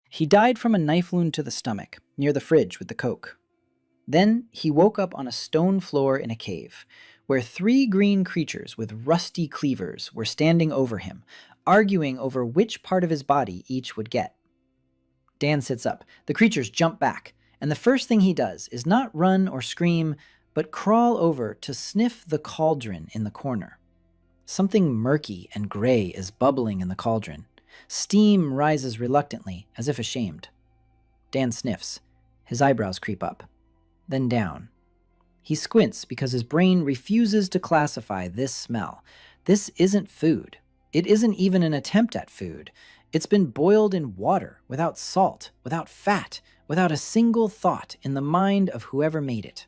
He died from a knife wound to the stomach, near the fridge with the Coke. Then he woke up on a stone floor in a cave, where three green creatures with rusty cleavers were standing over him, arguing over which part of his body each would get. Dan sits up. The creatures jump back, and the first thing he does is not run or scream, but crawl over to sniff the cauldron in the corner. Something murky and gray is bubbling in the cauldron. Steam rises reluctantly, as if ashamed. Dan sniffs. His eyebrows creep up, then down. He squints because his brain refuses to classify this smell. This isn't food. It isn't even an attempt at food. It's been boiled in water, without salt, without fat, without a single thought in the mind of whoever made it.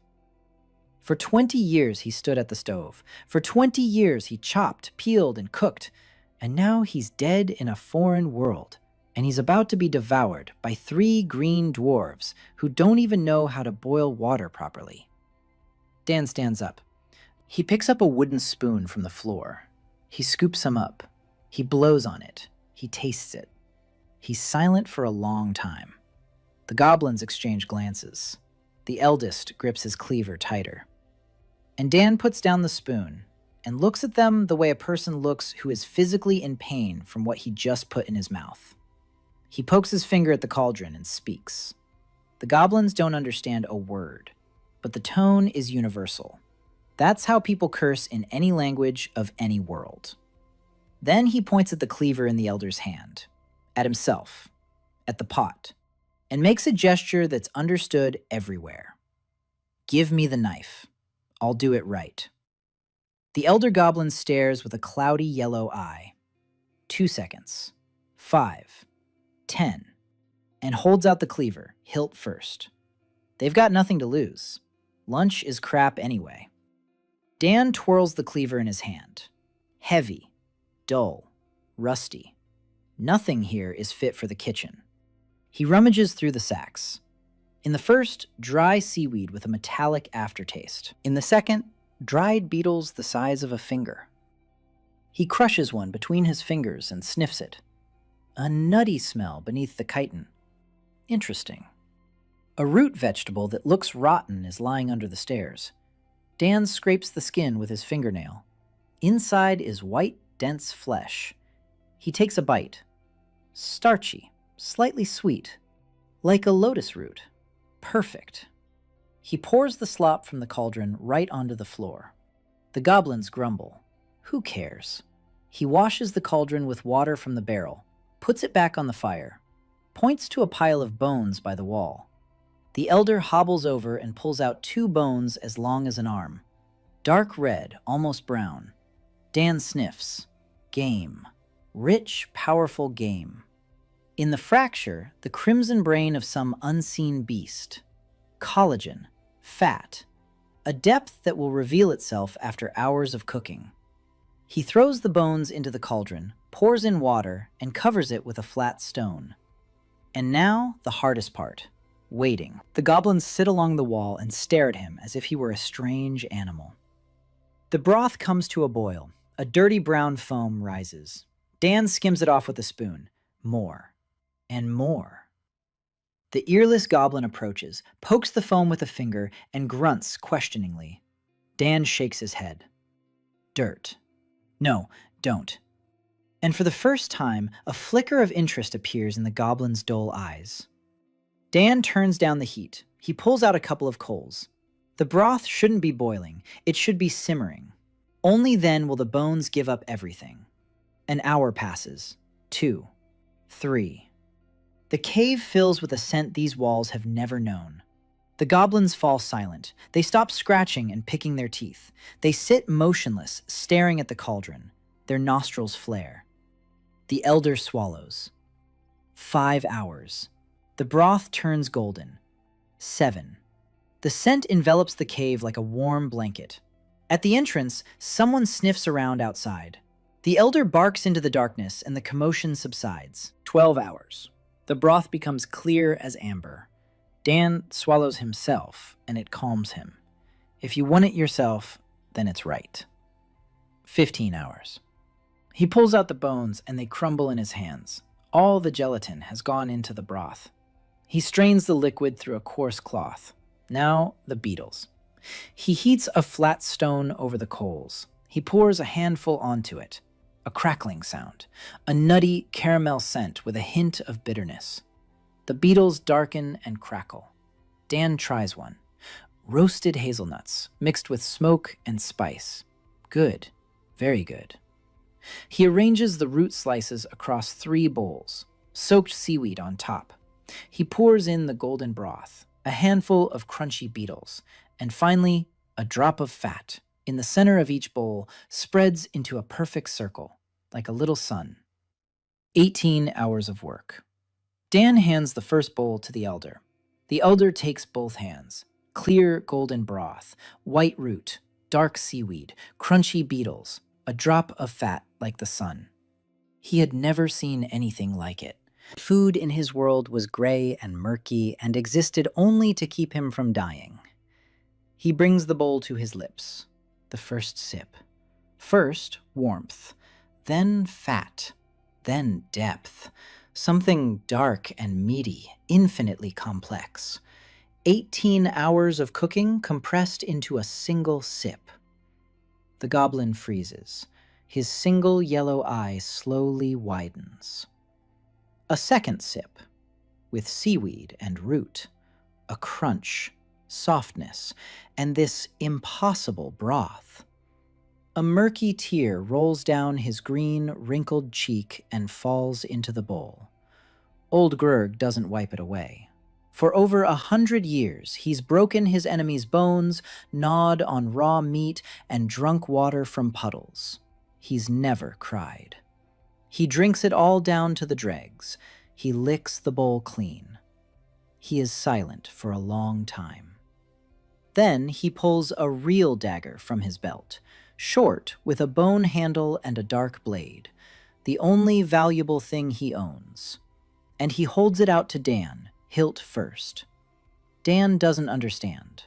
For 20 years he stood at the stove. For 20 years he chopped, peeled, and cooked. And now he's dead in a foreign world, and he's about to be devoured by three green dwarves who don't even know how to boil water properly. Dan stands up. He picks up a wooden spoon from the floor. He scoops some up. He blows on it. He tastes it. He's silent for a long time. The goblins exchange glances. The eldest grips his cleaver tighter. And Dan puts down the spoon and looks at them the way a person looks who is physically in pain from what he just put in his mouth. He pokes his finger at the cauldron and speaks. The goblins don't understand a word, but the tone is universal. That's how people curse in any language of any world. Then he points at the cleaver in the elder's hand, at himself, at the pot, and makes a gesture that's understood everywhere. Give me the knife. I'll do it right. The elder goblin stares with a cloudy yellow eye. 2 seconds. 5. 10. And holds out the cleaver, hilt first. They've got nothing to lose. Lunch is crap anyway. Dan twirls the cleaver in his hand. Heavy, dull, rusty. Nothing here is fit for the kitchen. He rummages through the sacks. In the first, dry seaweed with a metallic aftertaste. In the second, dried beetles the size of a finger. He crushes one between his fingers and sniffs it. A nutty smell beneath the chitin. Interesting. A root vegetable that looks rotten is lying under the stairs. Dan scrapes the skin with his fingernail. Inside is white, dense flesh. He takes a bite. Starchy, slightly sweet, like a lotus root. Perfect. He pours the slop from the cauldron right onto the floor. The goblins grumble. Who cares? He washes the cauldron with water from the barrel, puts it back on the fire, points to a pile of bones by the wall. The elder hobbles over and pulls out 2 bones as long as an arm. Dark red, almost brown. Dan sniffs. Game. Rich, powerful game. In the fracture, the crimson brain of some unseen beast. Collagen. Fat. A depth that will reveal itself after hours of cooking. He throws the bones into the cauldron, pours in water, and covers it with a flat stone. And now, the hardest part. Waiting. The goblins sit along the wall and stare at him as if he were a strange animal. The broth comes to a boil. A dirty brown foam rises. Dan skims it off with a spoon. More. And more. The earless goblin approaches, pokes the foam with a finger, and grunts questioningly. Dan shakes his head. Dirt. No, don't. And for the first time, a flicker of interest appears in the goblin's dull eyes. Dan turns down the heat. He pulls out a couple of coals. The broth shouldn't be boiling. It should be simmering. Only then will the bones give up everything. An hour passes. 2. 3. The cave fills with a scent these walls have never known. The goblins fall silent. They stop scratching and picking their teeth. They sit motionless, staring at the cauldron. Their nostrils flare. The elder swallows. 5 hours. The broth turns golden. 7. The scent envelops the cave like a warm blanket. At the entrance, someone sniffs around outside. The elder barks into the darkness and the commotion subsides. 12 hours. The broth becomes clear as amber. Dan swallows himself, and it calms him. If you want it yourself, then it's right. 15 hours. He pulls out the bones, and they crumble in his hands. All the gelatin has gone into the broth. He strains the liquid through a coarse cloth. Now, the beetles. He heats a flat stone over the coals. He pours a handful onto it. A crackling sound. A nutty caramel scent with a hint of bitterness. The beetles darken and crackle. Dan tries one. Roasted hazelnuts, mixed with smoke and spice. Good. Very good. He arranges the root slices across 3 bowls, soaked seaweed on top. He pours in the golden broth, a handful of crunchy beetles, and finally, a drop of fat in the center of each bowl spreads into a perfect circle, like a little sun. 18 hours of work. Dan hands the first bowl to the elder. The elder takes both hands. Clear golden broth, white root, dark seaweed, crunchy beetles, a drop of fat like the sun. He had never seen anything like it. Food in his world was gray and murky and existed only to keep him from dying. He brings the bowl to his lips. The first sip. First, warmth. Then fat. Then depth. Something dark and meaty, infinitely complex. 18 hours of cooking compressed into a single sip. The goblin freezes. His single yellow eye slowly widens. A second sip, with seaweed and root, a crunch, softness, and this impossible broth. A murky tear rolls down his green, wrinkled cheek and falls into the bowl. Old Grurg doesn't wipe it away. For over 100 years, he's broken his enemy's bones, gnawed on raw meat, and drunk water from puddles. He's never cried. He drinks it all down to the dregs. He licks the bowl clean. He is silent for a long time. Then he pulls a real dagger from his belt, short with a bone handle and a dark blade, the only valuable thing he owns. And he holds it out to Dan, hilt first. Dan doesn't understand.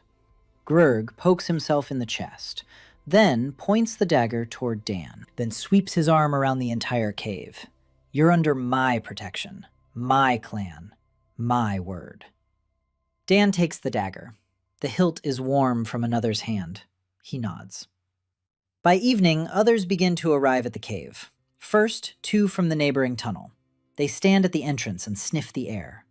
Grurg pokes himself in the chest, then points the dagger toward Dan, then sweeps his arm around the entire cave. You're under my protection, my clan, my word. Dan takes the dagger. The hilt is warm from another's hand. He nods. By evening, others begin to arrive at the cave. First, 2 from the neighboring tunnel. They stand at the entrance and sniff the air.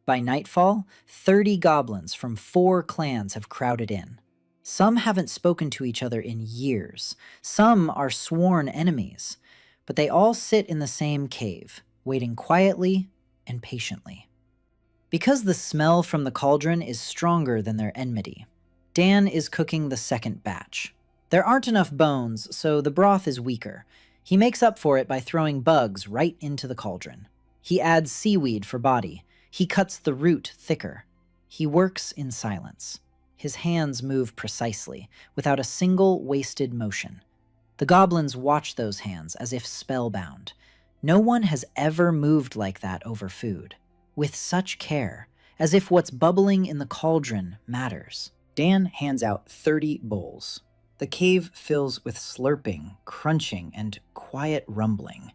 By nightfall, 30 goblins from 4 clans have crowded in. Some haven't spoken to each other in years. Some are sworn enemies. But they all sit in the same cave, waiting quietly and patiently. Because the smell from the cauldron is stronger than their enmity, Dan is cooking the second batch. There aren't enough bones, so the broth is weaker. He makes up for it by throwing bugs right into the cauldron. He adds seaweed for body. He cuts the root thicker. He works in silence. His hands move precisely, without a single wasted motion. The goblins watch those hands as if spellbound. No one has ever moved like that over food, with such care, as if what's bubbling in the cauldron matters. Dan hands out 30 bowls. The cave fills with slurping, crunching, and quiet rumbling,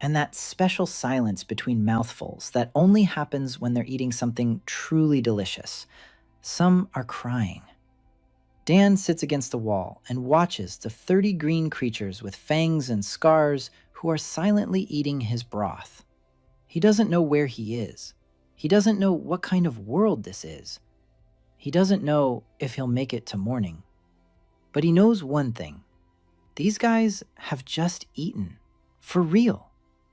and that special silence between mouthfuls that only happens when they're eating something truly delicious. Some are crying. Dan sits against the wall and watches the 30 green creatures with fangs and scars who are silently eating his broth. He doesn't know where he is. He doesn't know what kind of world this is. He doesn't know if he'll make it to morning. But he knows one thing. These guys have just eaten. For real.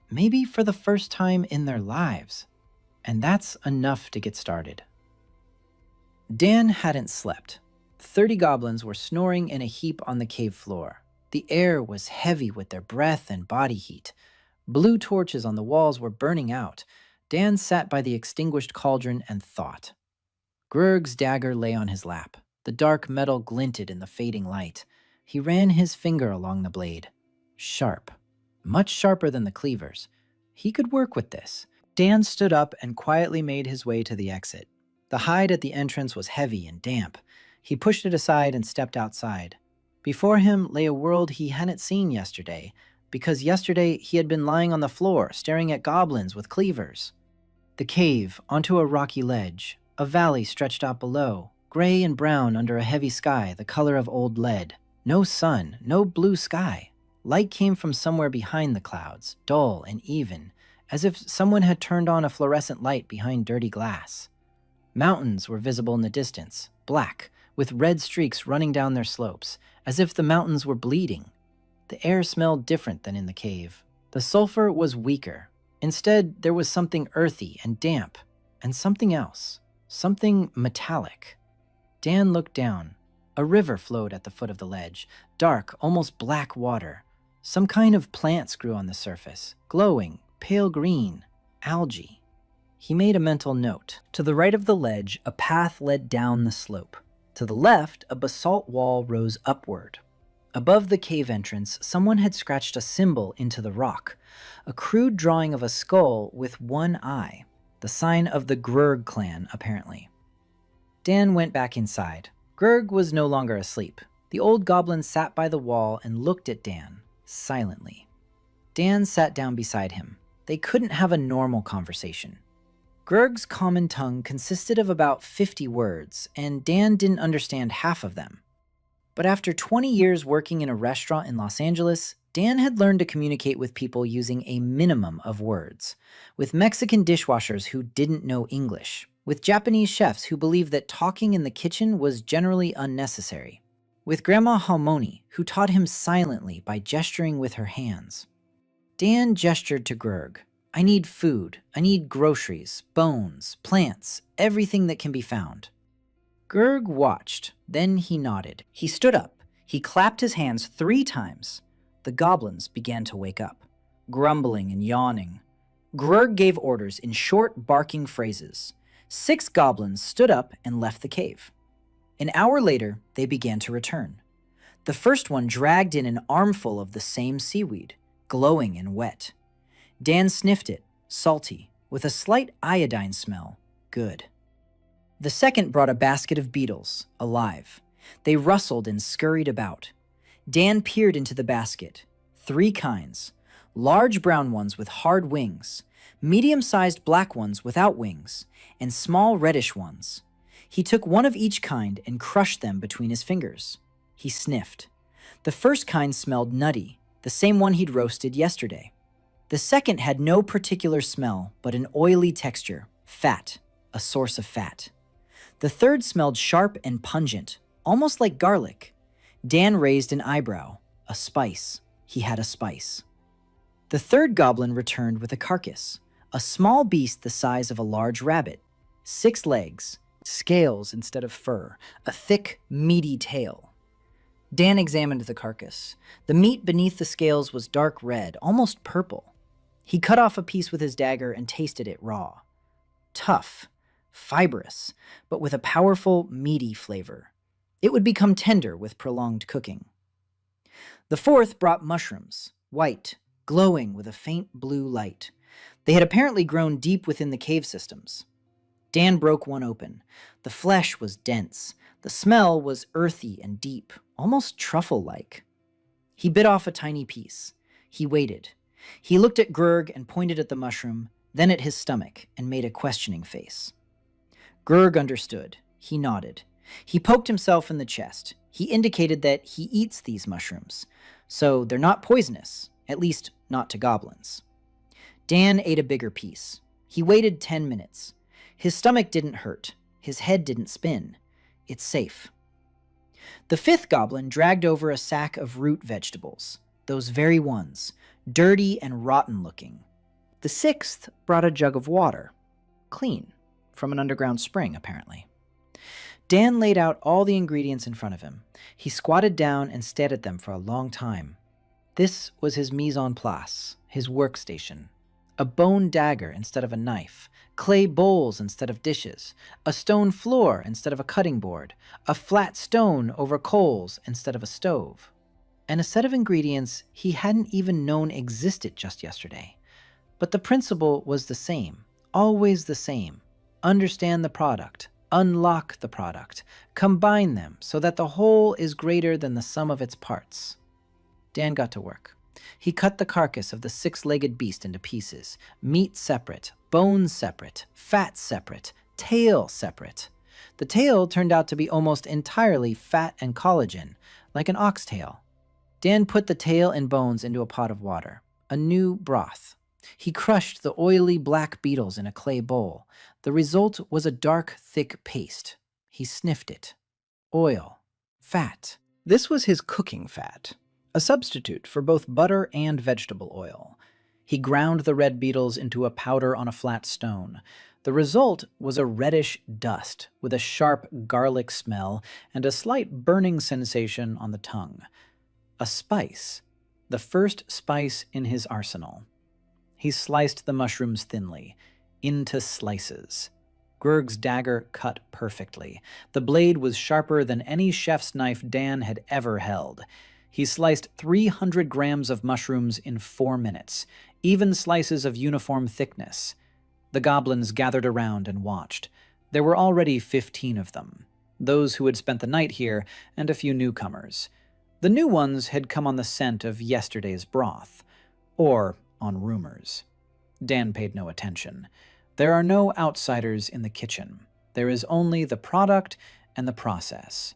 Maybe for the first time in their lives. And that's enough to get started. Dan hadn't slept. 30 goblins were snoring in a heap on the cave floor. The air was heavy with their breath and body heat. Blue torches on the walls were burning out. Dan sat by the extinguished cauldron and thought. Grurg's dagger lay on his lap. The dark metal glinted in the fading light. He ran his finger along the blade. Sharp. Much sharper than the cleavers. He could work with this. Dan stood up and quietly made his way to the exit. The hide at the entrance was heavy and damp. He pushed it aside and stepped outside. Before him lay a world he hadn't seen yesterday, because yesterday he had been lying on the floor staring at goblins with cleavers. The cave, onto a rocky ledge, a valley stretched out below, gray and brown under a heavy sky the color of old lead. No sun, no blue sky. Light came from somewhere behind the clouds, dull and even, as if someone had turned on a fluorescent light behind dirty glass. Mountains were visible in the distance, black, with red streaks running down their slopes, as if the mountains were bleeding. The air smelled different than in the cave. The sulfur was weaker. Instead, there was something earthy and damp, and something else, something metallic. Dan looked down. A river flowed at the foot of the ledge, dark, almost black water. Some kind of plants grew on the surface, glowing, pale green, algae. He made a mental note. To the right of the ledge, a path led down the slope. To the left, a basalt wall rose upward. Above the cave entrance, someone had scratched a symbol into the rock, a crude drawing of a skull with one eye, the sign of the Grurg clan, apparently. Dan went back inside. Grurg was no longer asleep. The old goblin sat by the wall and looked at Dan, silently. Dan sat down beside him. They couldn't have a normal conversation. Grurg's common tongue consisted of about 50 words, and Dan didn't understand half of them. But after 20 years working in a restaurant in Los Angeles, Dan had learned to communicate with people using a minimum of words, with Mexican dishwashers who didn't know English, with Japanese chefs who believed that talking in the kitchen was generally unnecessary, with Grandma Halmoni, who taught him silently by gesturing with her hands. Dan gestured to Grurg. I need food. I need groceries, bones, plants, everything that can be found. Grurg watched, then he nodded. He stood up. He clapped his hands 3 times. The goblins began to wake up, grumbling and yawning. Grurg gave orders in short, barking phrases. 6 goblins stood up and left the cave. An hour later, they began to return. The first one dragged in an armful of the same seaweed, glowing and wet. Dan sniffed it, salty, with a slight iodine smell. Good. The second brought a basket of beetles, alive. They rustled and scurried about. Dan peered into the basket. 3 kinds. Large brown ones with hard wings, medium-sized black ones without wings, and small reddish ones. He took one of each kind and crushed them between his fingers. He sniffed. The first kind smelled nutty, the same one he'd roasted yesterday. The second had no particular smell, but an oily texture, fat, a source of fat. The third smelled sharp and pungent, almost like garlic. Dan raised an eyebrow. A spice. He had a spice. The third goblin returned with a carcass, a small beast the size of a large rabbit. 6 legs, scales instead of fur, a thick, meaty tail. Dan examined the carcass. The meat beneath the scales was dark red, almost purple. He cut off a piece with his dagger and tasted it raw. Tough, fibrous, but with a powerful, meaty flavor. It would become tender with prolonged cooking. The fourth brought mushrooms, white, glowing with a faint blue light. They had apparently grown deep within the cave systems. Dan broke one open. The flesh was dense. The smell was earthy and deep, almost truffle-like. He bit off a tiny piece. He waited. He looked at Grurg and pointed at the mushroom, then at his stomach, and made a questioning face. Grurg understood. He nodded. He poked himself in the chest. He indicated that he eats these mushrooms, so they're not poisonous, at least not to goblins. Dan ate a bigger piece. He waited 10 minutes. His stomach didn't hurt. His head didn't spin. It's safe. The 5th goblin dragged over a sack of root vegetables, those very ones, dirty and rotten looking. The 6th brought a jug of water, clean, from an underground spring, apparently. Dan laid out all the ingredients in front of him. He squatted down and stared at them for a long time. This was his mise en place, his workstation. A bone dagger instead of a knife, clay bowls instead of dishes, a stone floor instead of a cutting board, a flat stone over coals instead of a stove. And a set of ingredients he hadn't even known existed just yesterday. But the principle was the same, always the same. Understand the product. Unlock the product, combine them so that the whole is greater than the sum of its parts. Dan got to work. He cut the carcass of the six-legged beast into pieces, meat separate, bones separate, fat separate, tail separate. The tail turned out to be almost entirely fat and collagen, like an oxtail. Dan put the tail and bones into a pot of water, a new broth. He crushed the oily black beetles in a clay bowl. The result was a dark, thick paste. He sniffed it. Oil. Fat. This was his cooking fat, a substitute for both butter and vegetable oil. He ground the red beetles into a powder on a flat stone. The result was a reddish dust with a sharp garlic smell and a slight burning sensation on the tongue. A spice, the first spice in his arsenal. He sliced the mushrooms thinly, into slices. Grg's dagger cut perfectly. The blade was sharper than any chef's knife Dan had ever held. He sliced 300 grams of mushrooms in 4 minutes, even slices of uniform thickness. The goblins gathered around and watched. There were already 15 of them, those who had spent the night here and a few newcomers. The new ones had come on the scent of yesterday's broth, or on rumors. Dan paid no attention. There are no outsiders in the kitchen. There is only the product and the process.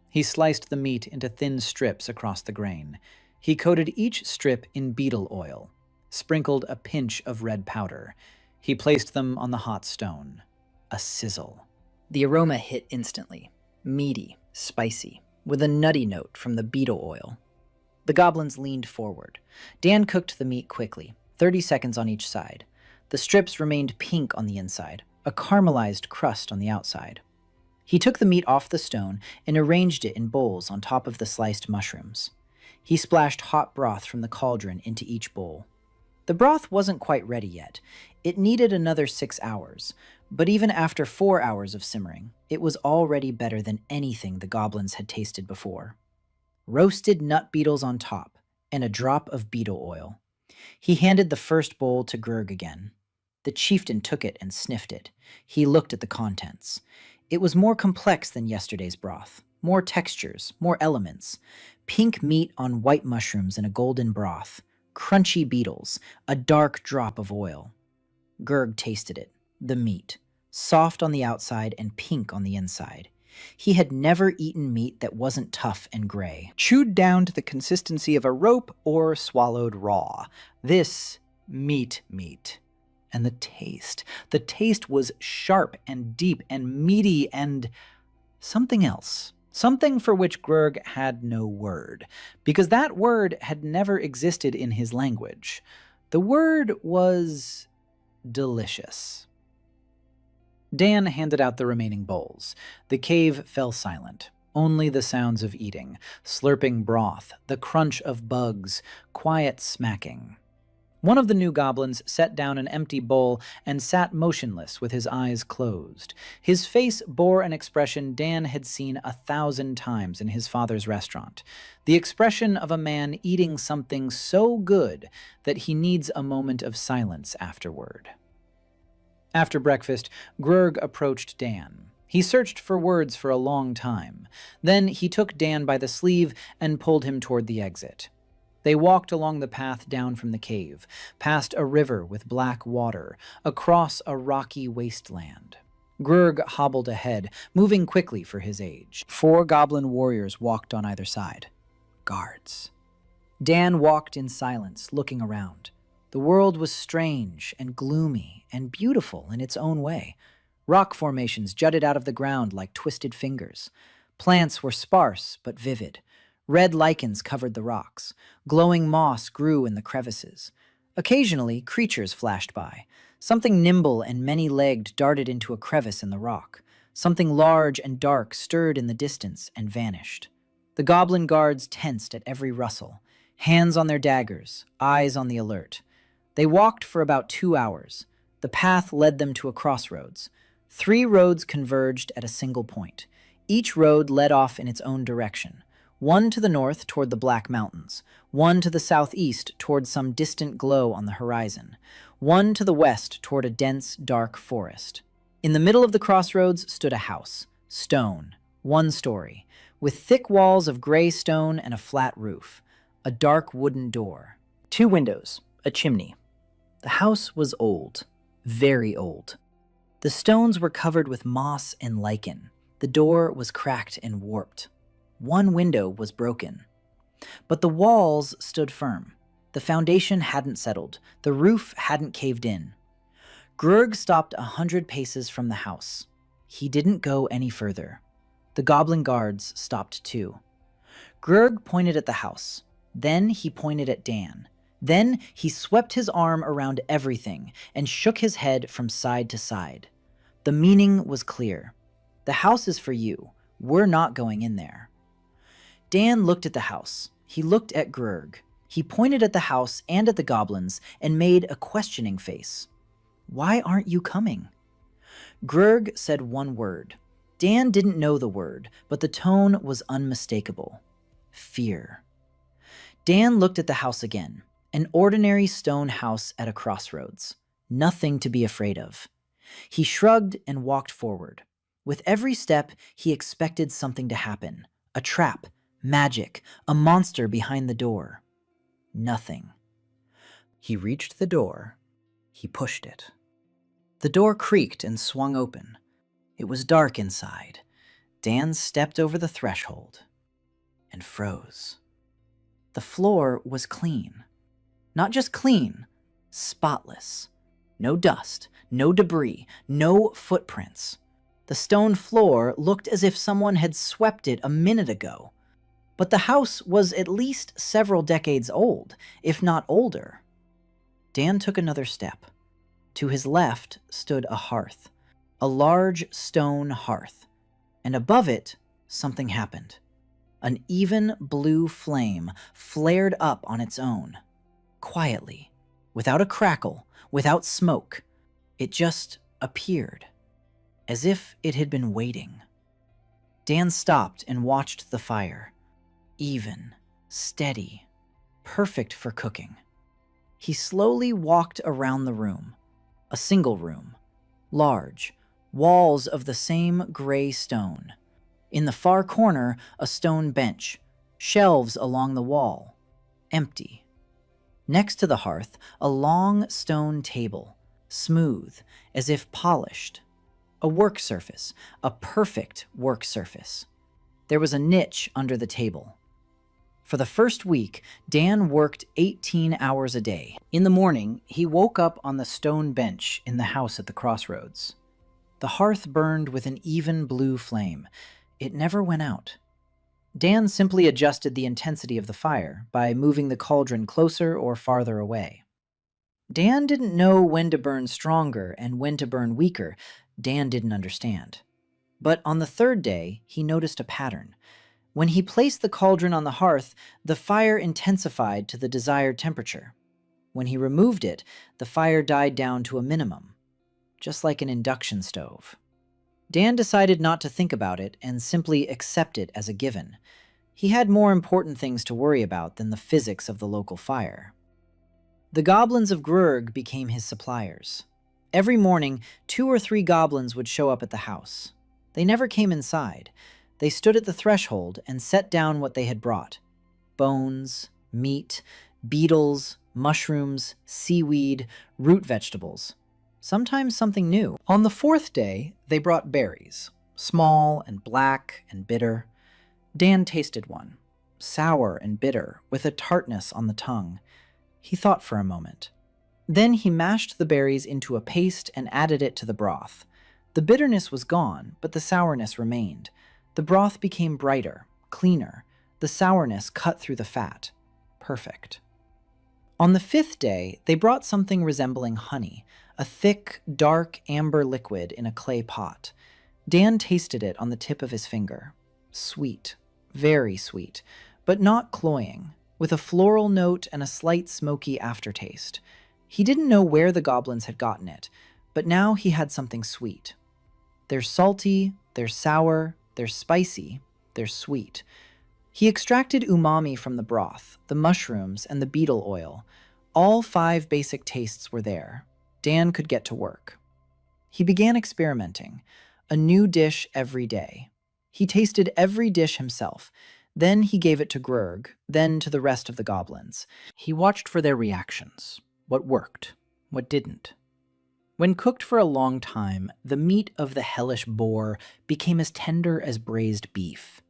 He sliced the meat into thin strips across the grain. He coated each strip in beetle oil, sprinkled a pinch of red powder. He placed them on the hot stone. A sizzle. The aroma hit instantly, meaty, spicy, with a nutty note from the beetle oil. The goblins leaned forward. Dan cooked the meat quickly, 30 seconds on each side. The strips remained pink on the inside, a caramelized crust on the outside. He took the meat off the stone and arranged it in bowls on top of the sliced mushrooms. He splashed hot broth from the cauldron into each bowl. The broth wasn't quite ready yet. It needed another 6 hours, but even after 4 hours of simmering, it was already better than anything the goblins had tasted before. Roasted nut beetles on top, and a drop of beetle oil. He handed the first bowl to Grg again. The chieftain took it and sniffed it. He looked at the contents. It was more complex than yesterday's broth. More textures, more elements. Pink meat on white mushrooms in a golden broth. Crunchy beetles, a dark drop of oil. Grg tasted it, the meat, soft on the outside and pink on the inside. He had never eaten meat that wasn't tough and gray, chewed down to the consistency of a rope or swallowed raw. This meat. And the taste was sharp and deep and meaty and something else. Something for which Grg had no word, because that word had never existed in his language. The word was delicious. Dan handed out the remaining bowls. The cave fell silent. Only the sounds of eating, slurping broth, the crunch of bugs, quiet smacking. One of the new goblins set down an empty bowl and sat motionless with his eyes closed. His face bore an expression Dan had seen 1,000 times in his father's restaurant. The expression of a man eating something so good that he needs a moment of silence afterward. After breakfast, Grg approached Dan. He searched for words for a long time. Then he took Dan by the sleeve and pulled him toward the exit. They walked along the path down from the cave, past a river with black water, across a rocky wasteland. Grg hobbled ahead, moving quickly for his age. 4 goblin warriors walked on either side. Guards. Dan walked in silence, looking around. The world was strange and gloomy and beautiful in its own way. Rock formations jutted out of the ground like twisted fingers. Plants were sparse but vivid. Red lichens covered the rocks. Glowing moss grew in the crevices. Occasionally, creatures flashed by. Something nimble and many-legged darted into a crevice in the rock. Something large and dark stirred in the distance and vanished. The goblin guards tensed at every rustle, hands on their daggers, eyes on the alert. They walked for about 2 hours. The path led them to a crossroads. 3 roads converged at a single point. Each road led off in its own direction. One to the north toward the Black Mountains, one to the southeast toward some distant glow on the horizon, one to the west toward a dense, dark forest. In the middle of the crossroads stood a house, stone, 1 story, with thick walls of gray stone and a flat roof, a dark wooden door. 2 windows, a chimney. The house was old, very old. The stones were covered with moss and lichen. The door was cracked and warped. One window was broken. But the walls stood firm. The foundation hadn't settled. The roof hadn't caved in. Grurg stopped 100 paces from the house. He didn't go any further. The goblin guards stopped too. Grurg pointed at the house. Then he pointed at Dan. Then he swept his arm around everything and shook his head from side to side. The meaning was clear. The house is for you. We're not going in there. Dan looked at the house. He looked at Grurg. He pointed at the house and at the goblins and made a questioning face. Why aren't you coming? Grurg said one word. Dan didn't know the word, but the tone was unmistakable. Fear. Dan looked at the house again. An ordinary stone house at a crossroads. Nothing to be afraid of. He shrugged and walked forward. With every step, he expected something to happen. A trap, magic, a monster behind the door. Nothing. He reached the door. He pushed it. The door creaked and swung open. It was dark inside. Dan stepped over the threshold and froze. The floor was clean. Not just clean, spotless. No dust, no debris, no footprints. The stone floor looked as if someone had swept it a minute ago. But the house was at least several decades old, if not older. Dan took another step. To his left stood a hearth, a large stone hearth, and above it, something happened. An even blue flame flared up on its own. Quietly, without a crackle, without smoke, it just appeared, as if it had been waiting. Dan stopped and watched the fire. Even, steady, perfect for cooking. He slowly walked around the room. A single room, large, walls of the same gray stone. In the far corner, a stone bench, shelves along the wall, empty. Next to the hearth, a long stone table, smooth, as if polished. A work surface, a perfect work surface. There was a niche under the table. For the first week, Dan worked 18 hours a day. In the morning, he woke up on the stone bench in the house at the crossroads. The hearth burned with an even blue flame. It never went out. Dan simply adjusted the intensity of the fire by moving the cauldron closer or farther away. Dan didn't know when to burn stronger and when to burn weaker. Dan didn't understand. But on the third day, he noticed a pattern. When he placed the cauldron on the hearth, the fire intensified to the desired temperature. When he removed it, the fire died down to a minimum, just like an induction stove. Dan decided not to think about it and simply accept it as a given. He had more important things to worry about than the physics of the local fire. The goblins of Grurg became his suppliers. Every morning, 2 or 3 goblins would show up at the house. They never came inside. They stood at the threshold and set down what they had brought. Bones, meat, beetles, mushrooms, seaweed, root vegetables. Sometimes something new. On the 4th day, they brought berries, small and black and bitter. Dan tasted one, sour and bitter, with a tartness on the tongue. He thought for a moment. Then he mashed the berries into a paste and added it to the broth. The bitterness was gone, but the sourness remained. The broth became brighter, cleaner. The sourness cut through the fat. Perfect. On the 5th day, they brought something resembling honey, a thick, dark amber liquid in a clay pot. Dan tasted it on the tip of his finger. Sweet, very sweet, but not cloying, with a floral note and a slight smoky aftertaste. He didn't know where the goblins had gotten it, but now he had something sweet. They're salty, they're sour, they're spicy, they're sweet. He extracted umami from the broth, the mushrooms, and the beetle oil. All 5 basic tastes were there. Dan could get to work. He began experimenting, a new dish every day. He tasted every dish himself. Then he gave it to Grurg, then to the rest of the goblins. He watched for their reactions, what worked, what didn't. When cooked for a long time, the meat of the hellish boar became as tender as braised beef.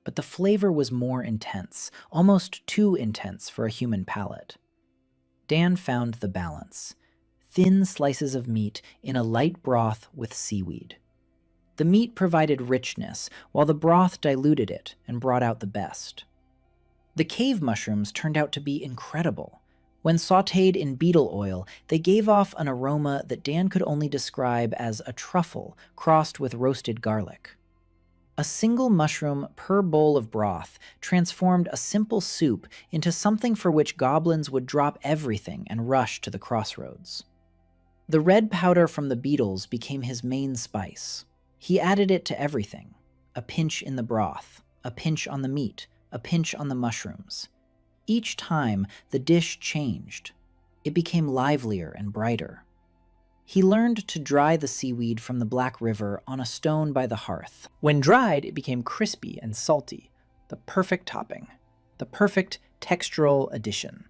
But the flavor was more intense, almost too intense for a human palate. Dan found the balance. Thin slices of meat in a light broth with seaweed. The meat provided richness, while the broth diluted it and brought out the best. The cave mushrooms turned out to be incredible. When sautéed in beetle oil, they gave off an aroma that Dan could only describe as a truffle crossed with roasted garlic. A single mushroom per bowl of broth transformed a simple soup into something for which goblins would drop everything and rush to the crossroads. The red powder from the beetles became his main spice. He added it to everything. A pinch in the broth, a pinch on the meat, a pinch on the mushrooms. Each time, the dish changed. It became livelier and brighter. He learned to dry the seaweed from the Black River on a stone by the hearth. When dried, it became crispy and salty, the perfect topping, the perfect textural addition.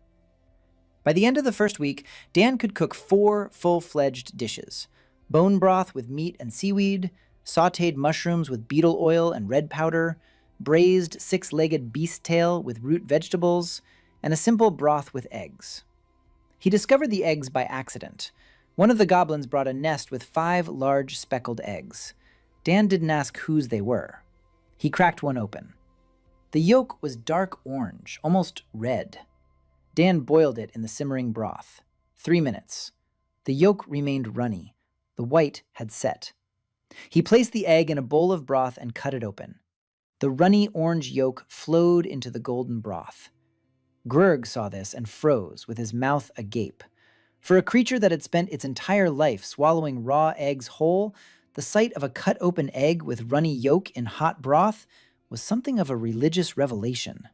By the end of the first week, Dan could cook 4 full-fledged dishes: bone broth with meat and seaweed, sautéed mushrooms with beetle oil and red powder, braised 6-legged beast tail with root vegetables, and a simple broth with eggs. He discovered the eggs by accident. One of the goblins brought a nest with 5 large speckled eggs. Dan didn't ask whose they were. He cracked one open. The yolk was dark orange, almost red. Dan boiled it in the simmering broth. 3 minutes. The yolk remained runny. The white had set. He placed the egg in a bowl of broth and cut it open. The runny orange yolk flowed into the golden broth. Grurg saw this and froze, with his mouth agape. For a creature that had spent its entire life swallowing raw eggs whole, the sight of a cut-open egg with runny yolk in hot broth was something of a religious revelation.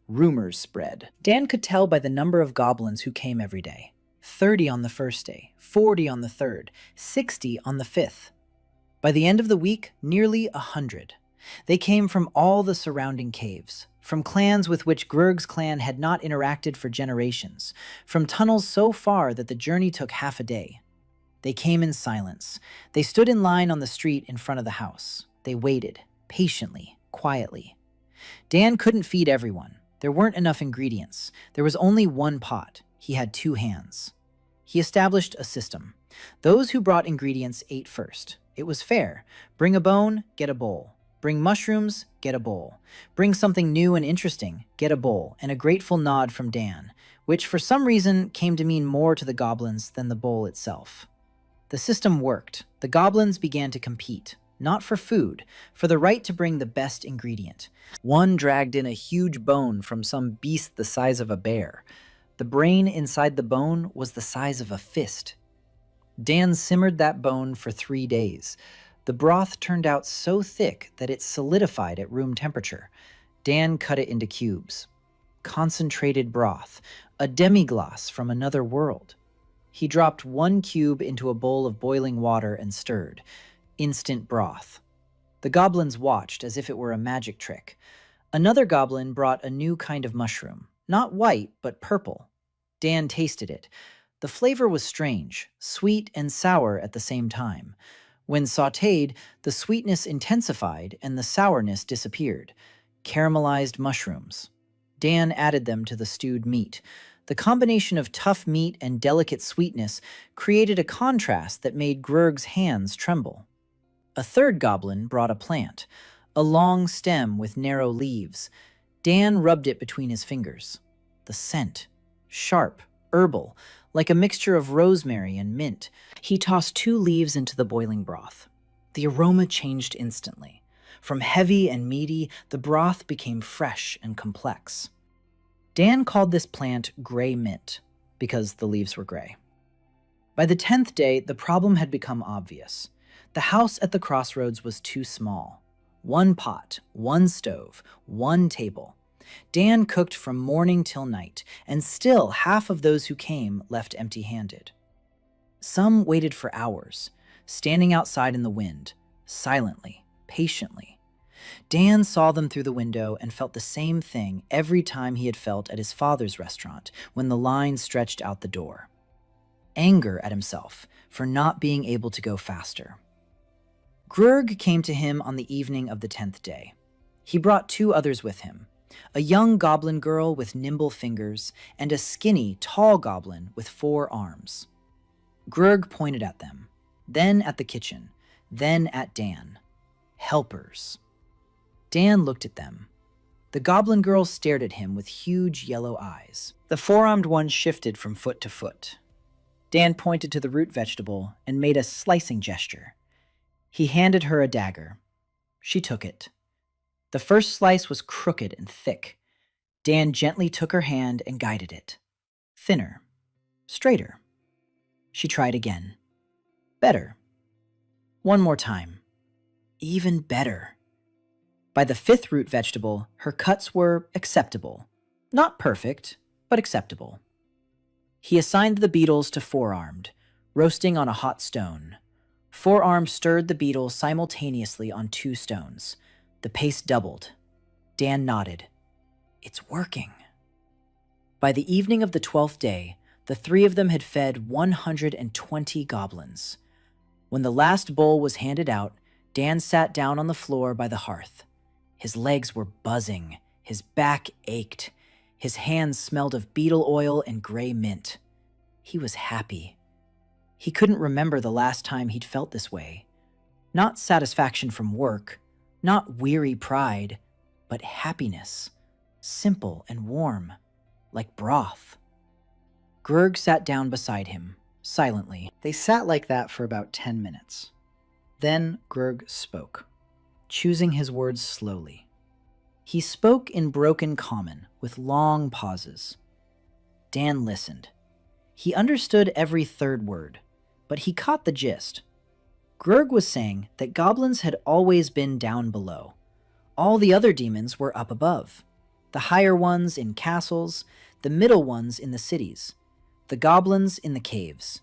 Rumors spread. Dan could tell by the number of goblins who came every day. 30 on the first day, 40 on the third, 60 on the 5th. By the end of the week, nearly 100. They came from all the surrounding caves, from clans with which Grurg's clan had not interacted for generations, from tunnels so far that the journey took half a day. They came in silence. They stood in line on the street in front of the house. They waited, patiently, quietly. Dan couldn't feed everyone. There weren't enough ingredients. There was only one pot. He had 2 hands. He established a system. Those who brought ingredients ate first. It was fair. Bring a bone, get a bowl. Bring mushrooms, get a bowl. Bring something new and interesting, get a bowl, and a grateful nod from Dan, which for some reason came to mean more to the goblins than the bowl itself. The system worked. The goblins began to compete, not for food, for the right to bring the best ingredient. One dragged in a huge bone from some beast the size of a bear. The brain inside the bone was the size of a fist. Dan simmered that bone for 3 days. The broth turned out so thick that it solidified at room temperature. Dan cut it into cubes. Concentrated broth, a demi-glace from another world. He dropped 1 cube into a bowl of boiling water and stirred. Instant broth. The goblins watched as if it were a magic trick. Another goblin brought a new kind of mushroom, not white, but purple. Dan tasted it. The flavor was strange, sweet and sour at the same time. When sautéed, the sweetness intensified and the sourness disappeared. Caramelized mushrooms. Dan added them to the stewed meat. The combination of tough meat and delicate sweetness created a contrast that made Grurg's hands tremble. A third goblin brought a plant, a long stem with narrow leaves. Dan rubbed it between his fingers. The scent, sharp, herbal, like a mixture of rosemary and mint. He tossed 2 leaves into the boiling broth. The aroma changed instantly. From heavy and meaty, the broth became fresh and complex. Dan called this plant gray mint, because the leaves were gray. By the 10th day, the problem had become obvious. The house at the crossroads was too small. 1 pot, 1 stove, 1 table. Dan cooked from morning till night, and still half of those who came left empty-handed. Some waited for hours, standing outside in the wind, silently, patiently. Dan saw them through the window and felt the same thing every time he had felt at his father's restaurant when the line stretched out the door. Anger at himself for not being able to go faster. Grurg came to him on the evening of the 10th day. He brought 2 others with him, a young goblin girl with nimble fingers and a skinny, tall goblin with 4 arms. Grurg pointed at them, then at the kitchen, then at Dan. Helpers. Dan looked at them. The goblin girl stared at him with huge yellow eyes. The 4-armed one shifted from foot to foot. Dan pointed to the root vegetable and made a slicing gesture. He handed her a dagger. She took it. The first slice was crooked and thick. Dan gently took her hand and guided it. Thinner. Straighter. She tried again. Better. One more time. Even better. By the 5th root vegetable, her cuts were acceptable. Not perfect, but acceptable. He assigned the beetles to 4-armed, roasting on a hot stone. 4-armed stirred the beetles simultaneously on 2 stones. The pace doubled. Dan nodded. It's working. By the evening of the 12th day, the 3 of them had fed 120 goblins. When the last bowl was handed out, Dan sat down on the floor by the hearth. His legs were buzzing, his back ached, his hands smelled of beetle oil and gray mint. He was happy. He couldn't remember the last time he'd felt this way. Not satisfaction from work, not weary pride, but happiness, simple and warm, like broth. Grurg sat down beside him, silently. They sat like that for about 10 minutes. Then Grurg spoke, choosing his words slowly. He spoke in broken common, with long pauses. Dan listened. He understood every 3rd word, but he caught the gist. Grurg was saying that goblins had always been down below. All the other demons were up above. The higher ones in castles, the middle ones in the cities, the goblins in the caves.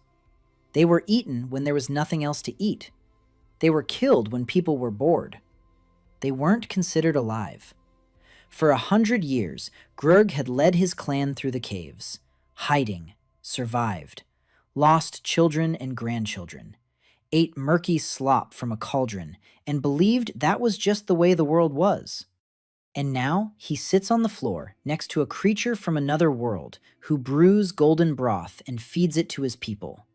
They were eaten when there was nothing else to eat. They were killed when people were bored. They weren't considered alive. For 100 years, Grurg had led his clan through the caves, hiding, survived, lost children and grandchildren, ate murky slop from a cauldron, and believed that was just the way the world was. And now he sits on the floor next to a creature from another world who brews golden broth and feeds it to his people.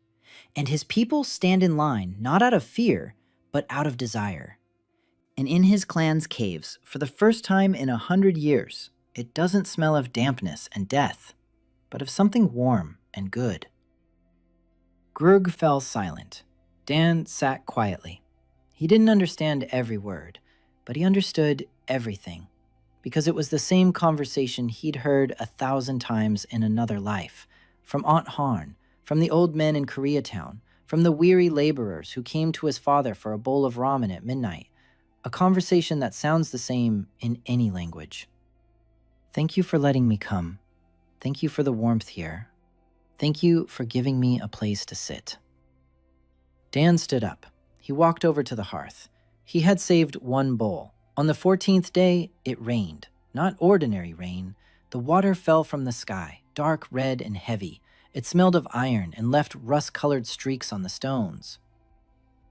And his people stand in line not out of fear, but out of desire. And in his clan's caves, for the first time in 100 years, it doesn't smell of dampness and death, but of something warm and good. Grurg fell silent. Dan sat quietly. He didn't understand every word, but he understood everything, because it was the same conversation he'd heard 1,000 times in another life, from Aunt Harn, from the old men in Koreatown, from the weary laborers who came to his father for a bowl of ramen at midnight, a conversation that sounds the same in any language. Thank you for letting me come. Thank you for the warmth here. Thank you for giving me a place to sit. Dan stood up. He walked over to the hearth. He had saved 1 bowl. On the 14th day, it rained. Not ordinary rain. The water fell from the sky, dark red and heavy. It smelled of iron and left rust-colored streaks on the stones.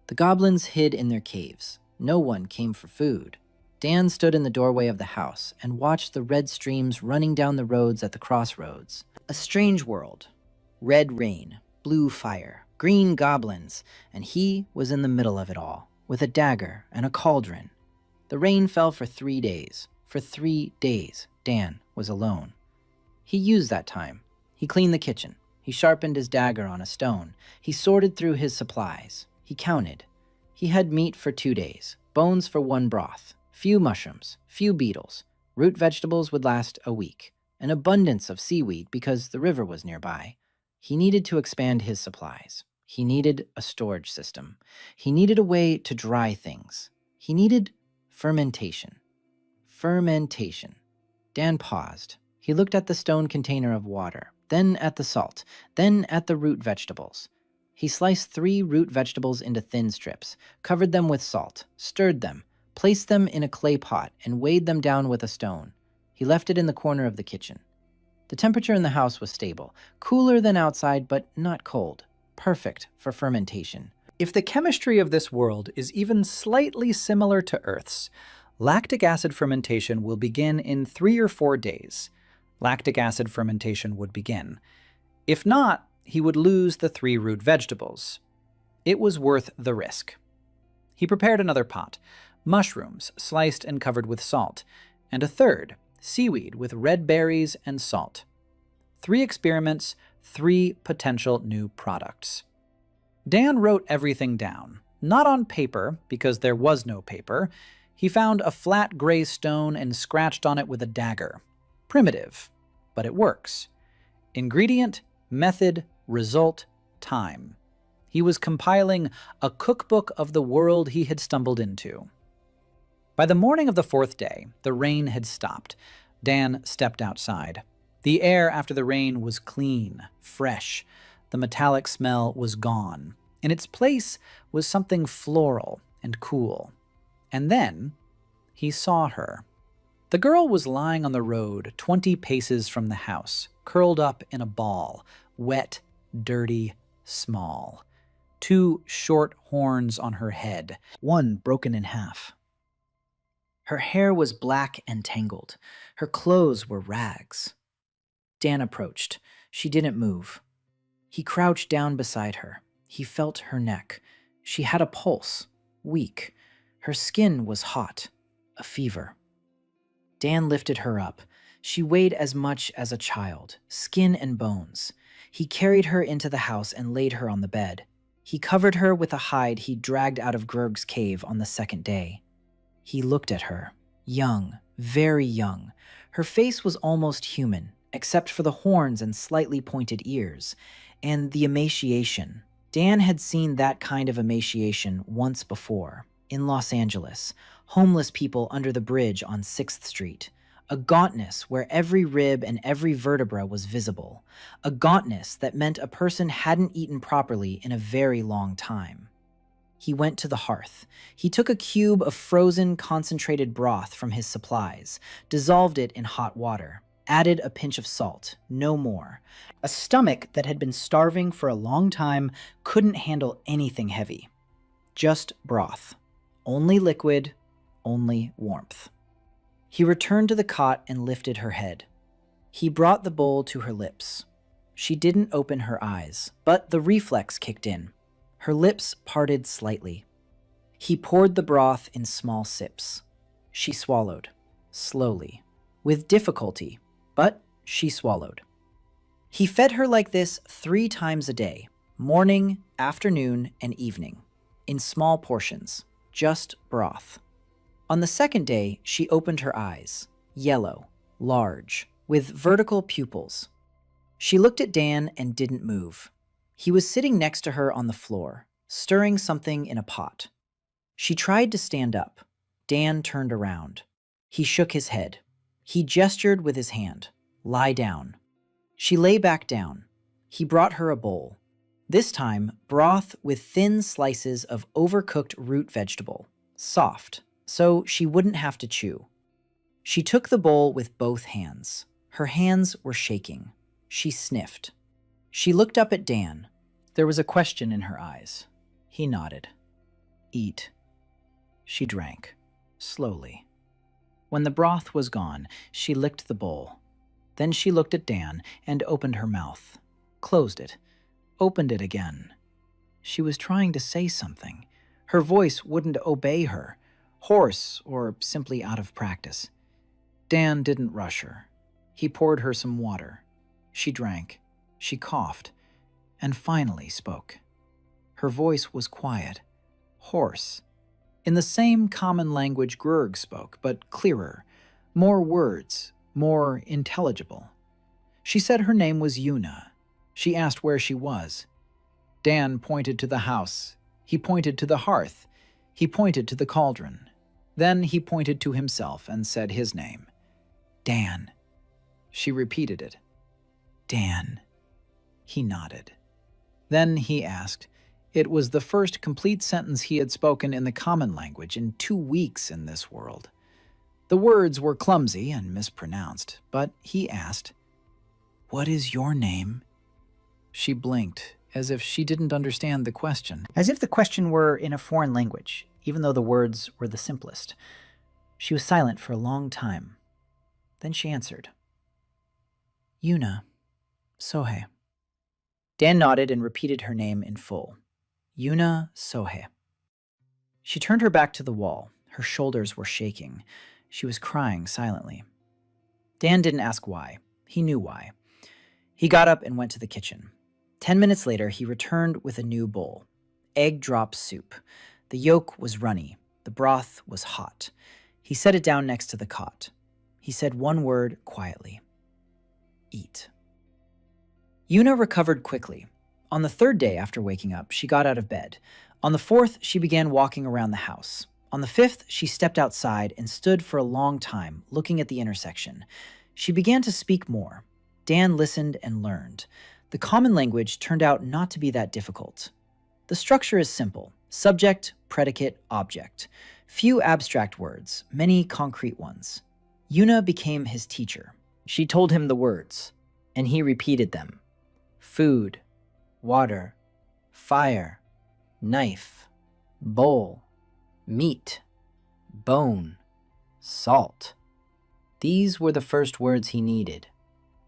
The goblins hid in their caves. No one came for food. Dan stood in the doorway of the house and watched the red streams running down the roads at the crossroads. A strange world. Red rain, blue fire, green goblins, and he was in the middle of it all, with a dagger and a cauldron. The rain fell for 3 days. For 3 days, Dan was alone. He used that time. He cleaned the kitchen. He sharpened his dagger on a stone. He sorted through his supplies. He counted. He had meat for 2 days, bones for 1 broth, few mushrooms, few beetles. Root vegetables would last a week, an abundance of seaweed because the river was nearby. He needed to expand his supplies. He needed a storage system. He needed a way to dry things. He needed fermentation. Fermentation. Dan paused. He looked at the stone container of water, then at the salt, then at the root vegetables. He sliced 3 root vegetables into thin strips, covered them with salt, stirred them, placed them in a clay pot, and weighed them down with a stone. He left it in the corner of the kitchen. The temperature in the house was stable, cooler than outside, but not cold. Perfect for fermentation. If the chemistry of this world is even slightly similar to Earth's, lactic acid fermentation will begin in 3 or 4 days. Lactic acid fermentation would begin. If not, he would lose the 3 root vegetables. It was worth the risk. He prepared another pot, mushrooms sliced and covered with salt, and a third, seaweed with red berries and salt. 3 experiments, 3 potential new products. Dan wrote everything down, not on paper, because there was no paper. He found a flat gray stone and scratched on it with a dagger. Primitive, but it works. Ingredient, method, result, time. He was compiling a cookbook of the world he had stumbled into. By the morning of the 4th day, the rain had stopped. Dan stepped outside. The air after the rain was clean, fresh. The metallic smell was gone. In its place was something floral and cool. And then he saw her. The girl was lying on the road 20 paces from the house, curled up in a ball, wet, dirty, small. 2 short horns on her head, one broken in half. Her hair was black and tangled. Her clothes were rags. Dan approached. She didn't move. He crouched down beside her. He felt her neck. She had a pulse, weak. Her skin was hot, a fever. Dan lifted her up. She weighed as much as a child, skin and bones. He carried her into the house and laid her on the bed. He covered her with a hide he dragged out of Grurg's cave on the 2nd day. He looked at her, young, very young. Her face was almost human, except for the horns and slightly pointed ears, and the emaciation. Dan had seen that kind of emaciation once before, in Los Angeles, homeless people under the bridge on 6th Street. A gauntness where every rib and every vertebra was visible. A gauntness that meant a person hadn't eaten properly in a very long time. He went to the hearth. He took a cube of frozen, concentrated broth from his supplies, dissolved it in hot water, added a pinch of salt, no more. A stomach that had been starving for a long time couldn't handle anything heavy. Just broth. Only liquid, only warmth. He returned to the cot and lifted her head. He brought the bowl to her lips. She didn't open her eyes, but the reflex kicked in. Her lips parted slightly. He poured the broth in small sips. She swallowed, slowly, with difficulty, but she swallowed. He fed her like this 3 times a day, morning, afternoon, and evening, in small portions, just broth. On the 2nd day, she opened her eyes, yellow, large, with vertical pupils. She looked at Dan and didn't move. He was sitting next to her on the floor, stirring something in a pot. She tried to stand up. Dan turned around. He shook his head. He gestured with his hand. Lie down. She lay back down. He brought her a bowl. This time, broth with thin slices of overcooked root vegetable, soft, so she wouldn't have to chew. She took the bowl with both hands. Her hands were shaking. She sniffed. She looked up at Dan. There was a question in her eyes. He nodded. Eat. She drank, slowly. When the broth was gone, she licked the bowl. Then she looked at Dan and opened her mouth, closed it, opened it again. She was trying to say something. Her voice wouldn't obey her, hoarse or simply out of practice. Dan didn't rush her. He poured her some water. She drank. She coughed, and finally spoke. Her voice was quiet, hoarse, in the same common language Grurg spoke, but clearer, more words, more intelligible. She said her name was Yuna. She asked where she was. Dan pointed to the house. He pointed to the hearth. He pointed to the cauldron. Then he pointed to himself and said his name. Dan. She repeated it. Dan. He nodded. Then he asked, It was the first complete sentence he had spoken in the common language in 2 weeks in this world. The words were clumsy and mispronounced, but he asked, "What is your name?" She blinked, as if she didn't understand the question. As if the question were in a foreign language, even though the words were the simplest. She was silent for a long time. Then she answered, "Yuna Sohei." Dan nodded and repeated her name in full. Yuna Sohei. She turned her back to the wall. Her shoulders were shaking. She was crying silently. Dan didn't ask why. He knew why. He got up and went to the kitchen. 10 minutes later, he returned with a new bowl. Egg drop soup. The yolk was runny. The broth was hot. He set it down next to the cot. He said one word quietly. Eat. Yuna recovered quickly. On the 3rd day after waking up, she got out of bed. On the 4th, she began walking around the house. On the 5th, she stepped outside and stood for a long time, looking at the intersection. She began to speak more. Dan listened and learned. The common language turned out not to be that difficult. The structure is simple: subject, predicate, object. Few abstract words, many concrete ones. Yuna became his teacher. She told him the words, and he repeated them. Food, water, fire, knife, bowl, meat, bone, salt. These were the first words he needed.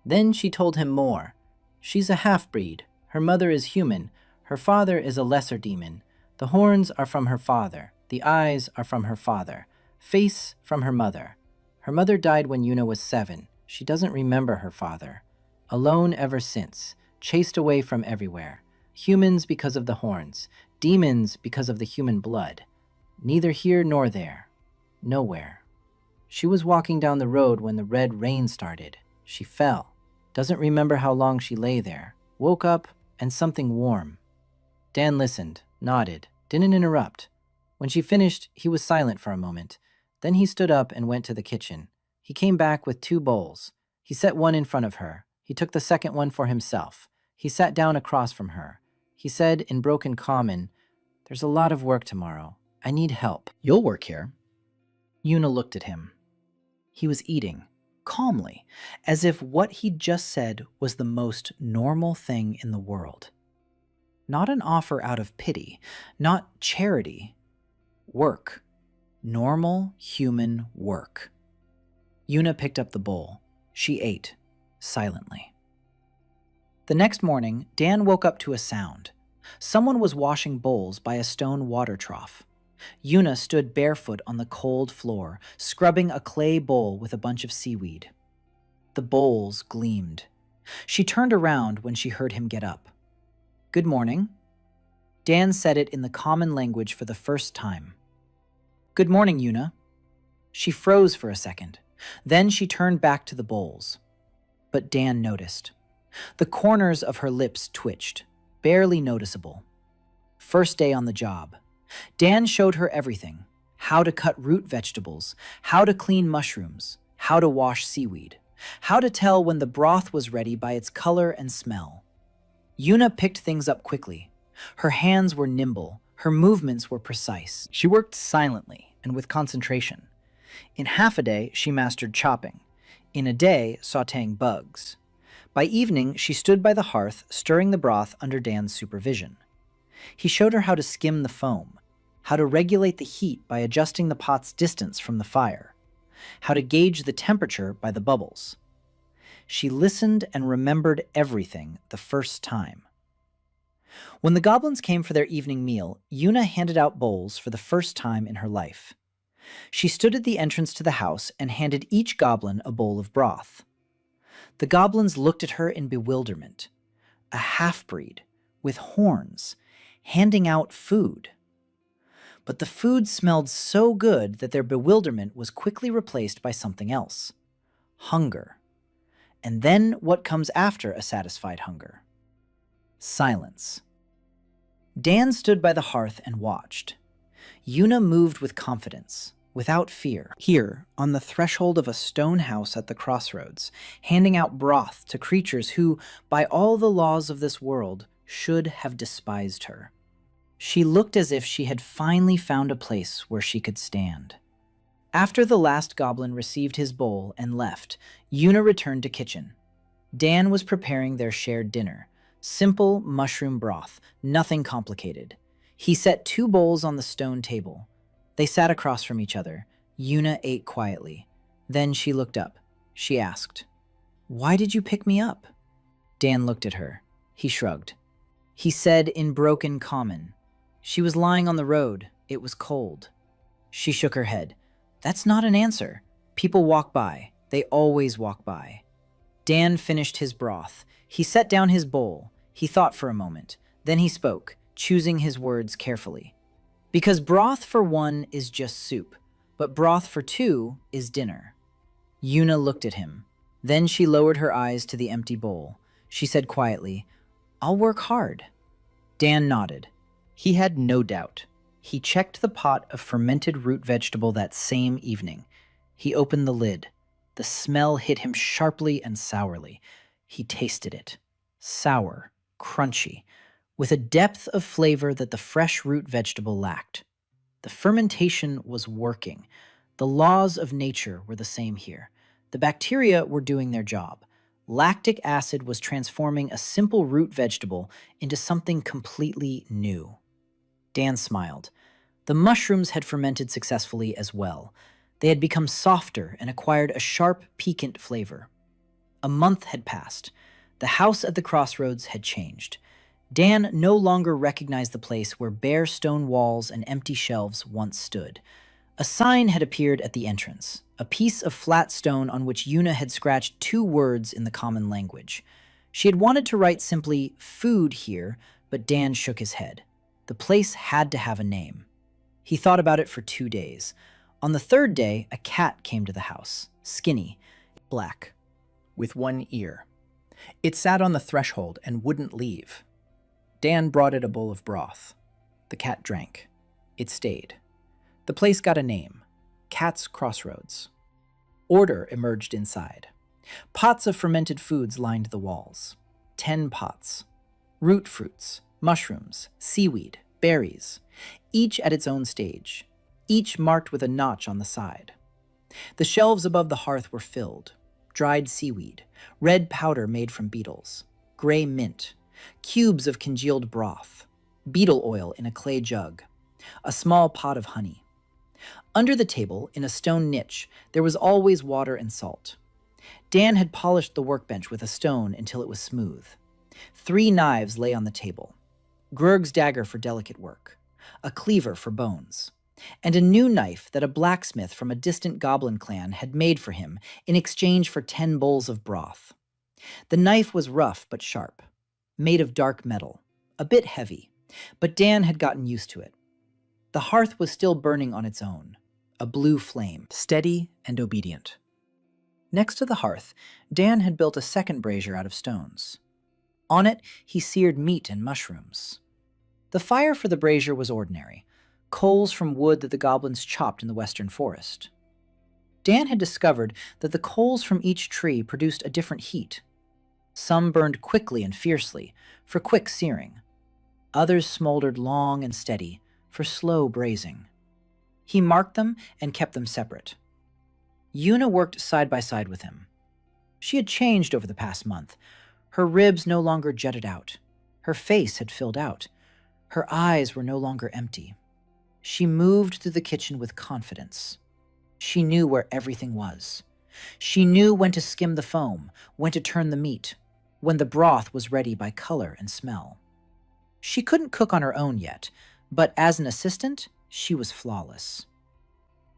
Then she told him more. She's a half-breed. Her mother is human. Her father is a lesser demon. The horns are from her father. The eyes are from her father. Face from her mother. Her mother died when Yuna was 7. She doesn't remember her father. Alone ever since. Chased away from everywhere. Humans because of the horns. Demons because of the human blood. Neither here nor there. Nowhere. She was walking down the road when the red rain started. She fell. Doesn't remember how long she lay there. Woke up and something warm. Dan listened, nodded, didn't interrupt. When she finished, he was silent for a moment. Then he stood up and went to the kitchen. He came back with 2 bowls. He set one in front of her. He took the second one for himself. He sat down across from her. He said in broken common, "There's a lot of work tomorrow. I need help." "You'll work here." Yuna looked at him. He was eating, calmly, as if what he'd just said was the most normal thing in the world. Not an offer out of pity, not charity. Work. Normal human work. Yuna picked up the bowl. She ate, silently. The next morning, Dan woke up to a sound. Someone was washing bowls by a stone water trough. Yuna stood barefoot on the cold floor, scrubbing a clay bowl with a bunch of seaweed. The bowls gleamed. She turned around when she heard him get up. "Good morning." Dan said it in the common language for the first time. "Good morning, Yuna." She froze for a second. Then she turned back to the bowls. But Dan noticed. The corners of her lips twitched, barely noticeable. First day on the job. Dan showed her everything: how to cut root vegetables, how to clean mushrooms, how to wash seaweed, how to tell when the broth was ready by its color and smell. Yuna picked things up quickly. Her hands were nimble, her movements were precise. She worked silently and with concentration. In half a day, she mastered chopping. In a day, sautéing bugs. By evening, she stood by the hearth, stirring the broth under Dan's supervision. He showed her how to skim the foam, how to regulate the heat by adjusting the pot's distance from the fire, how to gauge the temperature by the bubbles. She listened and remembered everything the first time. When the goblins came for their evening meal, Yuna handed out bowls for the first time in her life. She stood at the entrance to the house and handed each goblin a bowl of broth. The goblins looked at her in bewilderment. A half-breed, with horns, handing out food. But the food smelled so good that their bewilderment was quickly replaced by something else: hunger. And then what comes after a satisfied hunger? Silence. Dan stood by the hearth and watched. Yuna moved with confidence, without fear. Here, on the threshold of a stone house at the crossroads, handing out broth to creatures who, by all the laws of this world, should have despised her. She looked as if she had finally found a place where she could stand. After the last goblin received his bowl and left, Yuna returned to kitchen. Dan was preparing their shared dinner. Simple mushroom broth, nothing complicated. He set 2 bowls on the stone table. They sat across from each other. Yuna ate quietly. Then she looked up. She asked, "Why did you pick me up?" Dan looked at her. He shrugged. He said in broken common, "She was lying on the road. It was cold." She shook her head. "That's not an answer. People walk by. They always walk by." Dan finished his broth. He set down his bowl. He thought for a moment. Then he spoke, choosing his words carefully. "Because broth for 1 is just soup, but broth for 2 is dinner." Yuna looked at him. Then she lowered her eyes to the empty bowl. She said quietly, "I'll work hard." Dan nodded. He had no doubt. He checked the pot of fermented root vegetable that same evening. He opened the lid. The smell hit him sharply and sourly. He tasted it. Sour, crunchy, with a depth of flavor that the fresh root vegetable lacked. The fermentation was working. The laws of nature were the same here. The bacteria were doing their job. Lactic acid was transforming a simple root vegetable into something completely new. Dan smiled. The mushrooms had fermented successfully as well. They had become softer and acquired a sharp, piquant flavor. A month had passed. The house at the crossroads had changed. Dan no longer recognized the place where bare stone walls and empty shelves once stood. A sign had appeared at the entrance, a piece of flat stone on which Yuna had scratched 2 words in the common language. She had wanted to write simply "food" here, but Dan shook his head. The place had to have a name. He thought about it for 2 days. On the 3rd day, a cat came to the house, skinny, black, with 1 ear. It sat on the threshold and wouldn't leave. Dan brought it a bowl of broth. The cat drank. It stayed. The place got a name, Cat's Crossroads. Order emerged inside. Pots of fermented foods lined the walls. 10 pots. Root fruits, mushrooms, seaweed, berries, each at its own stage, each marked with a notch on the side. The shelves above the hearth were filled. Dried seaweed, red powder made from beetles, gray mint, cubes of congealed broth, beetle oil in a clay jug, a small pot of honey. Under the table, in a stone niche, there was always water and salt. Dan had polished the workbench with a stone until it was smooth. 3 knives lay on the table. Grurg's dagger for delicate work, a cleaver for bones, and a new knife that a blacksmith from a distant goblin clan had made for him in exchange for 10 bowls of broth. The knife was rough but sharp, made of dark metal, a bit heavy, but Dan had gotten used to it. The hearth was still burning on its own, a blue flame, steady and obedient. Next to the hearth, Dan had built a second brazier out of stones. On it, he seared meat and mushrooms. The fire for the brazier was ordinary, coals from wood that the goblins chopped in the western forest. Dan had discovered that the coals from each tree produced a different heat. Some burned quickly and fiercely, for quick searing. Others smoldered long and steady, for slow braising. He marked them and kept them separate. Yuna worked side by side with him. She had changed over the past month. Her ribs no longer jutted out. Her face had filled out. Her eyes were no longer empty. She moved through the kitchen with confidence. She knew where everything was. She knew when to skim the foam, when to turn the meat, when the broth was ready by color and smell. She couldn't cook on her own yet, but as an assistant, she was flawless.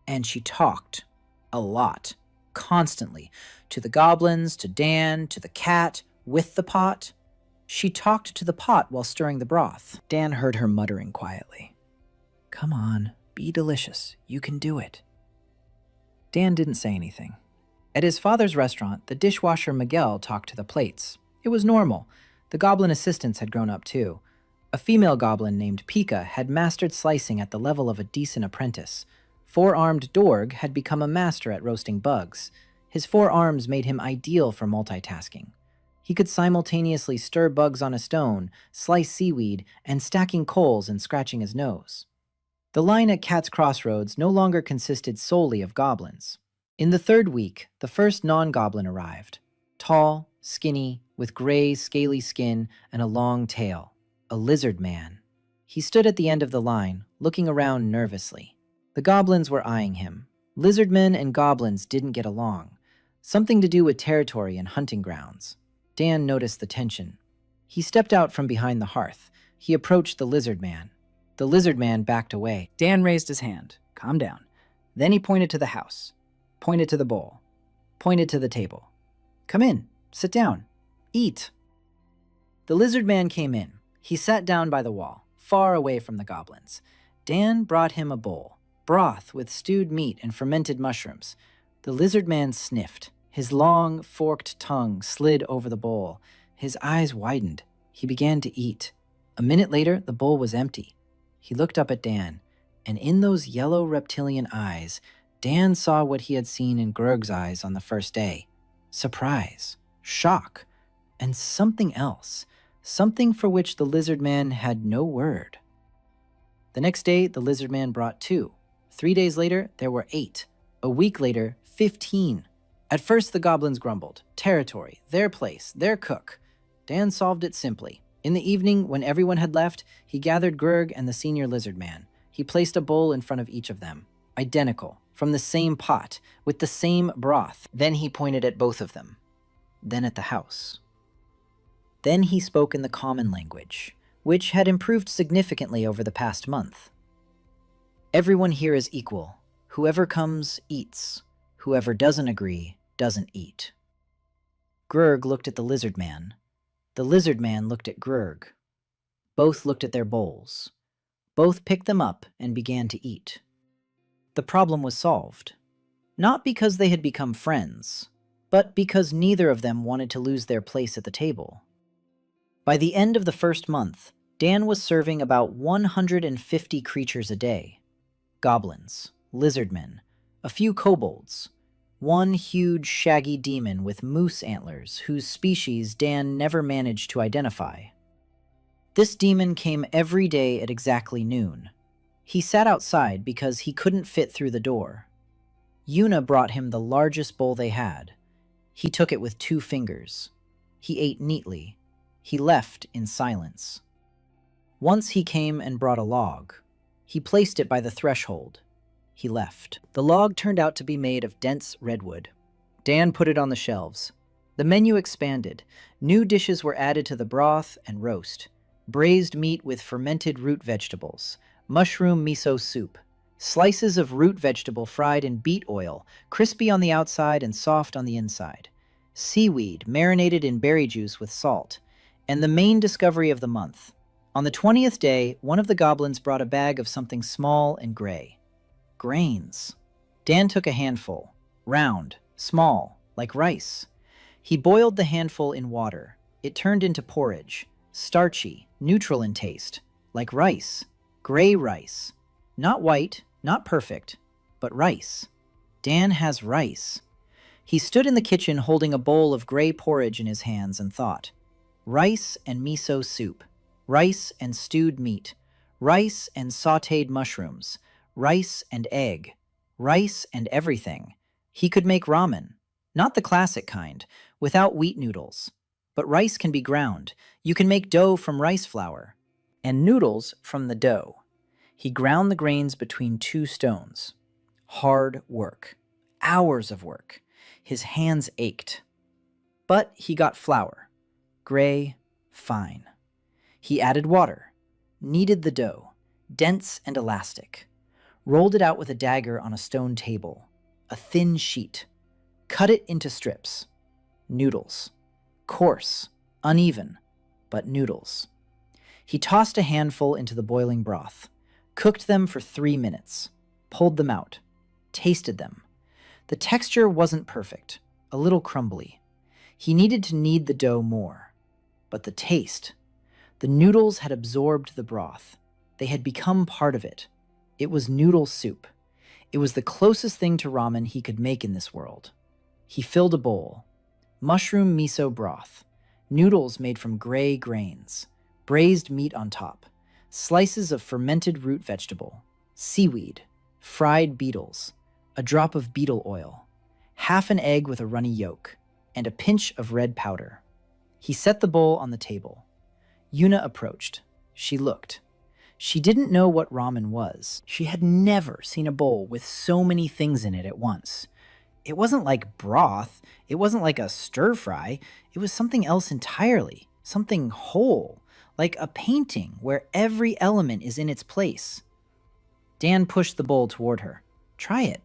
And she talked. A lot. Constantly. To the goblins, to Dan, to the cat, with the pot. She talked to the pot while stirring the broth. Dan heard her muttering quietly. "Come on, be delicious. You can do it." Dan didn't say anything. At his father's restaurant, the dishwasher Miguel talked to the plates. It was normal. The goblin assistants had grown up too. A female goblin named Pika had mastered slicing at the level of a decent apprentice. 4-armed Dorg had become a master at roasting bugs. His 4 arms made him ideal for multitasking. He could simultaneously stir bugs on a stone, slice seaweed, and stacking coals and scratching his nose. The line at Cat's Crossroads no longer consisted solely of goblins. In the third week, the first non-goblin arrived. Tall, skinny, with gray, scaly skin and a long tail. A lizard man. He stood at the end of the line, looking around nervously. The goblins were eyeing him. Lizardmen and goblins didn't get along. Something to do with territory and hunting grounds. Dan noticed the tension. He stepped out from behind the hearth. He approached the lizard man. The lizard man backed away. Dan raised his hand. Calm down. Then he pointed to the house. Pointed to the bowl. Pointed to the table. Come in. Sit down. Eat. The lizard man came in. He sat down by the wall, far away from the goblins. Dan brought him a bowl, broth with stewed meat and fermented mushrooms. The lizard man sniffed. His long, forked tongue slid over the bowl. His eyes widened. He began to eat. A minute later, the bowl was empty. He looked up at Dan, and in those yellow reptilian eyes, Dan saw what he had seen in Grurg's eyes on the first day. Surprise, shock, and something else. Something for which the lizard man had no word. The next day, the lizard man brought 2. 3 days later, there were 8. A week later, 15. At first, the goblins grumbled. Territory, their place, their cook. Dan solved it simply. In the evening, when everyone had left, he gathered Grurg and the senior lizard man. He placed a bowl in front of each of them. Identical, from the same pot, with the same broth. Then he pointed at both of them. Then at the house. Then he spoke in the common language, which had improved significantly over the past month. Everyone here is equal. Whoever comes, eats. Whoever doesn't agree, doesn't eat. Grurg looked at the lizard man. The lizard man looked at Grurg. Both looked at their bowls. Both picked them up and began to eat. The problem was solved. Not because they had become friends, but because neither of them wanted to lose their place at the table. By the end of the first month, Dan was serving about 150 creatures a day. Goblins, lizardmen, a few kobolds, one huge shaggy demon with moose antlers whose species Dan never managed to identify. This demon came every day at exactly noon. He sat outside because he couldn't fit through the door. Yuna brought him the largest bowl they had. He took it with 2 fingers. He ate neatly. He left in silence. Once he came and brought a log. He placed it by the threshold. He left. The log turned out to be made of dense redwood. Dan put it on the shelves. The menu expanded. New dishes were added to the broth and roast. Braised meat with fermented root vegetables. Mushroom miso soup. Slices of root vegetable fried in beet oil, crispy on the outside and soft on the inside. Seaweed marinated in berry juice with salt. And the main discovery of the month. On the 20th day, one of the goblins brought a bag of something small and gray. Grains. Dan took a handful. Round, small, like rice. He boiled the handful in water. It turned into porridge. Starchy, neutral in taste. Like rice. Gray rice. Not white, not perfect, but rice. Dan has rice. He stood in the kitchen holding a bowl of gray porridge in his hands and thought. Rice and miso soup. Rice and stewed meat. Rice and sautéed mushrooms. Rice and egg. Rice and everything. He could make ramen. Not the classic kind, without wheat noodles. But rice can be ground. You can make dough from rice flour. And noodles from the dough. He ground the grains between 2 stones. Hard work. Hours of work. His hands ached. But he got flour. Gray, fine. He added water. Kneaded the dough. Dense and elastic. Rolled it out with a dagger on a stone table. A thin sheet. Cut it into strips. Noodles. Coarse, uneven, but noodles. He tossed a handful into the boiling broth. Cooked them for 3 minutes. Pulled them out. Tasted them. The texture wasn't perfect. A little crumbly. He needed to knead the dough more. But the taste. The noodles had absorbed the broth. They had become part of it. It was noodle soup. It was the closest thing to ramen he could make in this world. He filled a bowl. Mushroom miso broth. noodles made from gray grains, braised meat on top, slices of fermented root vegetable, seaweed, fried beetles, a drop of beetle oil, half an egg with a runny yolk, and a pinch of red powder. He set the bowl on the table. Yuna approached. She looked. She didn't know what ramen was. She had never seen a bowl with so many things in it at once. It wasn't like broth. It wasn't like a stir-fry. It was something else entirely. Something whole. Like a painting where every element is in its place. Dan pushed the bowl toward her. Try it.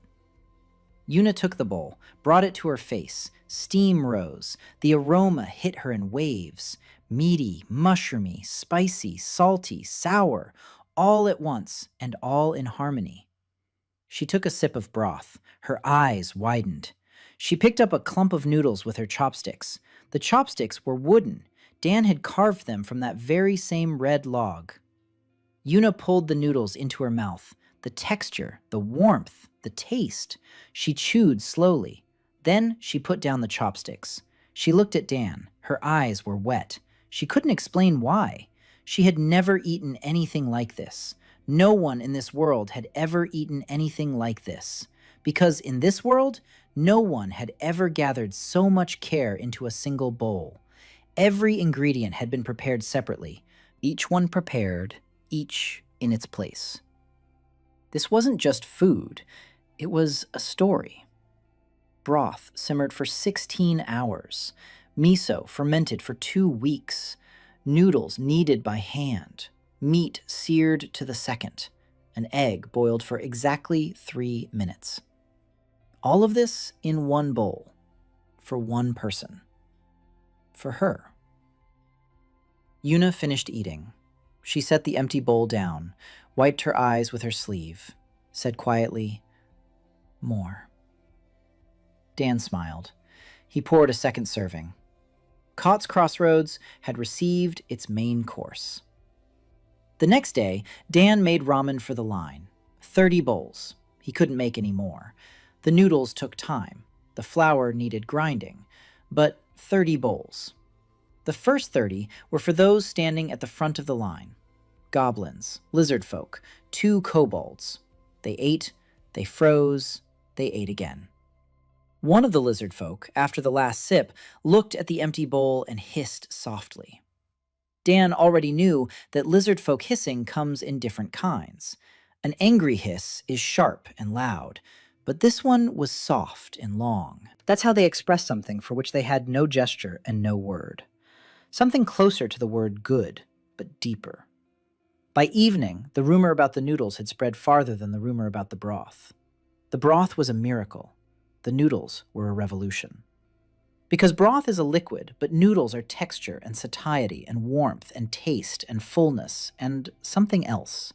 Yuna took the bowl, brought it to her face. Steam rose. The aroma hit her in waves. Meaty, mushroomy, spicy, salty, sour, all at once and all in harmony. She took a sip of broth. Her eyes widened. She picked up a clump of noodles with her chopsticks. The chopsticks were wooden. Dan had carved them from that very same red log. Yuna pulled the noodles into her mouth. The texture, the warmth, the taste. She chewed slowly. Then she put down the chopsticks. She looked at Dan. Her eyes were wet. She couldn't explain why. She had never eaten anything like this. No one in this world had ever eaten anything like this. Because in this world, no one had ever gathered so much care into a single bowl. Every ingredient had been prepared separately, each one prepared, each in its place. This wasn't just food, it was a story. Broth simmered for 16 hours, miso fermented for 2 weeks, noodles kneaded by hand, meat seared to the second, an egg boiled for exactly 3 minutes. All of this in one bowl, for one person. For her. Yuna finished eating. She set the empty bowl down, wiped her eyes with her sleeve, said quietly, "More." Dan smiled. He poured a second serving. Cott's Crossroads had received its main course. The next day, Dan made ramen for the line. 30 bowls. He couldn't make any more. The noodles took time. The flour needed grinding. But 30 bowls. The first 30 were for those standing at the front of the line. Goblins, lizard folk, 2 kobolds. They ate, they froze, they ate again. One of the lizard folk, after the last sip, looked at the empty bowl and hissed softly. Dan already knew that lizard folk hissing comes in different kinds. An angry hiss is sharp and loud, but this one was soft and long. That's how they expressed something for which they had no gesture and no word. Something closer to the word good, but deeper. By evening, the rumor about the noodles had spread farther than the rumor about the broth. The broth was a miracle. The noodles were a revolution. Because broth is a liquid, but noodles are texture and satiety and warmth and taste and fullness and something else.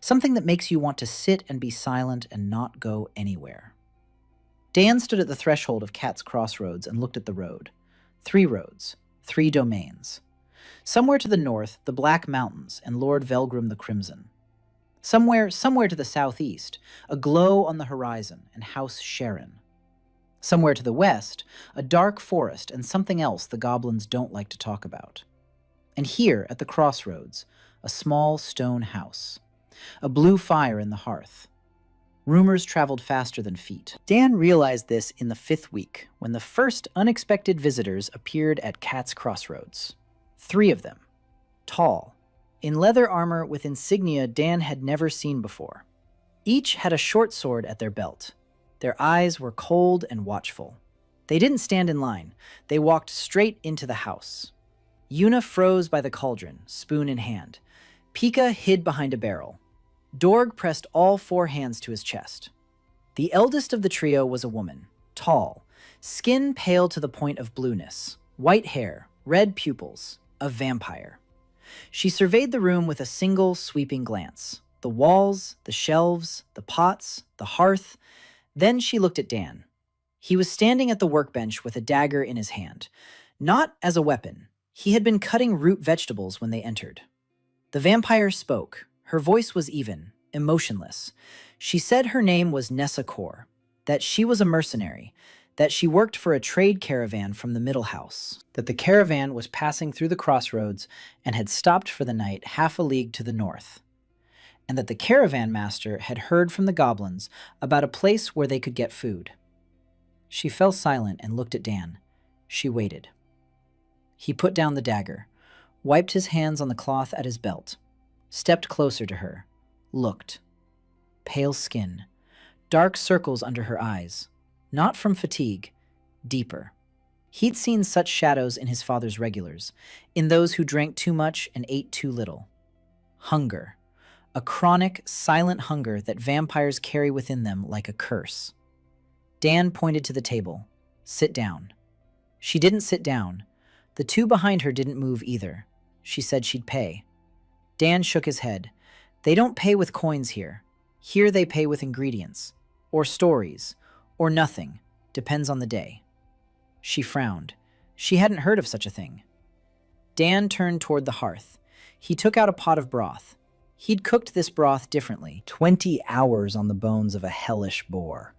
Something that makes you want to sit and be silent and not go anywhere. Dan stood at the threshold of Cat's Crossroads and looked at the road. 3 roads, 3 domains. Somewhere to the north, the Black Mountains and Lord Velgrim the Crimson. Somewhere to the southeast, a glow on the horizon and House Sharon. Somewhere to the west, a dark forest and something else the goblins don't like to talk about. And here, at the crossroads, a small stone house. A blue fire in the hearth. Rumors traveled faster than feet. Dan realized this in the 5th week, when the first unexpected visitors appeared at Cat's Crossroads. 3 of them. Tall. In leather armor with insignia Dan had never seen before. Each had a short sword at their belt. Their eyes were cold and watchful. They didn't stand in line. They walked straight into the house. Yuna froze by the cauldron, spoon in hand. Pika hid behind a barrel. Dorg pressed all 4 hands to his chest. The eldest of the trio was a woman, tall, skin pale to the point of blueness, white hair, red pupils, a vampire. She surveyed the room with a single sweeping glance. The walls, the shelves, the pots, the hearth. Then she looked at Dan. He was standing at the workbench with a dagger in his hand. Not as a weapon. He had been cutting root vegetables when they entered. The vampire spoke. Her voice was even, emotionless. She said her name was Nessa Kor, that she was a mercenary, that she worked for a trade caravan from the Middle House, that the caravan was passing through the crossroads and had stopped for the night half a league to the north, and that the caravan master had heard from the goblins about a place where they could get food. She fell silent and looked at Dan. She waited. He put down the dagger, wiped his hands on the cloth at his belt, stepped closer to her, looked. Pale skin, dark circles under her eyes, not from fatigue, deeper. He'd seen such shadows in his father's regulars, in those who drank too much and ate too little. Hunger, a chronic, silent hunger that vampires carry within them like a curse. Dan pointed to the table. Sit down. She didn't sit down. The two behind her didn't move either. She said she'd pay. Dan shook his head. They don't pay with coins here. Here they pay with ingredients, or stories, or nothing, depends on the day. She frowned. She hadn't heard of such a thing. Dan turned toward the hearth. He took out a pot of broth. He'd cooked this broth differently. 20 hours on the bones of a hellish boar.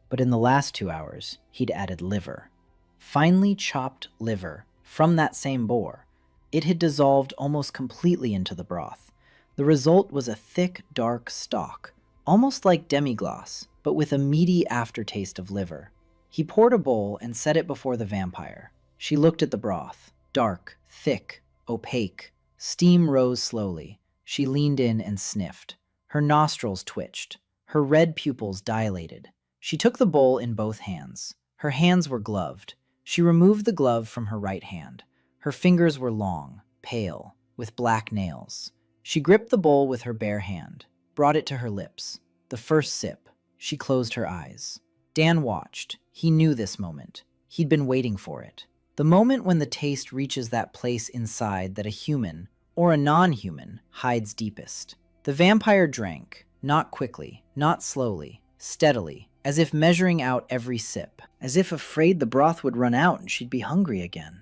But in the last 2 hours, he'd added liver. Finely chopped liver from that same boar. It had dissolved almost completely into the broth. The result was a thick, dark stock, almost like demi-glace, but with a meaty aftertaste of liver. He poured a bowl and set it before the vampire. She looked at the broth. Dark, thick, opaque. Steam rose slowly. She leaned in and sniffed. Her nostrils twitched. Her red pupils dilated. She took the bowl in both hands. Her hands were gloved. She removed the glove from her right hand. Her fingers were long, pale, with black nails. She gripped the bowl with her bare hand, brought it to her lips. The first sip. She closed her eyes. Dan watched. He knew this moment. He'd been waiting for it. The moment when the taste reaches that place inside that a human, or a non-human, hides deepest. The vampire drank, not quickly, not slowly, steadily, as if measuring out every sip, as if afraid the broth would run out and she'd be hungry again.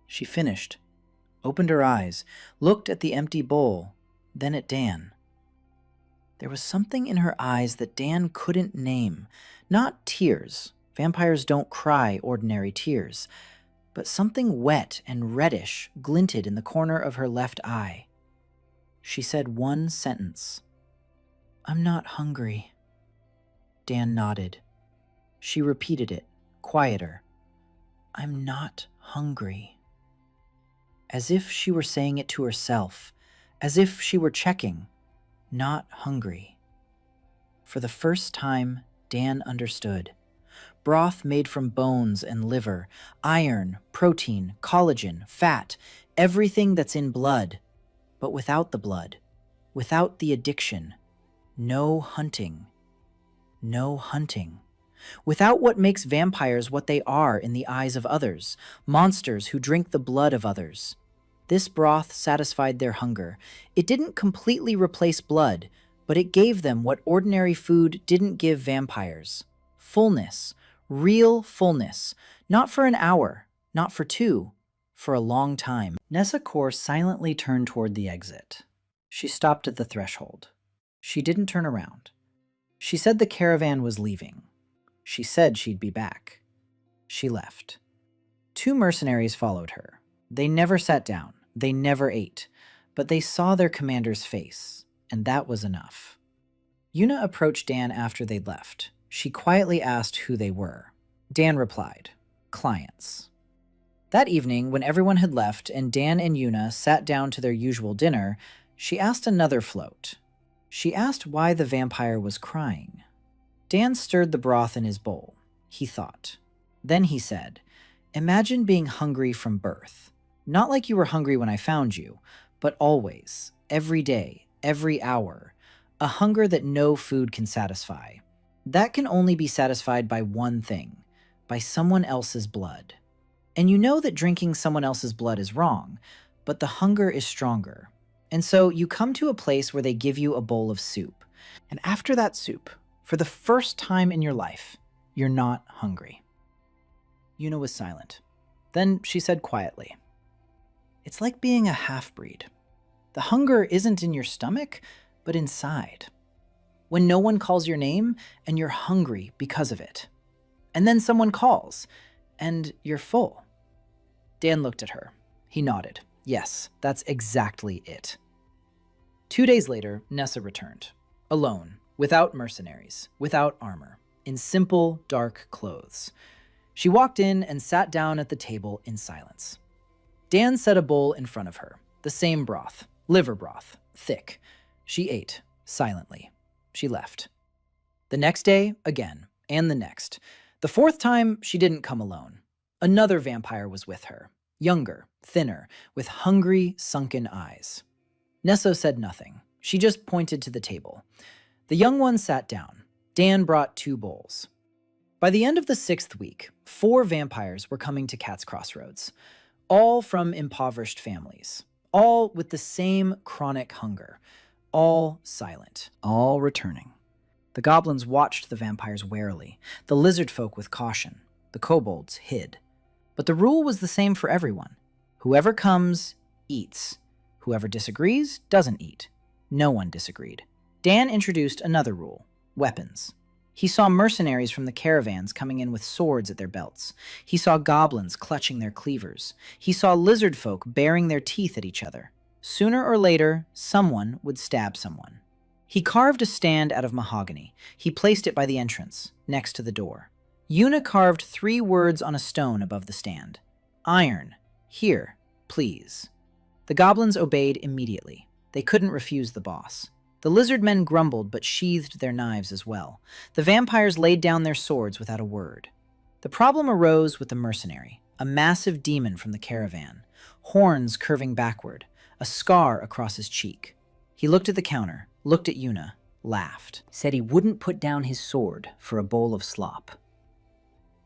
She finished, opened her eyes, looked at the empty bowl, then at Dan. There was something in her eyes that Dan couldn't name. Not tears. Vampires don't cry ordinary tears. But something wet and reddish glinted in the corner of her left eye. She said one sentence. "I'm not hungry." Dan nodded. She repeated it, quieter. "I'm not hungry." As if she were saying it to herself, as if she were checking. Not hungry. For the first time, Dan understood. Broth made from bones and liver, iron, protein, collagen, fat, everything that's in blood, but without the blood, without the addiction. No hunting. No hunting. Without what makes vampires what they are in the eyes of others, monsters who drink the blood of others. This broth satisfied their hunger. It didn't completely replace blood, but it gave them what ordinary food didn't give vampires. Fullness, real fullness, not for an hour, not for 2, for a long time. Nessa Kaur silently turned toward the exit. She stopped at the threshold. She didn't turn around. She said the caravan was leaving. She said she'd be back. She left. 2 mercenaries followed her. They never sat down. They never ate. But they saw their commander's face, and that was enough. Yuna approached Dan after they'd left. She quietly asked who they were. Dan replied, "Clients." That evening, when everyone had left and Dan and Yuna sat down to their usual dinner, she asked another float. She asked why the vampire was crying. Dan stirred the broth in his bowl. He thought. Then he said, "Imagine being hungry from birth. Not like you were hungry when I found you, but always, every day, every hour. A hunger that no food can satisfy. That can only be satisfied by one thing, by someone else's blood. And you know that drinking someone else's blood is wrong, but the hunger is stronger. And so you come to a place where they give you a bowl of soup. And after that soup, for the first time in your life, you're not hungry." Yuna was silent. Then she said quietly, "It's like being a half-breed. The hunger isn't in your stomach, but inside. When no one calls your name and you're hungry because of it. And then someone calls, and you're full. Dan looked at her. He nodded. Yes, that's exactly it. 2 days later, Nessa returned. Alone, without mercenaries, without armor, in simple, dark clothes. She walked in and sat down at the table in silence. Dan set a bowl in front of her, the same broth, liver broth, thick. She ate, silently. She left. The next day, again, and the next. The fourth time, she didn't come alone. Another vampire was with her, younger, thinner, with hungry, sunken eyes. Nesso said nothing. She just pointed to the table. The young one sat down. Dan brought 2 bowls. By the end of the 6th week, 4 vampires were coming to Cat's Crossroads, all from impoverished families, all with the same chronic hunger, all silent, all returning. The goblins watched the vampires warily, the lizard folk with caution, the kobolds hid. But the rule was the same for everyone. Whoever comes, eats. Whoever disagrees, doesn't eat. No one disagreed. Dan introduced another rule: weapons. He saw mercenaries from the caravans coming in with swords at their belts. He saw goblins clutching their cleavers. He saw lizard folk baring their teeth at each other. Sooner or later, someone would stab someone. He carved a stand out of mahogany. He placed it by the entrance, next to the door. Yuna carved 3 words on a stone above the stand. Iron. Here, please. The goblins obeyed immediately. They couldn't refuse the boss. The lizard men grumbled but sheathed their knives as well. The vampires laid down their swords without a word. The problem arose with the mercenary, a massive demon from the caravan, horns curving backward, a scar across his cheek. He looked at the counter, looked at Yuna, laughed, said he wouldn't put down his sword for a bowl of slop.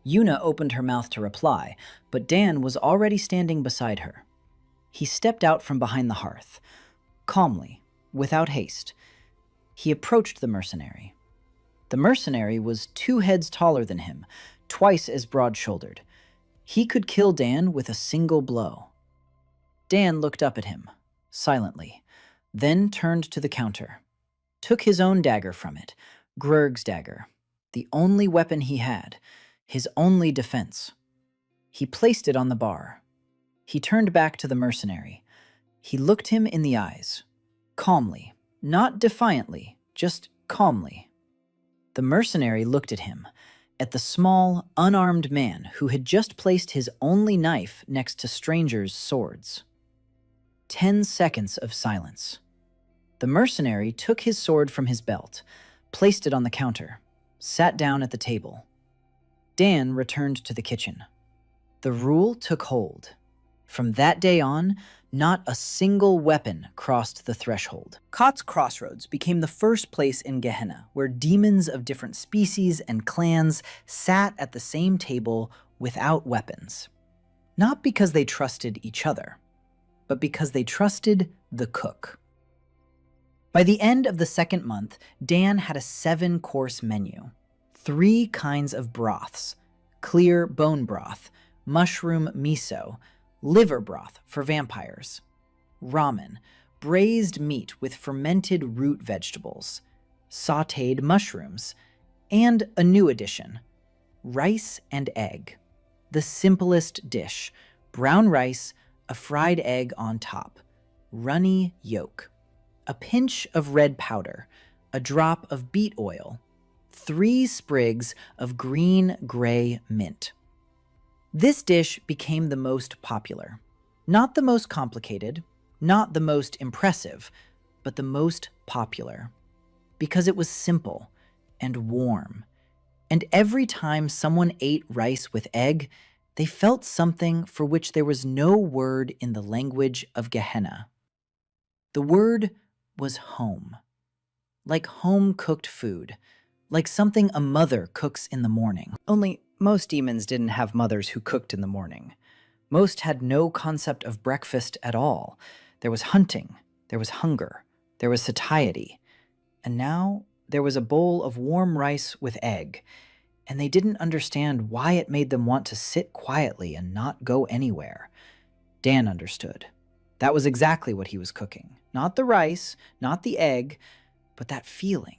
Yuna opened her mouth to reply, but Dan was already standing beside her. He stepped out from behind the hearth, calmly, without haste. He approached the mercenary. The mercenary was 2 heads taller than him, twice as broad-shouldered. He could kill Dan with a single blow. Dan looked up at him, silently, then turned to the counter, took his own dagger from it, Grurg's dagger, the only weapon he had, his only defense. He placed it on the bar. He turned back to the mercenary. He looked him in the eyes, calmly, not defiantly, just calmly. The mercenary looked at him, at the small, unarmed man who had just placed his only knife next to strangers' swords. 10 seconds of silence. The mercenary took his sword from his belt, placed it on the counter, sat down at the table. Dan returned to the kitchen. The rule took hold. From that day on, not a single weapon crossed the threshold. Cat's Crossroads became the first place in Gehenna where demons of different species and clans sat at the same table without weapons. Not because they trusted each other, but because they trusted the cook. By the end of the 2nd month, Dan had a 7-course menu. 3 kinds of broths: clear bone broth, mushroom miso, liver broth for vampires, ramen, braised meat with fermented root vegetables, sautéed mushrooms, and a new addition, rice and egg. The simplest dish: brown rice, a fried egg on top, runny yolk, a pinch of red powder, a drop of beet oil, 3 sprigs of green-gray mint. This dish became the most popular. Not the most complicated, not the most impressive, but the most popular. Because it was simple and warm. And every time someone ate rice with egg, they felt something for which there was no word in the language of Gehenna. The word was home. Like home-cooked food. Like something a mother cooks in the morning. Only most demons didn't have mothers who cooked in the morning. Most had no concept of breakfast at all. There was hunting, there was hunger, there was satiety. And now there was a bowl of warm rice with egg, and they didn't understand why it made them want to sit quietly and not go anywhere. Dan understood. That was exactly what he was cooking. Not the rice, not the egg, but that feeling.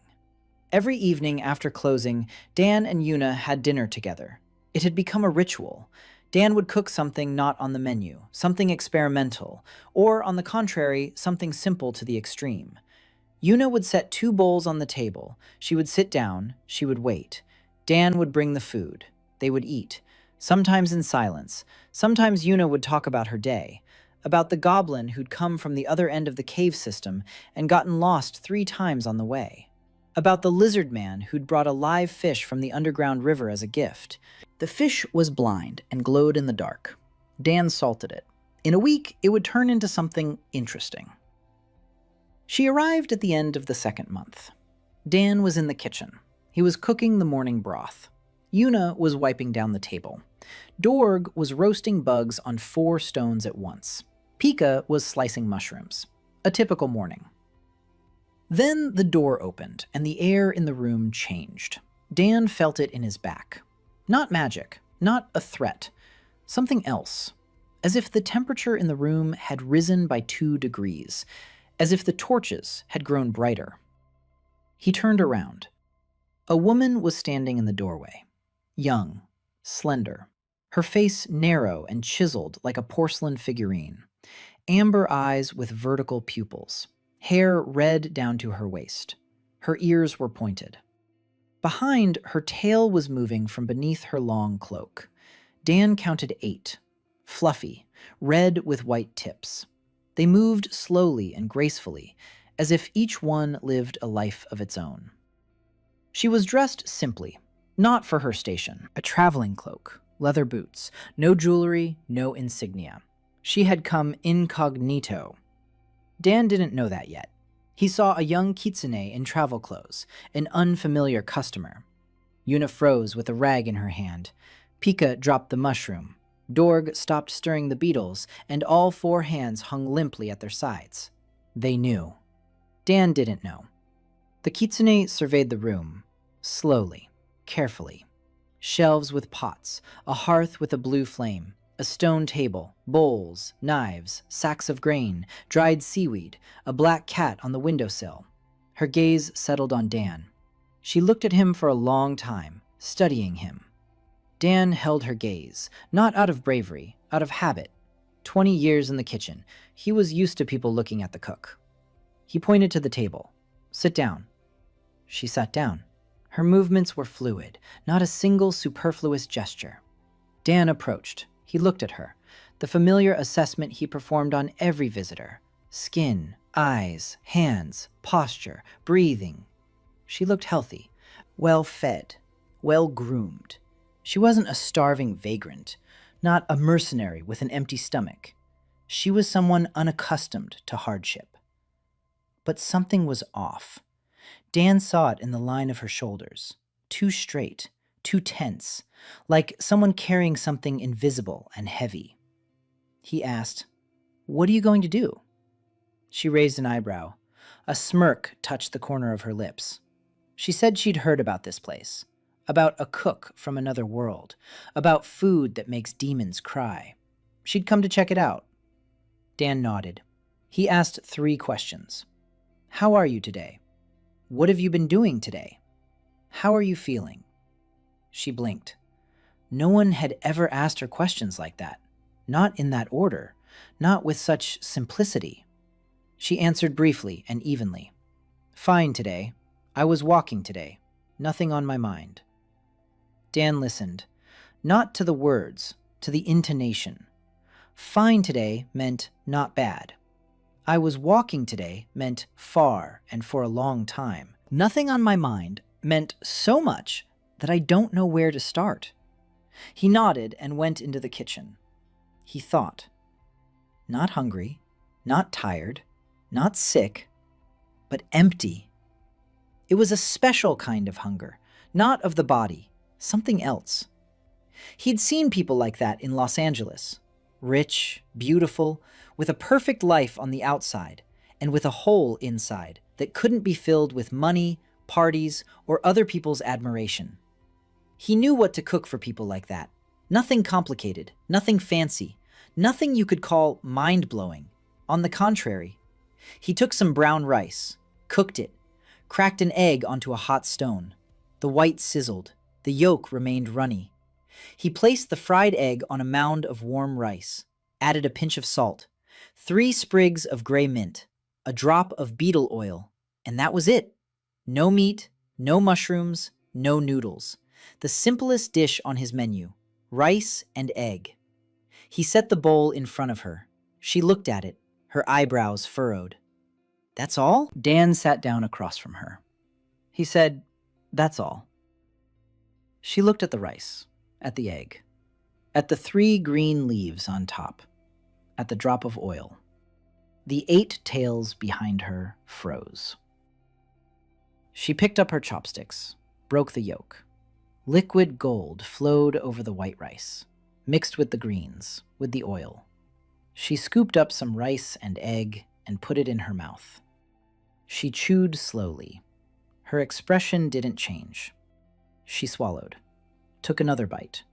Every evening after closing, Dan and Yuna had dinner together, It had become a ritual. Dan would cook something not on the menu, something experimental, or, on the contrary, something simple to the extreme. Yuna would set 2 bowls on the table. She would sit down, she would wait. Dan would bring the food. They would eat, sometimes in silence. Sometimes Yuna would talk about her day, about the goblin who'd come from the other end of the cave system and gotten lost 3 times on the way, about the lizard man who'd brought a live fish from the underground river as a gift. The fish was blind and glowed in the dark. Dan salted it. In a week, it would turn into something interesting. She arrived at the end of the 2nd month. Dan was in the kitchen. He was cooking the morning broth. Yuna was wiping down the table. Dorg was roasting bugs on 4 stones at once. Pika was slicing mushrooms. A typical morning. Then the door opened, and the air in the room changed. Dan felt it in his back. Not magic, not a threat. Something else. As if the temperature in the room had risen by 2 degrees. As if the torches had grown brighter. He turned around. A woman was standing in the doorway. Young, slender. Her face narrow and chiseled like a porcelain figurine. Amber eyes with vertical pupils. Hair red down to her waist. Her ears were pointed. Behind, her tail was moving from beneath her long cloak. Dan counted 8. Fluffy, red with white tips. They moved slowly and gracefully, as if each one lived a life of its own. She was dressed simply, not for her station. A traveling cloak, leather boots, no jewelry, no insignia. She had come incognito. Dan didn't know that yet. He saw a young kitsune in travel clothes, an unfamiliar customer. Yuna froze with a rag in her hand. Pika dropped the mushroom. Dorg stopped stirring the beetles, and all 4 hands hung limply at their sides. They knew. Dan didn't know. The kitsune surveyed the room, slowly, carefully. Shelves with pots, a hearth with a blue flame, a stone table, bowls, knives, sacks of grain, dried seaweed, a black cat on the windowsill. Her gaze settled on Dan. She looked at him for a long time, studying him. Dan held her gaze, not out of bravery, out of habit. 20 years in the kitchen, he was used to people looking at the cook. He pointed to the table. "Sit down." She sat down. Her movements were fluid, not a single superfluous gesture. Dan approached. He looked at her, the familiar assessment he performed on every visitor. Skin, eyes, hands, posture, breathing. She looked healthy, well-fed, well-groomed. She wasn't a starving vagrant, not a mercenary with an empty stomach. She was someone unaccustomed to hardship. But something was off. Dan saw it in the line of her shoulders. Too straight, too tense, like someone carrying something invisible and heavy. He asked, "What are you going to do?" She raised an eyebrow. A smirk touched the corner of her lips. She said she'd heard about this place, about a cook from another world, about food that makes demons cry. She'd come to check it out. Dan nodded. He asked 3 questions. "How are you today? What have you been doing today? How are you feeling?" She blinked. No one had ever asked her questions like that. Not in that order. Not with such simplicity. She answered briefly and evenly. "Fine today. I was walking today. Nothing on my mind." Dan listened. Not to the words, to the intonation. Fine today meant not bad. I was walking today meant far and for a long time. Nothing on my mind meant so much that I don't know where to start. He nodded and went into the kitchen. He thought. Not hungry, not tired, not sick, but empty. It was a special kind of hunger, not of the body, something else. He'd seen people like that in Los Angeles. Rich, beautiful, with a perfect life on the outside, and with a hole inside that couldn't be filled with money, parties, or other people's admiration. He knew what to cook for people like that. Nothing complicated, nothing fancy, nothing you could call mind-blowing. On the contrary, he took some brown rice, cooked it, cracked an egg onto a hot stone. The white sizzled, the yolk remained runny. He placed the fried egg on a mound of warm rice, added a pinch of salt, 3 sprigs of gray mint, a drop of beetle oil, and that was it. No meat, no mushrooms, no noodles. The simplest dish on his menu, rice and egg. He set the bowl in front of her. She looked at it, her eyebrows furrowed. "That's all?" Dan sat down across from her. He said, "That's all." She looked at the rice, at the egg, at the 3 green leaves on top, at the drop of oil. The 8 tails behind her froze. She picked up her chopsticks, broke the yolk. Liquid gold flowed over the white rice, mixed with the greens, with the oil. She scooped up some rice and egg and put it in her mouth. She chewed slowly. Her expression didn't change. She swallowed, took another bite,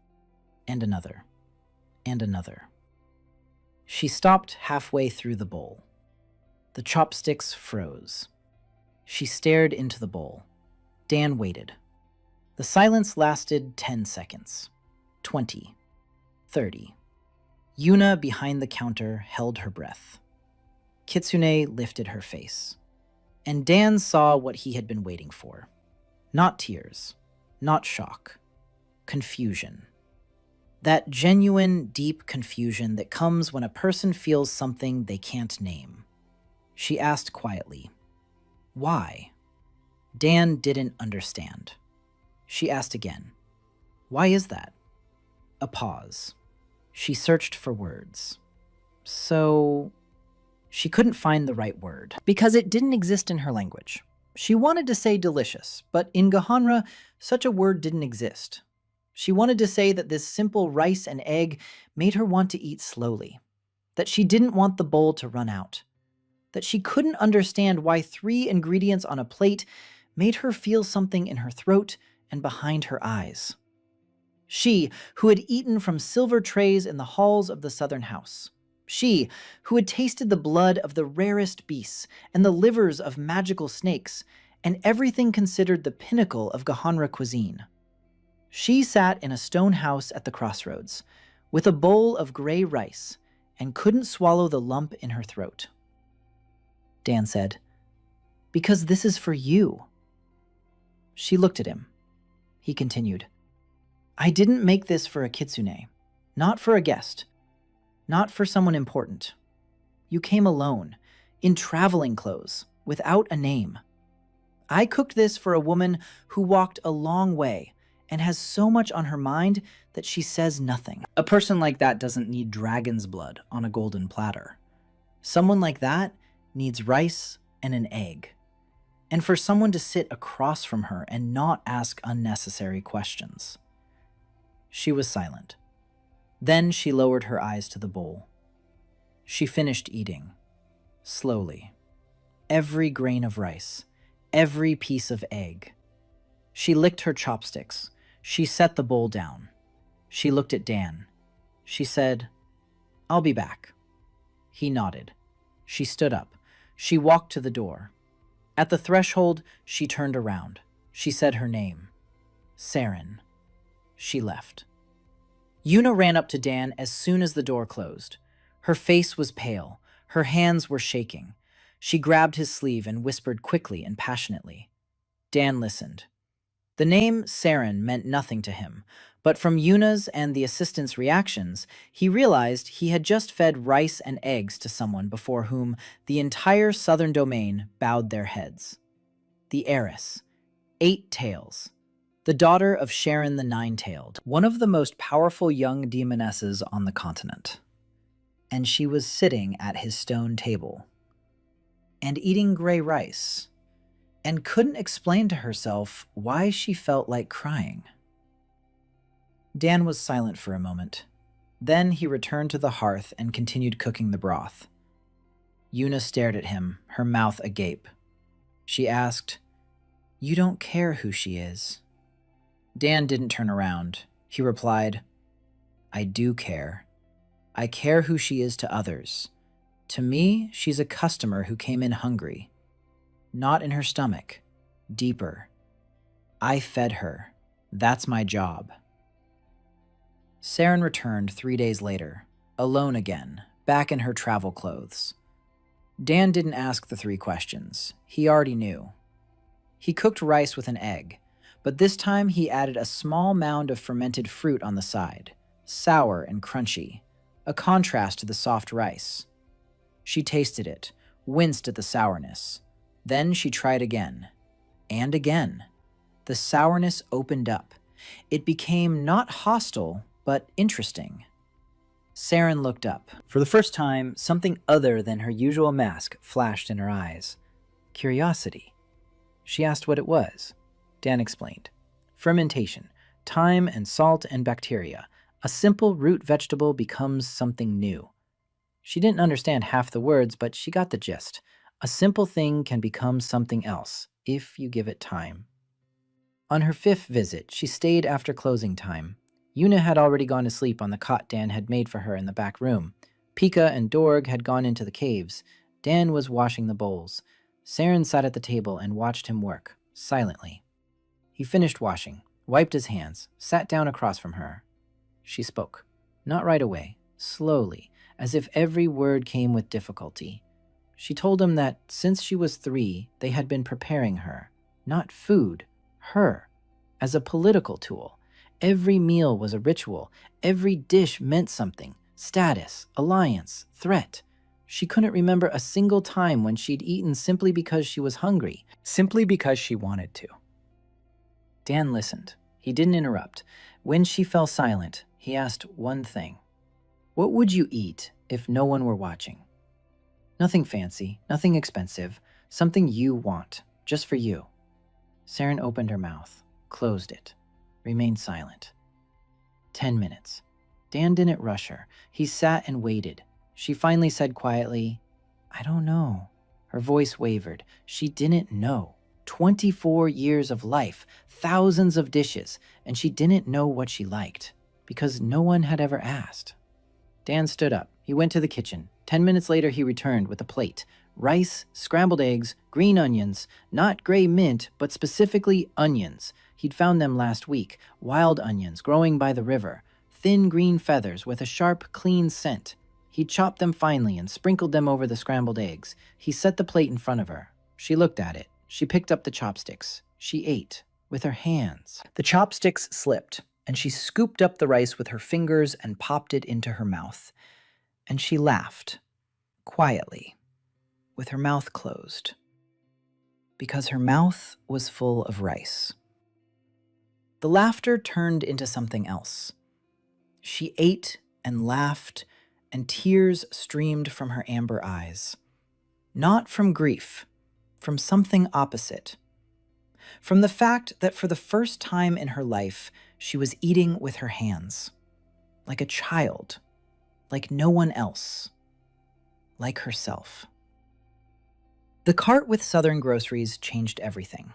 and another, and another. She stopped halfway through the bowl. The chopsticks froze. She stared into the bowl. Dan waited. The silence lasted 10 seconds, 20, 30. Yuna behind the counter held her breath. Kitsune lifted her face. And Dan saw what he had been waiting for. Not tears, not shock, confusion. That genuine, deep confusion that comes when a person feels something they can't name. She asked quietly, "Why?" Dan didn't understand. She asked again, "Why is that?" A pause. She searched for words. So... She couldn't find the right word, because it didn't exist in her language. She wanted to say delicious, but in Gahanra, such a word didn't exist. She wanted to say that this simple rice and egg made her want to eat slowly, that she didn't want the bowl to run out, that she couldn't understand why 3 ingredients on a plate made her feel something in her throat and behind her eyes. She, who had eaten from silver trays in the halls of the southern house. She, who had tasted the blood of the rarest beasts and the livers of magical snakes, and everything considered the pinnacle of Gahanra cuisine. She sat in a stone house at the crossroads, with a bowl of gray rice, and couldn't swallow the lump in her throat. Dan said, "Because this is for you." She looked at him. He continued, "I didn't make this for a kitsune, not for a guest. Not for someone important. You came alone, in traveling clothes, without a name. I cooked this for a woman who walked a long way and has so much on her mind that she says nothing. A person like that doesn't need dragon's blood on a golden platter. Someone like that needs rice and an egg. And for someone to sit across from her and not ask unnecessary questions." She was silent. Then she lowered her eyes to the bowl. She finished eating, slowly. Every grain of rice, every piece of egg. She licked her chopsticks. She set the bowl down. She looked at Dan. She said, "I'll be back." He nodded. She stood up. She walked to the door. At the threshold, she turned around. She said her name. Saren. She left. Yuna ran up to Dan as soon as the door closed. Her face was pale. Her hands were shaking. She grabbed his sleeve and whispered quickly and passionately. Dan listened. The name Saren meant nothing to him, but from Yuna's and the assistant's reactions, he realized he had just fed rice and eggs to someone before whom the entire southern domain bowed their heads. The heiress, 8 tails. The daughter of Sharon the Nine-Tailed, one of the most powerful young demonesses on the continent. And she was sitting at his stone table and eating gray rice, and couldn't explain to herself why she felt like crying. Dan was silent for a moment. Then he returned to the hearth and continued cooking the broth. Yuna stared at him, her mouth agape. She asked, "You don't care who she is?" Dan didn't turn around. He replied, "I do care. I care who she is to others. To me, she's a customer who came in hungry. Not in her stomach. Deeper. I fed her. That's my job." Saren returned 3 days later, alone again, back in her travel clothes. Dan didn't ask the 3 questions. He already knew. He cooked rice with an egg, but this time he added a small mound of fermented fruit on the side, sour and crunchy, a contrast to the soft rice. She tasted it, winced at the sourness. Then she tried again, and again. The sourness opened up. It became not hostile, but interesting. Saren looked up. For the first time, something other than her usual mask flashed in her eyes. Curiosity. She asked what it was. Dan explained. Fermentation, thyme and salt and bacteria. A simple root vegetable becomes something new. She didn't understand half the words, but she got the gist. A simple thing can become something else, if you give it time. On her 5th visit, she stayed after closing time. Yuna had already gone to sleep on the cot Dan had made for her in the back room. Pika and Dorg had gone into the caves. Dan was washing the bowls. Saren sat at the table and watched him work, silently. He finished washing, wiped his hands, sat down across from her. She spoke. Not right away, slowly, as if every word came with difficulty. She told him that since she was 3, they had been preparing her, not food, her, as a political tool. Every meal was a ritual. Every dish meant something. Status, alliance, threat. She couldn't remember a single time when she'd eaten simply because she was hungry, simply because she wanted to. Dan listened. He didn't interrupt. When she fell silent, he asked one thing. What would you eat if no one were watching? Nothing fancy, nothing expensive, something you want, just for you. Saren opened her mouth, closed it, remained silent. 10 minutes. Dan didn't rush her. He sat and waited. She finally said quietly, I don't know. Her voice wavered. She didn't know. 24 years of life, thousands of dishes, and she didn't know what she liked, because no one had ever asked. Dan stood up. He went to the kitchen. 10 minutes later, he returned with a plate. Rice, scrambled eggs, green onions, not gray mint, but specifically onions. He'd found them last week, wild onions growing by the river, thin green feathers with a sharp, clean scent. He chopped them finely and sprinkled them over the scrambled eggs. He set the plate in front of her. She looked at it. She picked up the chopsticks. She ate, with her hands. The chopsticks slipped, and she scooped up the rice with her fingers and popped it into her mouth. And she laughed, quietly, with her mouth closed, because her mouth was full of rice. The laughter turned into something else. She ate and laughed, and tears streamed from her amber eyes. Not from grief, from something opposite. From the fact that for the first time in her life, she was eating with her hands. Like a child. Like no one else. Like herself. The cart with Southern groceries changed everything.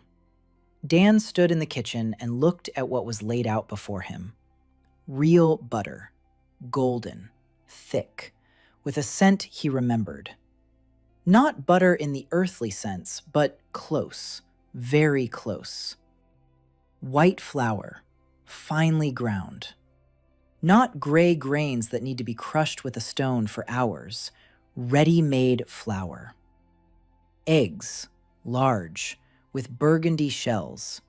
Dan stood in the kitchen and looked at what was laid out before him. Real butter. Golden. Thick. With a scent he remembered. Not butter in the earthly sense, but close. Very close. White flour. Finely ground. Not gray grains that need to be crushed with a stone for hours. Ready-made flour. Eggs. Large. With burgundy shells.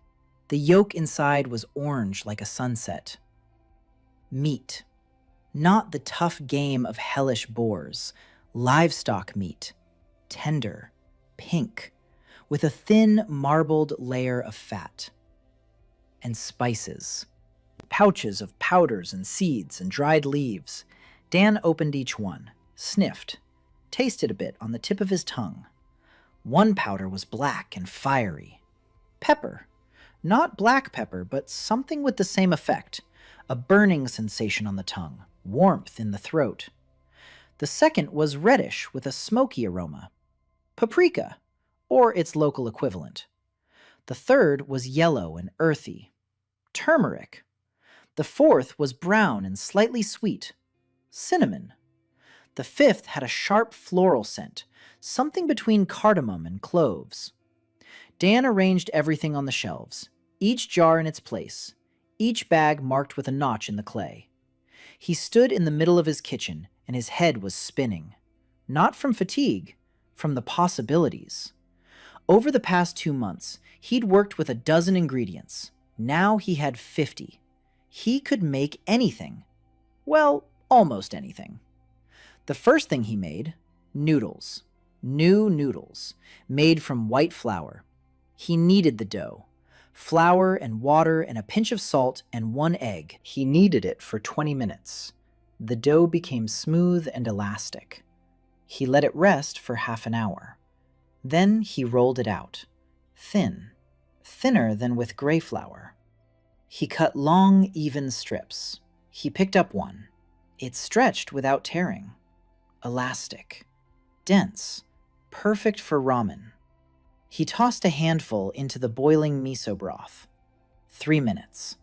The yolk inside was orange like a sunset. Meat. Not the tough game of hellish boars. Livestock meat. Tender. Pink. With a thin, marbled layer of fat. And spices. Pouches of powders and seeds and dried leaves. Dan opened each one, sniffed, tasted a bit on the tip of his tongue. One powder was black and fiery. Pepper. Not black pepper, but something with the same effect. A burning sensation on the tongue, warmth in the throat. The second was reddish with a smoky aroma. Paprika, or its local equivalent. The third was yellow and earthy. Turmeric. The fourth was brown and slightly sweet. Cinnamon. The fifth had a sharp floral scent, something between cardamom and cloves. Dan arranged everything on the shelves, each jar in its place, each bag marked with a notch in the clay. He stood in the middle of his kitchen, and his head was spinning. Not from fatigue, from the possibilities. Over the past 2 months, he'd worked with a dozen ingredients. Now he had 50. He could make anything. Well, almost anything. The first thing he made, noodles. New noodles, made from white flour. He kneaded the dough. Flour and water and a pinch of salt and 1 egg. He kneaded it for 20 minutes. The dough became smooth and elastic. He let it rest for half an hour. Then he rolled it out. Thin. Thinner than with gray flour. He cut long, even strips. He picked up one. It stretched without tearing. Elastic. Dense. Perfect for ramen. He tossed a handful into the boiling miso broth. 3 minutes.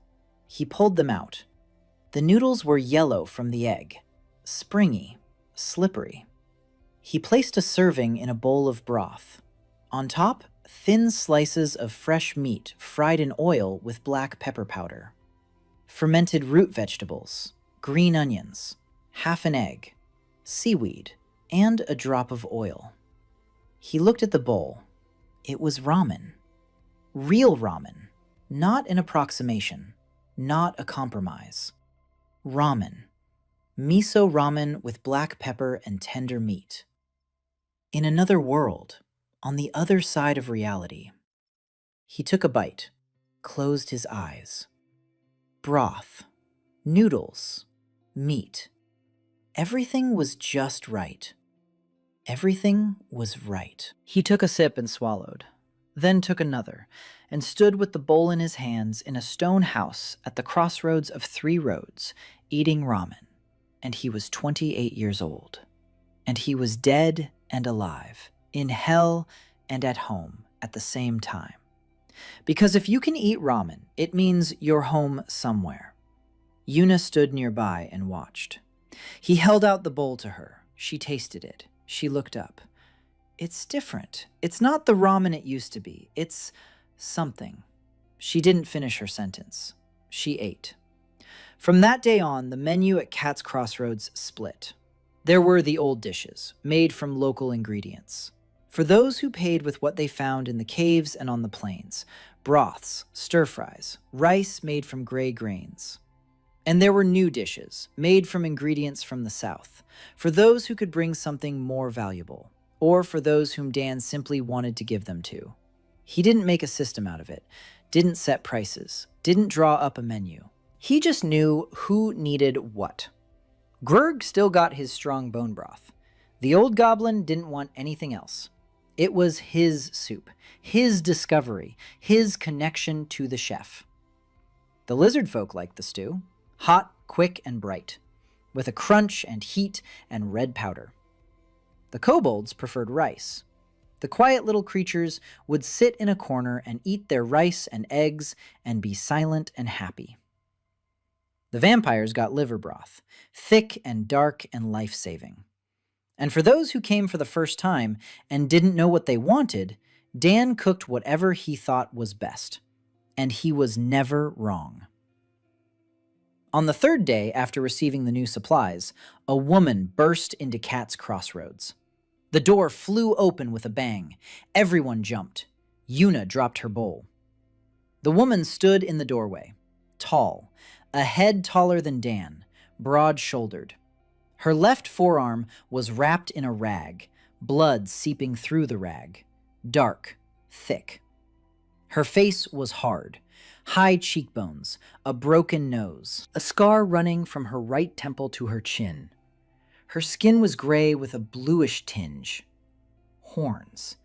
He pulled them out. The noodles were yellow from the egg. Springy. Slippery. He placed a serving in a bowl of broth. On top, thin slices of fresh meat fried in oil with black pepper powder. Fermented root vegetables, green onions, half an egg, seaweed, and a drop of oil. He looked at the bowl. It was ramen. Real ramen. Not an approximation. Not a compromise. Ramen. Miso ramen with black pepper and tender meat. In another world, on the other side of reality. He took a bite, closed his eyes. Broth, noodles, meat. Everything was just right. Everything was right. He took a sip and swallowed, then took another, and stood with the bowl in his hands in a stone house at the crossroads of 3 roads, eating ramen. And he was 28 years old. And he was dead and alive, in hell and at home at the same time. Because if you can eat ramen, it means you're home somewhere. Yuna stood nearby and watched. He held out the bowl to her. She tasted it. She looked up. It's different. It's not the ramen it used to be. It's something. She didn't finish her sentence. She ate. From that day on, the menu at Cat's Crossroads split. There were the old dishes, made from local ingredients. For those who paid with what they found in the caves and on the plains, broths, stir-fries, rice made from gray grains. And there were new dishes, made from ingredients from the south, for those who could bring something more valuable, or for those whom Dan simply wanted to give them to. He didn't make a system out of it, didn't set prices, didn't draw up a menu. He just knew who needed what. Grurg still got his strong bone broth. The old goblin didn't want anything else. It was his soup, his discovery, his connection to the chef. The lizard folk liked the stew. Hot, quick, and bright, with a crunch and heat and red powder. The kobolds preferred rice. The quiet little creatures would sit in a corner and eat their rice and eggs and be silent and happy. The vampires got liver broth, thick and dark and life-saving. And for those who came for the first time and didn't know what they wanted, Dan cooked whatever he thought was best. And he was never wrong. On the 3rd day after receiving the new supplies, a woman burst into Cat's Crossroads. The door flew open with a bang. Everyone jumped. Yuna dropped her bowl. The woman stood in the doorway, tall, a head taller than Dan, broad-shouldered. Her left forearm was wrapped in a rag, blood seeping through the rag, dark, thick. Her face was hard. High cheekbones, a broken nose, a scar running from her right temple to her chin. Her skin was gray with a bluish tinge. Horns.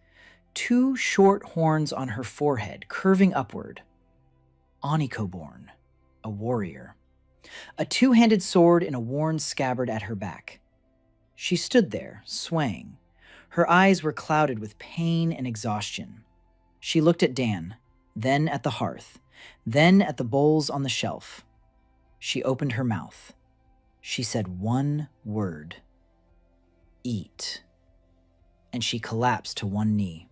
2 short horns on her forehead, curving upward. Onico-born, a warrior. A 2-handed sword in a worn scabbard at her back. She stood there, swaying. Her eyes were clouded with pain and exhaustion. She looked at Dan, then at the hearth, then at the bowls on the shelf. She opened her mouth. She said one word. Eat. And she collapsed to one knee.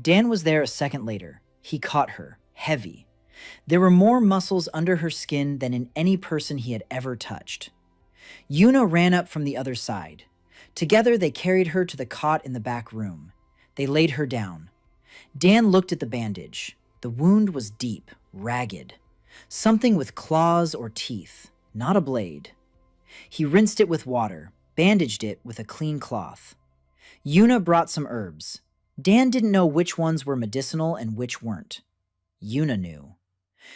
Dan was there a second later. He caught her, heavy. There were more muscles under her skin than in any person he had ever touched. Yuna ran up from the other side. Together, they carried her to the cot in the back room. They laid her down. Dan looked at the bandage. The wound was deep, ragged. Something with claws or teeth, not a blade. He rinsed it with water, bandaged it with a clean cloth. Yuna brought some herbs. Dan didn't know which ones were medicinal and which weren't. Yuna knew.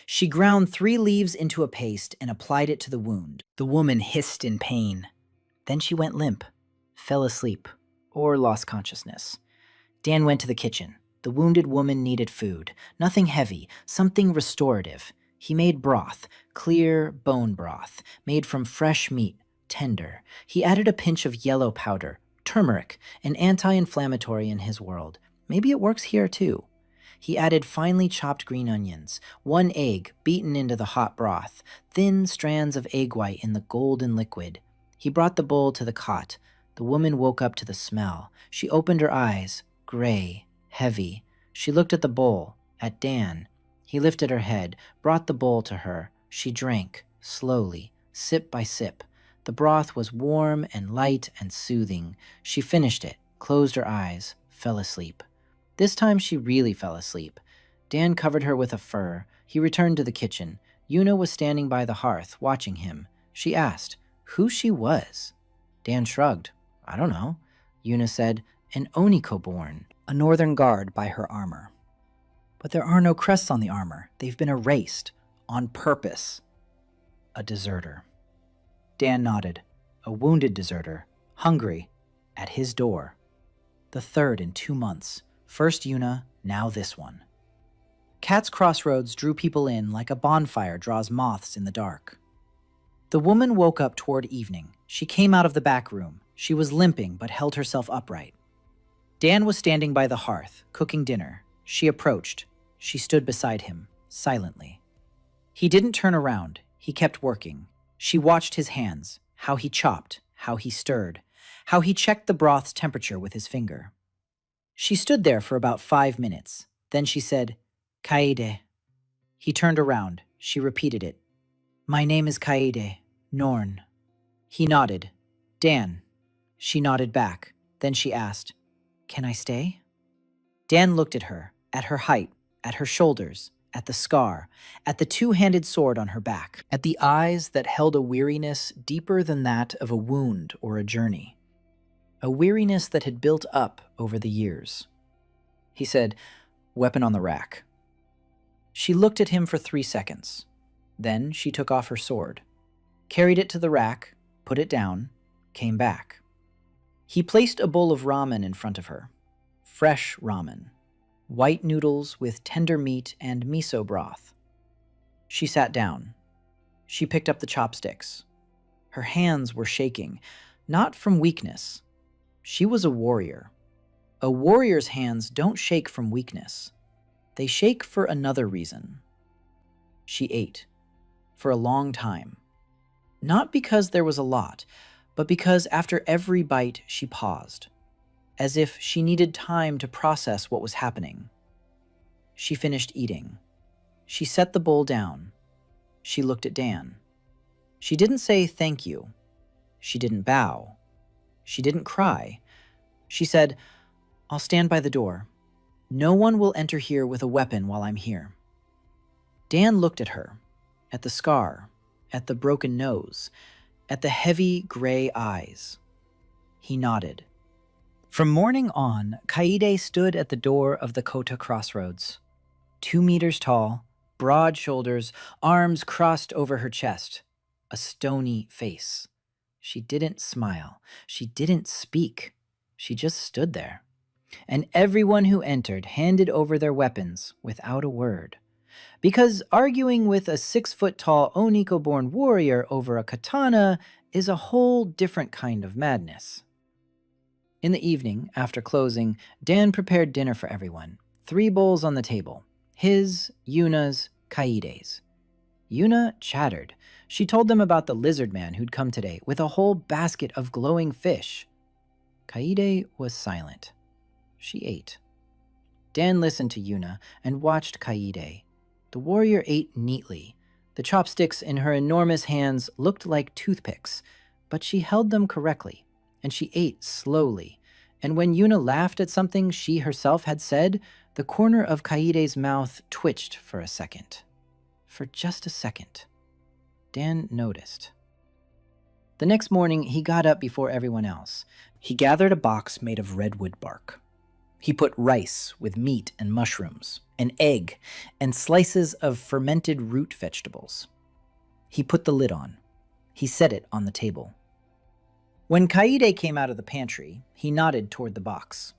She ground 3 leaves into a paste and applied it to the wound. The woman hissed in pain. Then she went limp, fell asleep, or lost consciousness. Dan went to the kitchen. The wounded woman needed food. Nothing heavy, something restorative. He made broth, clear bone broth, made from fresh meat, tender. He added a pinch of yellow powder, turmeric, an anti-inflammatory in his world. Maybe it works here too. He added finely chopped green onions, 1 egg beaten into the hot broth, thin strands of egg white in the golden liquid. He brought the bowl to the cot. The woman woke up to the smell. She opened her eyes, gray, heavy. She looked at the bowl, at Dan. He lifted her head, brought the bowl to her. She drank, slowly, sip by sip. The broth was warm and light and soothing. She finished it, closed her eyes, fell asleep. This time she really fell asleep. Dan covered her with a fur. He returned to the kitchen. Yuna was standing by the hearth, watching him. She asked who she was. Dan shrugged. I don't know. Yuna said, an Oniko-born, a northern guard by her armor. But there are no crests on the armor. They've been erased. On purpose. A deserter. Dan nodded. A wounded deserter. Hungry. At his door. The 3rd in 2 months. First Yuna, now this one. Cat's Crossroads drew people in like a bonfire draws moths in the dark. The woman woke up toward evening. She came out of the back room. She was limping but held herself upright. Dan was standing by the hearth, cooking dinner. She approached. She stood beside him, silently. He didn't turn around. He kept working. She watched his hands, how he chopped, how he stirred, how he checked the broth's temperature with his finger. She stood there for about 5 minutes. Then she said, Kaede. He turned around. She repeated it. My name is Kaede, Norn. He nodded. Dan. She nodded back. Then she asked, Can I stay? Dan looked at her height, at her shoulders, at the scar, at the 2-handed sword on her back, at the eyes that held a weariness deeper than that of a wound or a journey. A weariness that had built up over the years. He said, Weapon on the rack. She looked at him for 3 seconds. Then she took off her sword, carried it to the rack, put it down, came back. He placed a bowl of ramen in front of her. Fresh ramen. White noodles with tender meat and miso broth. She sat down. She picked up the chopsticks. Her hands were shaking, not from weakness. She was a warrior. A warrior's hands don't shake from weakness. They shake for another reason. She ate. For a long time. Not because there was a lot, but because after every bite she paused, as if she needed time to process what was happening. She finished eating. She set the bowl down. She looked at Dan. She didn't say thank you. She didn't bow. She didn't cry. She said, I'll stand by the door. No one will enter here with a weapon while I'm here. Dan looked at her, at the scar, at the broken nose, at the heavy gray eyes. He nodded. From morning on, Kaede stood at the door of the Kota Crossroads. 2 meters tall, broad shoulders, arms crossed over her chest, a stony face. She didn't smile. She didn't speak. She just stood there. And everyone who entered handed over their weapons without a word. Because arguing with a 6-foot-tall Oniko-born warrior over a katana is a whole different kind of madness. In the evening, after closing, Dan prepared dinner for everyone. 3 bowls on the table. His, Yuna's, Kaede's. Yuna chattered. She told them about the lizard man who'd come today with a whole basket of glowing fish. Kaede was silent. She ate. Dan listened to Yuna and watched Kaede. The warrior ate neatly. The chopsticks in her enormous hands looked like toothpicks, But she held them correctly, and she ate slowly, and when Yuna laughed at something she herself had said, the corner of Kaide's mouth twitched for a second. For just a second. Dan noticed. The next morning, he got up before everyone else. He gathered a box made of redwood bark. He put rice with meat and mushrooms, an egg, and slices of fermented root vegetables. He put the lid on. He set it on the table. When Kaide came out of the pantry, he nodded toward the box.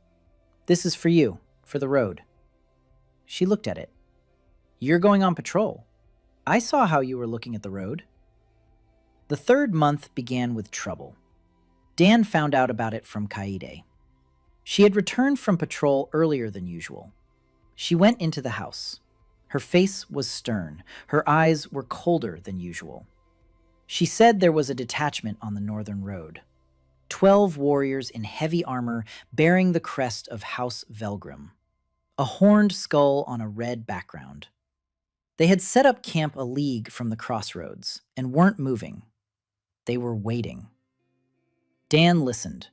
"This is for you, for the road." She looked at it. "You're going on patrol. I saw how you were looking at the road." The third month began with trouble. Dan found out about it from Kaide. She had returned from patrol earlier than usual. She went into the house. Her face was stern. Her eyes were colder than usual. She said there was a detachment on the northern road. 12 warriors in heavy armor bearing the crest of House Velgrim. A horned skull on a red background. They had set up camp a league from the crossroads and weren't moving. They were waiting. Dan listened.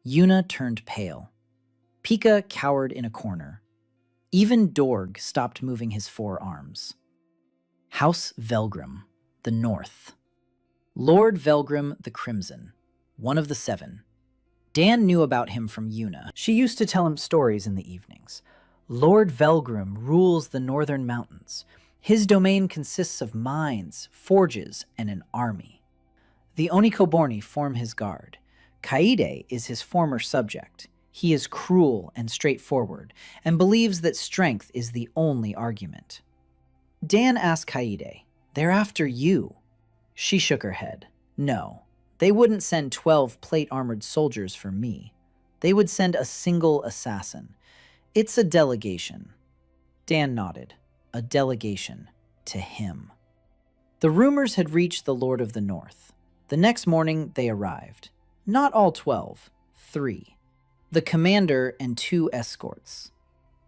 Yuna turned pale. Pika cowered in a corner. Even Dorg stopped moving his forearms. House Velgrim, the North. Lord Velgrim the Crimson, one of the 7. Dan knew about him from Yuna. She used to tell him stories in the evenings. Lord Velgrim rules the northern mountains. His domain consists of mines, forges, and an army. The Onikoborni form his guard. Kaide is his former subject. He is cruel and straightforward, and believes that strength is the only argument. Dan asked Kaide, "They're after you." She shook her head. "No, they wouldn't send 12 plate-armored soldiers for me. They would send a single assassin. It's a delegation." Dan nodded. A delegation to him. The rumors had reached the Lord of the North. The next morning, they arrived. Not all 12, 3. The commander and 2 escorts.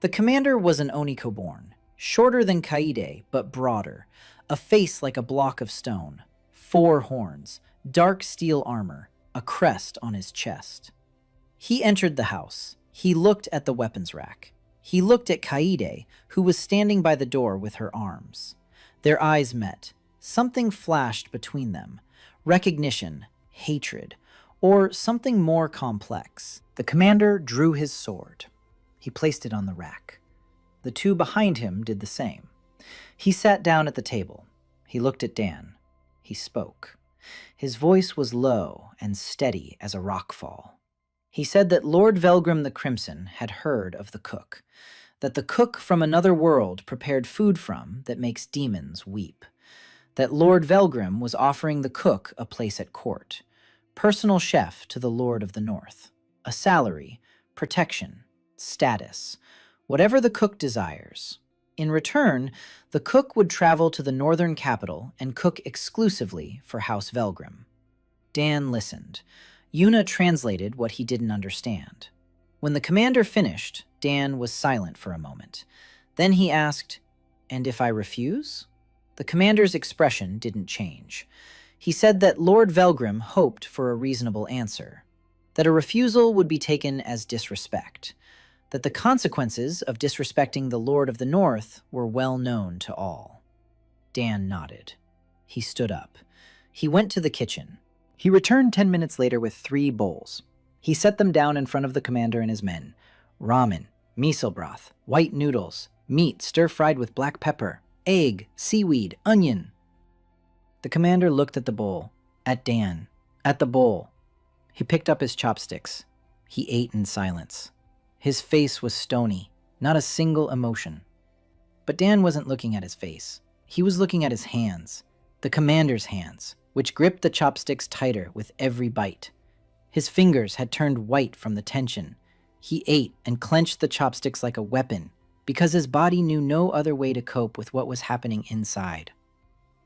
The commander was an Oniko-born, shorter than Kaide, but broader, a face like a block of stone, 4 horns, dark steel armor, a crest on his chest. He entered the house. He looked at the weapons rack. He looked at Kaide, who was standing by the door with her arms. Their eyes met. Something flashed between them. Recognition, hatred, or something more complex. The commander drew his sword. He placed it on the rack. The 2 behind him did the same. He sat down at the table. He looked at Dan. He spoke. His voice was low and steady as a rock fall. He said that Lord Velgrim the Crimson had heard of the cook, that the cook from another world prepared food from that makes demons weep, that Lord Velgrim was offering the cook a place at court, personal chef to the Lord of the North, a salary, protection, status, whatever the cook desires. In return, the cook would travel to the northern capital and cook exclusively for House Velgrim. Dan listened. Yuna translated what he didn't understand. When the commander finished, Dan was silent for a moment. Then he asked, "And if I refuse?" The commander's expression didn't change. He said that Lord Velgrim hoped for a reasonable answer, that a refusal would be taken as disrespect, that the consequences of disrespecting the Lord of the North were well known to all. Dan nodded. He stood up. He went to the kitchen. He returned 10 minutes later with 3 bowls. He set them down in front of the commander and his men. Ramen, miso broth, white noodles, meat stir-fried with black pepper, egg, seaweed, onion. The commander looked at the bowl, at Dan, at the bowl. He picked up his chopsticks. He ate in silence. His face was stony, not a single emotion. But Dan wasn't looking at his face. He was looking at his hands, the commander's hands, which gripped the chopsticks tighter with every bite. His fingers had turned white from the tension. He ate and clenched the chopsticks like a weapon, because his body knew no other way to cope with what was happening inside.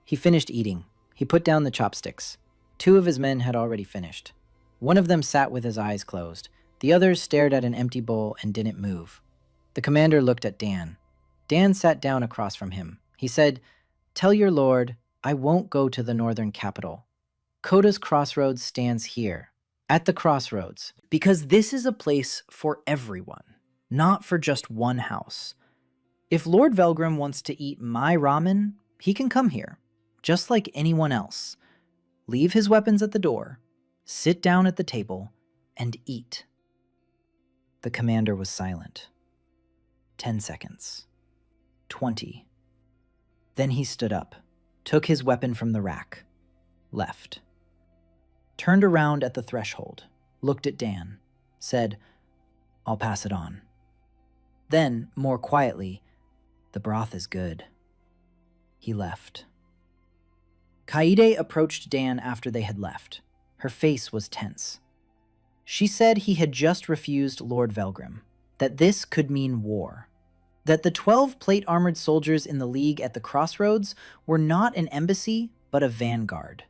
He finished eating. He put down the chopsticks. 2 of his men had already finished. One of them sat with his eyes closed. The others stared at an empty bowl and didn't move. The commander looked at Dan. Dan sat down across from him. He said, "Tell your lord, I won't go to the northern capital. Coda's crossroads stands here, at the crossroads, because this is a place for everyone, not for just one house. If Lord Velgrim wants to eat my ramen, he can come here, just like anyone else. Leave his weapons at the door, sit down at the table, and eat. The commander was silent. 10 seconds. 20. Then he stood up, took his weapon from the rack, left. Turned around at the threshold, looked at Dan, said, "I'll pass it on." Then, more quietly, "The broth is good." He left. Kaede approached Dan after they had left. Her face was tense. She said he had just refused Lord Velgrim, that this could mean war. That the 12 plate-armored soldiers in the League at the crossroads were not an embassy, but a vanguard.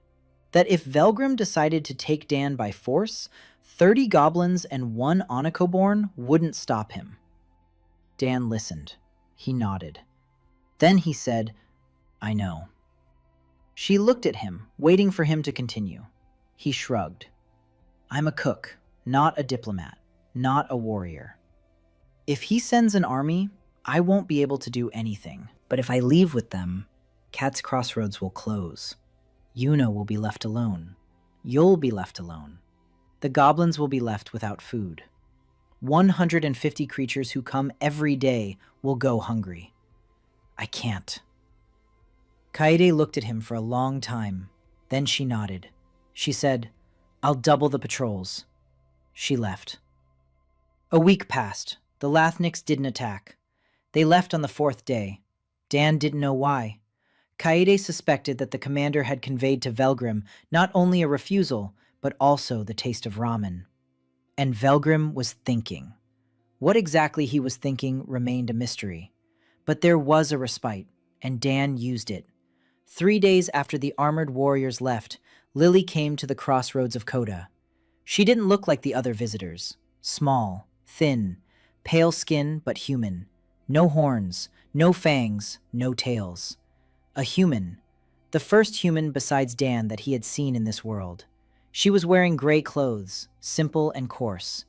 That if Velgrim decided to take Dan by force, 30 goblins and 1 Onicoborn wouldn't stop him. Dan listened. He nodded. Then he said, "I know." She looked at him, waiting for him to continue. He shrugged. "I'm a cook, not a diplomat, not a warrior. If he sends an army, I won't be able to do anything. But if I leave with them, Cat's Crossroads will close. Yuna will be left alone. You'll be left alone. The goblins will be left without food. 150 creatures who come every day will go hungry. I can't." Kaede looked at him for a long time. Then she nodded. She said, "I'll double the patrols." She left. A week passed. The Lathniks didn't attack. They left on the 4th day. Dan didn't know why. Kaede suspected that the commander had conveyed to Velgrim not only a refusal, but also the taste of ramen. And Velgrim was thinking. What exactly he was thinking remained a mystery. But there was a respite, and Dan used it. 3 days after the armored warriors left, Lily came to the crossroads of Coda. She didn't look like the other visitors. Small, thin, pale skin but human. No horns, no fangs, no tails. A human. The first human besides Dan that he had seen in this world. She was wearing gray clothes, simple and coarse.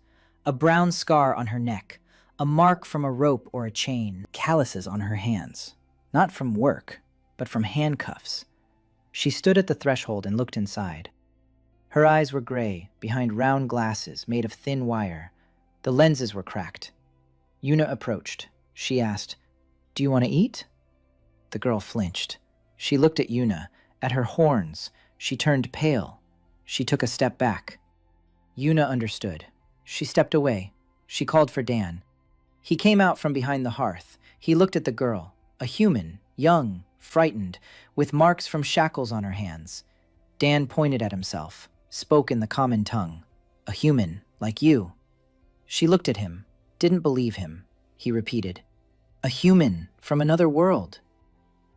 A brown scar on her neck, a mark from a rope or a chain, calluses on her hands. Not from work, but from handcuffs. She stood at the threshold and looked inside. Her eyes were gray, behind round glasses made of thin wire. The lenses were cracked. Yuna approached. She asked, "Do you want to eat?" The girl flinched. She looked at Yuna, at her horns. She turned pale. She took a step back. Yuna understood. She stepped away. She called for Dan. He came out from behind the hearth. He looked at the girl, a human, young, frightened, with marks from shackles on her hands. Dan pointed at himself, spoke in the common tongue. "A human, like you." She looked at him, didn't believe him. He repeated, "A human from another world."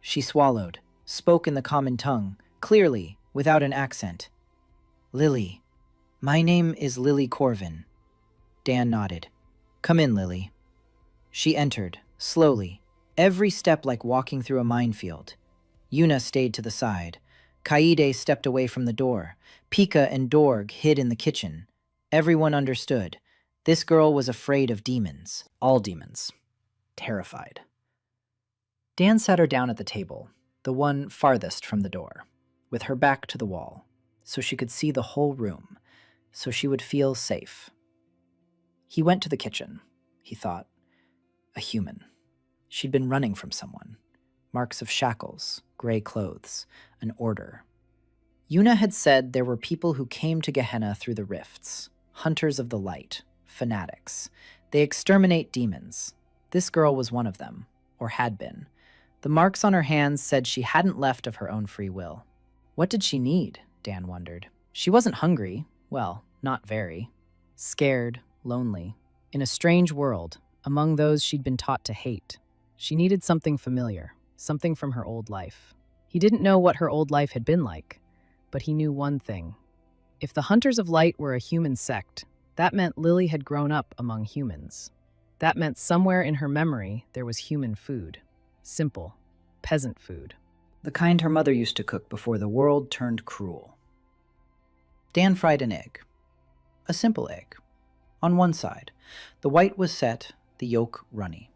She swallowed, spoke in the common tongue, clearly, without an accent. "Lily. My name is Lily Corvin." Dan nodded. "Come in, Lily." She entered, slowly, every step like walking through a minefield. Yuna stayed to the side. Kaede stepped away from the door. Pika and Dorg hid in the kitchen. Everyone understood. This girl was afraid of demons. All demons. Terrified. Dan sat her down at the table, the one farthest from the door, with her back to the wall, so she could see the whole room, so she would feel safe. He went to the kitchen, he thought. A human. She'd been running from someone. Marks of shackles, gray clothes, an order. Yuna had said there were people who came to Gehenna through the rifts, hunters of the light, fanatics. They exterminate demons. This girl was one of them, or had been. The marks on her hands said she hadn't left of her own free will. What did she need? Dan wondered. She wasn't hungry. Well, not very. Scared, lonely. In a strange world, among those she'd been taught to hate. She needed something familiar, something from her old life. He didn't know what her old life had been like, but he knew one thing. If the Hunters of Light were a human sect, that meant Lily had grown up among humans. That meant somewhere in her memory there was human food. Simple, peasant food. The kind her mother used to cook before the world turned cruel. Dan fried an egg. A simple egg. On one side, the white was set, the yolk runny.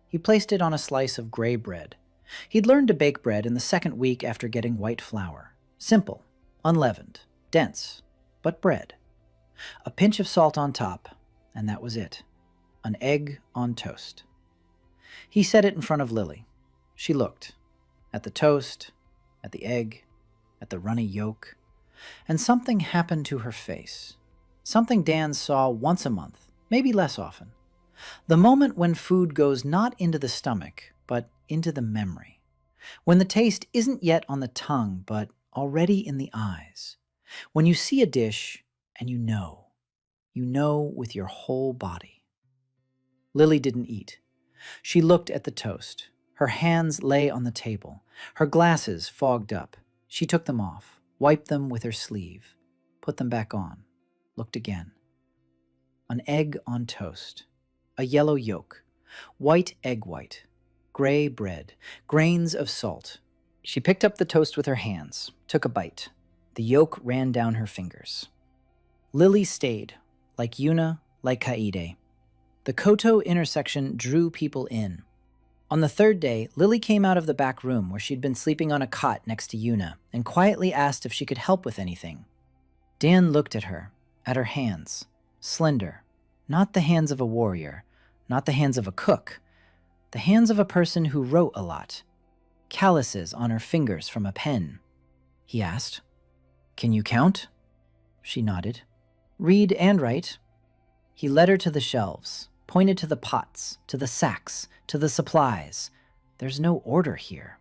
He placed it on a slice of gray bread. He'd learned to bake bread in the second week after getting white flour. Simple, unleavened, dense, but bread. A pinch of salt on top, and that was it. An egg on toast. He set it in front of Lily. She looked. At the toast, at the egg, at the runny yolk, and something happened to her face. Something Dan saw once a month, maybe less often. The moment when food goes not into the stomach, but into the memory. When the taste isn't yet on the tongue, but already in the eyes. When you see a dish and you know with your whole body. Lily didn't eat. She looked at the toast. Her hands lay on the table. Her glasses fogged up. She took them off, wiped them with her sleeve, put them back on, looked again. An egg on toast. A yellow yolk. White egg white. Gray bread. Grains of salt. She picked up the toast with her hands, took a bite. The yolk ran down her fingers. Lily stayed, like Yuna, like Kaede. The Koto intersection drew people in. On the third day, Lily came out of the back room where she'd been sleeping on a cot next to Yuna and quietly asked if she could help with anything. Dan looked at her hands, slender, not the hands of a warrior, not the hands of a cook, the hands of a person who wrote a lot. Calluses on her fingers from a pen. He asked, "Can you count?" She nodded. "Read and write." He led her to the shelves, pointed to the pots, to the sacks, to the supplies. There's no order here.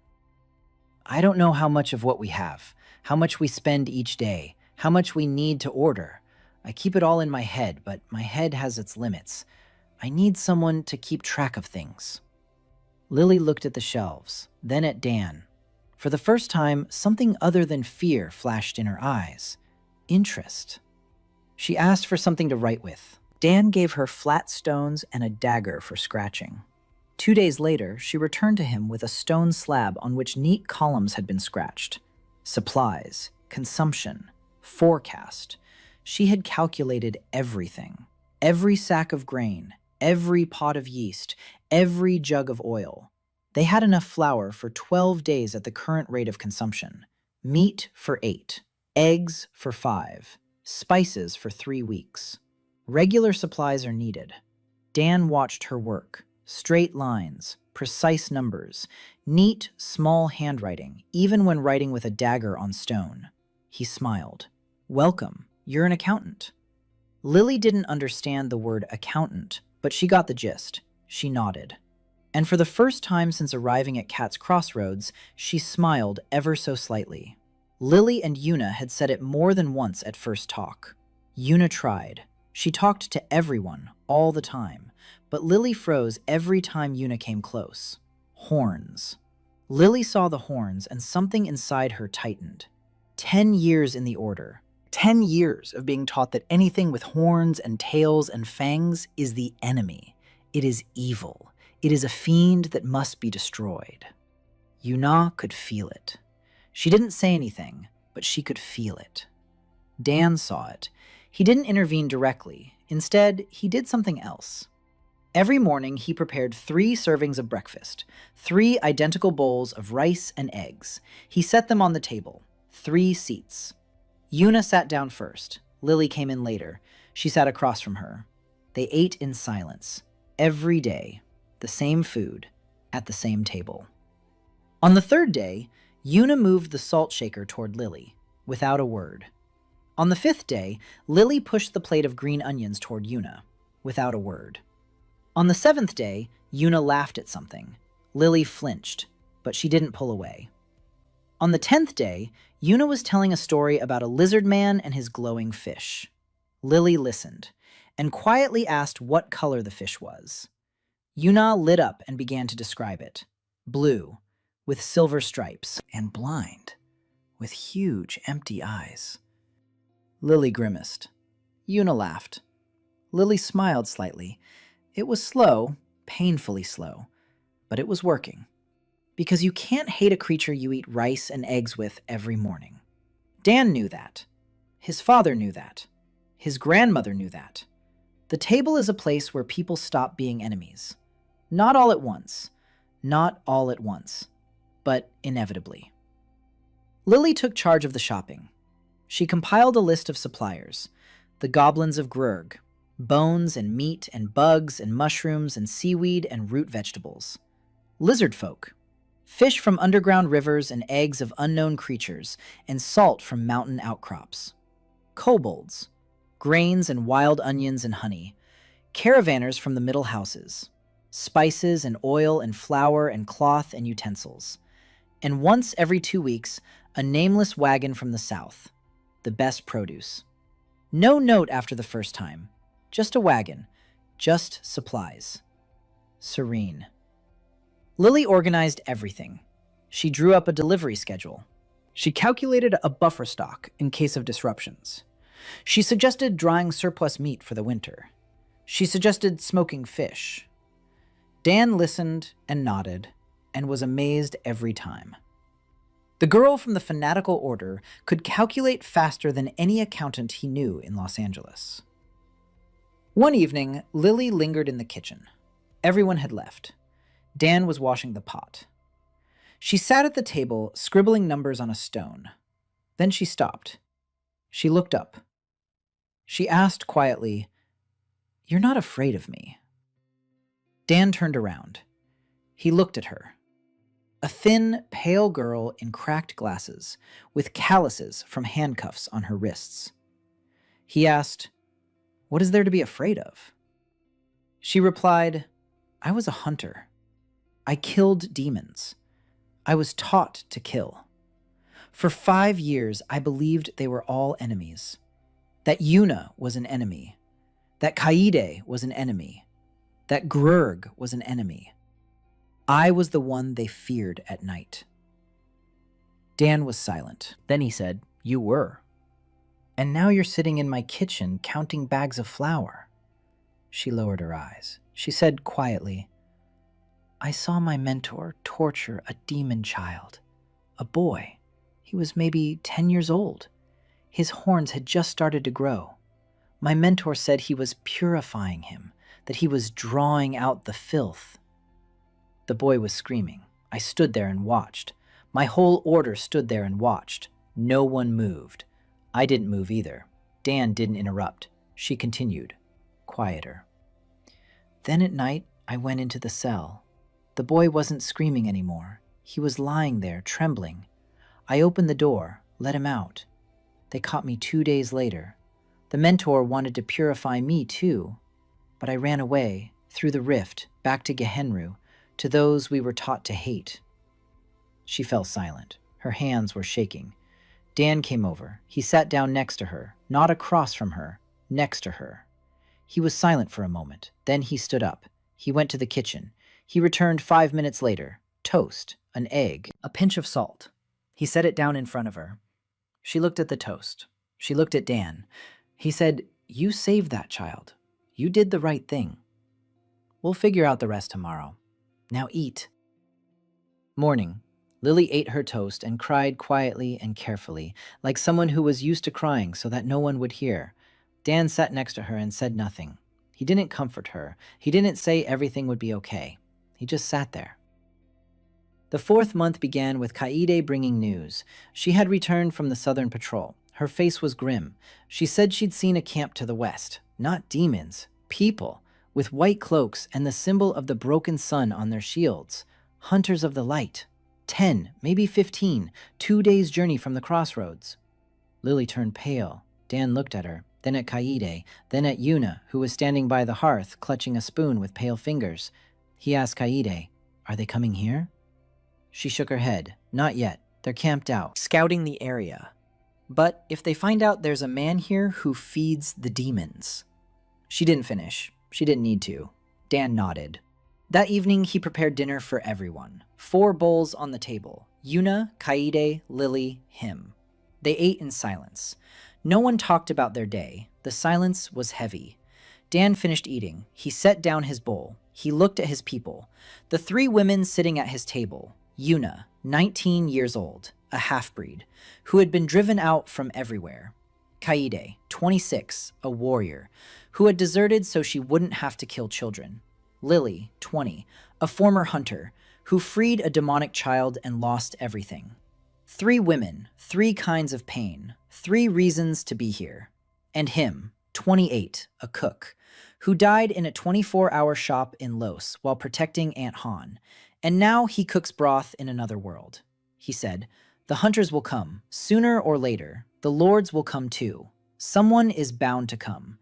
I don't know how much of what we have, how much we spend each day, how much we need to order. I keep it all in my head, but my head has its limits. I need someone to keep track of things. Lily looked at the shelves, then at Dan. For the first time, something other than fear flashed in her eyes. Interest. She asked for something to write with. Dan gave her flat stones and a dagger for scratching. 2 days later, she returned to him with a stone slab on which neat columns had been scratched. Supplies, consumption, forecast. She had calculated everything. Every sack of grain, every pot of yeast, every jug of oil. They had enough flour for 12 days at the current rate of consumption. Meat for 8, eggs for 5, spices for 3 weeks. Regular supplies are needed. Dan watched her work. Straight lines, precise numbers, neat, small handwriting, even when writing with a dagger on stone. He smiled. "Welcome, you're an accountant." Lily didn't understand the word accountant, but she got the gist. She nodded. And for the first time since arriving at Cat's Crossroads, she smiled ever so slightly. Lily and Yuna had said it more than once at first talk. Yuna tried. She talked to everyone, all the time, but Lily froze every time Yuna came close. Horns. Lily saw the horns and something inside her tightened. 10 years in the order. 10 years of being taught that anything with horns and tails and fangs is the enemy. It is evil. It is a fiend that must be destroyed. Yuna could feel it. She didn't say anything, but she could feel it. Dan saw it. He didn't intervene directly. Instead, he did something else. Every morning, he prepared 3 servings of breakfast, 3 identical bowls of rice and eggs. He set them on the table, 3 seats. Yuna sat down first. Lily came in later. She sat across from her. They ate in silence. Every day, the same food, at the same table. On the 3rd day, Yuna moved the salt shaker toward Lily, without a word. On the 5th day, Lily pushed the plate of green onions toward Yuna, without a word. On the 7th day, Yuna laughed at something. Lily flinched, but she didn't pull away. On the 10th day, Yuna was telling a story about a lizard man and his glowing fish. Lily listened, and quietly asked what color the fish was. Yuna lit up and began to describe it. Blue, with silver stripes, and blind, with huge empty eyes. Lily grimaced. Yuna laughed. Lily smiled slightly. It was slow, painfully slow, but it was working. Because you can't hate a creature you eat rice and eggs with every morning. Dan knew that. His father knew that. His grandmother knew that. The table is a place where people stop being enemies. Not all at once. Not all at once. But inevitably. Lily took charge of the shopping. She compiled a list of suppliers. The goblins of Grurg. Bones and meat and bugs and mushrooms and seaweed and root vegetables. Lizard folk. Fish from underground rivers and eggs of unknown creatures and salt from mountain outcrops. Kobolds. Grains and wild onions and honey. Caravanners from the middle houses. Spices and oil and flour and cloth and utensils. And once every 2 weeks, a nameless wagon from the south. The best produce. No note after the first time. Just a wagon. Just supplies. Serene. Lily organized everything. She drew up a delivery schedule. She calculated a buffer stock in case of disruptions. She suggested drying surplus meat for the winter. She suggested smoking fish. Dan listened and nodded and was amazed every time. The girl from the fanatical order could calculate faster than any accountant he knew in Los Angeles. One evening, Lily lingered in the kitchen. Everyone had left. Dan was washing the pot. She sat at the table, scribbling numbers on a stone. Then she stopped. She looked up. She asked quietly, "You're not afraid of me?" Dan turned around. He looked at her. A thin, pale girl in cracked glasses, with calluses from handcuffs on her wrists. He asked, "What is there to be afraid of?" She replied, "I was a hunter. I killed demons. I was taught to kill. For 5 years, I believed they were all enemies. That Yuna was an enemy. That Kaide was an enemy. That Grurg was an enemy. I was the one they feared at night." Dan was silent. Then he said, "You were. And now you're sitting in my kitchen counting bags of flour." She lowered her eyes. She said quietly, "I saw my mentor torture a demon child, a boy. He was maybe 10 years old. His horns had just started to grow. My mentor said he was purifying him, that he was drawing out the filth. The boy was screaming. I stood there and watched. My whole order stood there and watched. No one moved. I didn't move either. Dan didn't interrupt. She continued, quieter. Then at night, I went into the cell. The boy wasn't screaming anymore. He was lying there, trembling. I opened the door, let him out. They caught me 2 days later. The mentor wanted to purify me too, but I ran away, through the rift, back to Gehenru, to those we were taught to hate." She fell silent. Her hands were shaking. Dan came over. He sat down next to her, not across from her, next to her. He was silent for a moment. Then he stood up. He went to the kitchen. He returned 5 minutes later. Toast, an egg, a pinch of salt. He set it down in front of her. She looked at the toast. She looked at Dan. He said, "You saved that child. You did the right thing. We'll figure out the rest tomorrow. Now eat." Morning. Lily ate her toast and cried quietly and carefully, like someone who was used to crying so that no one would hear. Dan sat next to her and said nothing. He didn't comfort her. He didn't say everything would be okay. He just sat there. The 4th month began with Kaide bringing news. She had returned from the Southern Patrol. Her face was grim. She said she'd seen a camp to the west. Not demons. People. With white cloaks and the symbol of the broken sun on their shields. Hunters of the light. 10, maybe 15, 2 days' journey from the crossroads. Lily turned pale. Dan looked at her, then at Kaide, then at Yuna, who was standing by the hearth, clutching a spoon with pale fingers. He asked Kaide, "Are they coming here?" She shook her head. "Not yet. They're camped out, scouting the area. But if they find out there's a man here who feeds the demons." She didn't finish. She didn't need to. Dan nodded. That evening, he prepared dinner for everyone. 4 bowls on the table. Yuna, Kaide, Lily, him. They ate in silence. No one talked about their day. The silence was heavy. Dan finished eating. He set down his bowl. He looked at his people. The 3 women sitting at his table. Yuna, 19 years old, a half-breed, who had been driven out from everywhere. Kaide, 26, a warrior, who had deserted so she wouldn't have to kill children. Lily, 20, a former hunter, who freed a demonic child and lost everything. 3 women, 3 kinds of pain, 3 reasons to be here. And him, 28, a cook, who died in a 24-hour shop in Los while protecting Aunt Han, and now he cooks broth in another world. He said, "The hunters will come, sooner or later. The lords will come too. Someone is bound to come."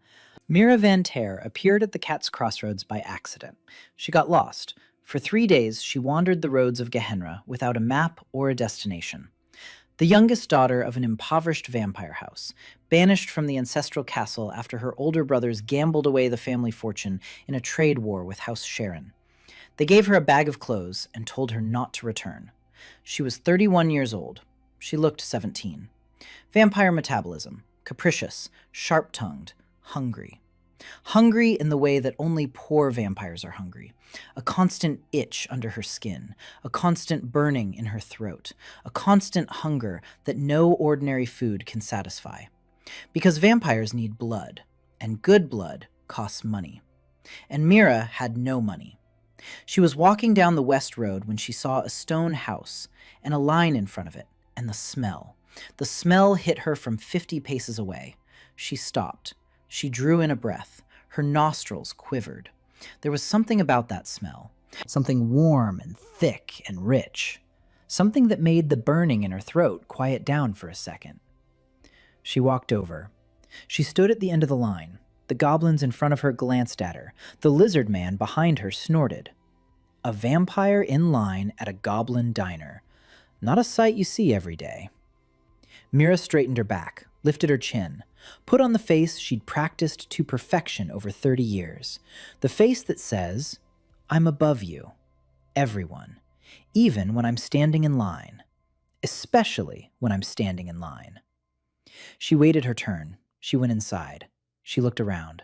Mira Van Ter appeared at the Cat's Crossroads by accident. She got lost. For 3 days, she wandered the roads of Gehenna without a map or a destination. The youngest daughter of an impoverished vampire house, banished from the ancestral castle after her older brothers gambled away the family fortune in a trade war with House Sharon. They gave her a bag of clothes and told her not to return. She was 31 years old. She looked 17. Vampire metabolism, capricious, sharp-tongued, hungry. Hungry in the way that only poor vampires are hungry. A constant itch under her skin, a constant burning in her throat, a constant hunger that no ordinary food can satisfy. Because vampires need blood, and good blood costs money. And Mira had no money. She was walking down the west road when she saw a stone house and a line in front of it, and the smell. The smell hit her from 50 paces away. She stopped. She drew in a breath. Her nostrils quivered. There was something about that smell. Something warm and thick and rich. Something that made the burning in her throat quiet down for a second. She walked over. She stood at the end of the line. The goblins in front of her glanced at her. The lizard man behind her snorted. A vampire in line at a goblin diner. Not a sight you see every day. Mira straightened her back, lifted her chin, put on the face she'd practiced to perfection over 30 years. The face that says, "I'm above you. Everyone. Even when I'm standing in line. Especially when I'm standing in line." She waited her turn. She went inside. She looked around.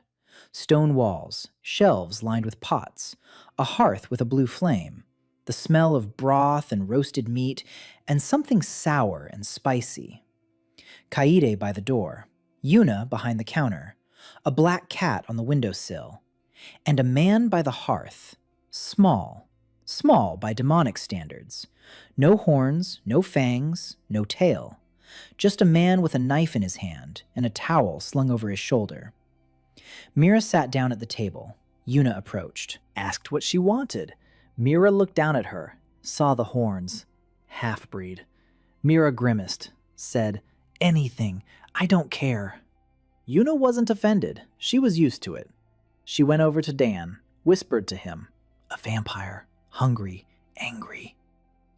Stone walls, shelves lined with pots, a hearth with a blue flame, the smell of broth and roasted meat, and something sour and spicy. Kaide by the door, Yuna behind the counter, a black cat on the windowsill, and a man by the hearth, small by demonic standards. No horns, no fangs, no tail. Just a man with a knife in his hand and a towel slung over his shoulder. Mira sat down at the table. Yuna approached, asked what she wanted. Mira looked down at her, saw the horns. Half-breed. Mira grimaced, said, "Anything. I don't care." Yuna wasn't offended. She was used to it. She went over to Dan, whispered to him, "A vampire. Hungry. Angry."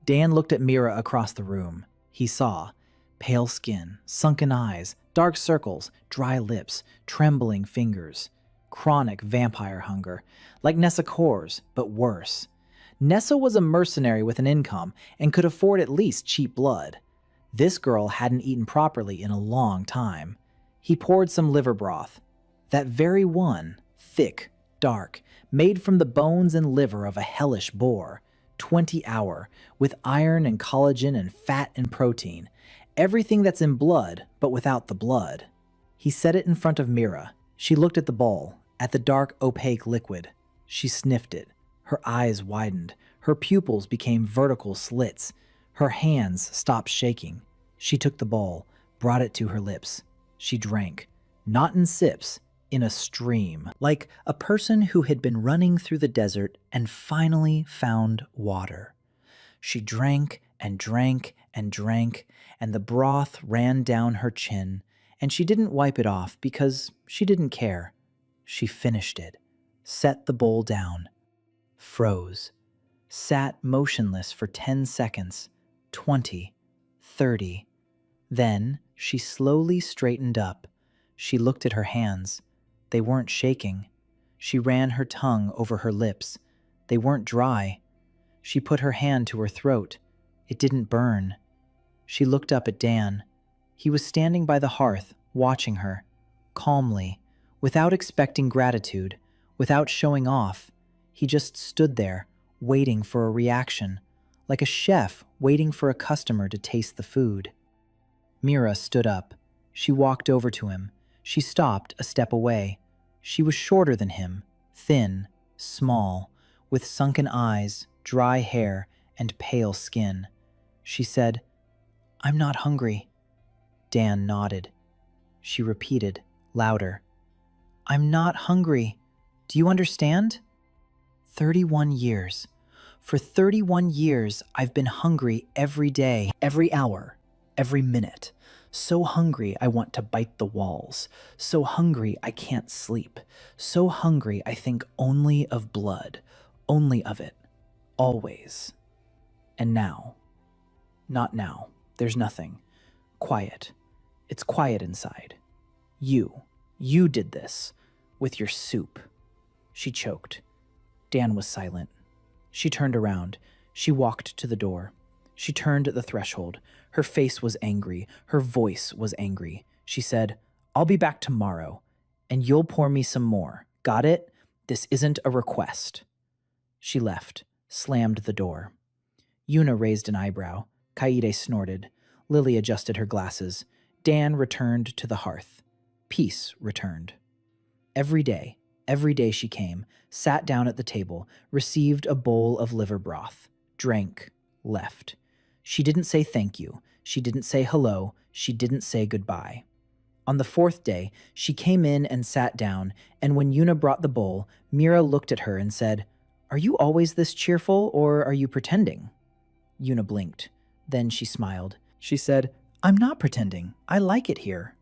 Dan looked at Mira across the room. He saw pale skin, sunken eyes, dark circles, dry lips, trembling fingers. Chronic vampire hunger. Like Nessa Core's, but worse. Nessa was a mercenary with an income and could afford at least cheap blood. This girl hadn't eaten properly in a long time. He poured some liver broth. That very one, thick, dark, made from the bones and liver of a hellish boar. 20-hour, with iron and collagen and fat and protein. Everything that's in blood, but without the blood. He set it in front of Mira. She looked at the bowl, at the dark, opaque liquid. She sniffed it. Her eyes widened. Her pupils became vertical slits. Her hands stopped shaking. She took the bowl, brought it to her lips. She drank, not in sips, in a stream, like a person who had been running through the desert and finally found water. She drank and drank and drank, and the broth ran down her chin, and she didn't wipe it off because she didn't care. She finished it, set the bowl down, froze, sat motionless for 10 seconds, 20, 30. Then she slowly straightened up. She looked at her hands. They weren't shaking. She ran her tongue over her lips. They weren't dry. She put her hand to her throat. It didn't burn. She looked up at Dan. He was standing by the hearth, watching her, calmly, without expecting gratitude, without showing off. He just stood there, waiting for a reaction, like a chef waiting for a customer to taste the food. Mira stood up. She walked over to him. She stopped a step away. She was shorter than him, thin, small, with sunken eyes, dry hair, and pale skin. She said, "I'm not hungry." Dan nodded. She repeated, louder, "I'm not hungry. Do you understand?" 31 years. For 31 years, I've been hungry every day, every hour, every minute. So hungry I want to bite the walls. So hungry I can't sleep. So hungry I think only of blood, only of it, always. And now, not now, there's nothing. Quiet. It's quiet inside. You did this, with your soup. She choked. Dan was silent. She turned around. She walked to the door. She turned at the threshold. Her face was angry. Her voice was angry. She said, "I'll be back tomorrow, and you'll pour me some more. Got it? This isn't a request." She left, slammed the door. Yuna raised an eyebrow. Kaede snorted. Lily adjusted her glasses. Dan returned to the hearth. Peace returned. Every day she came, sat down at the table, received a bowl of liver broth, drank, left. She didn't say thank you. She didn't say hello. She didn't say goodbye. On the fourth day, she came in and sat down, and when Yuna brought the bowl, Mira looked at her and said, "Are you always this cheerful, or are you pretending?" Yuna blinked. Then she smiled. She said, "I'm not pretending. I like it here."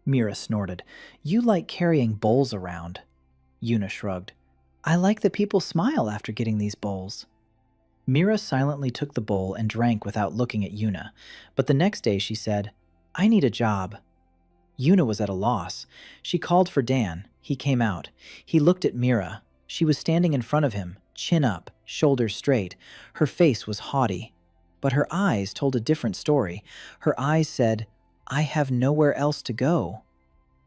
Mira snorted. "You like carrying bowls around." Yuna shrugged. "I like that people smile after getting these bowls." Mira silently took the bowl and drank without looking at Yuna, but the next day she said, "I need a job." Yuna was at a loss. She called for Dan. He came out. He looked at Mira. She was standing in front of him, chin up, shoulders straight. Her face was haughty. But her eyes told a different story. Her eyes said, "I have nowhere else to go.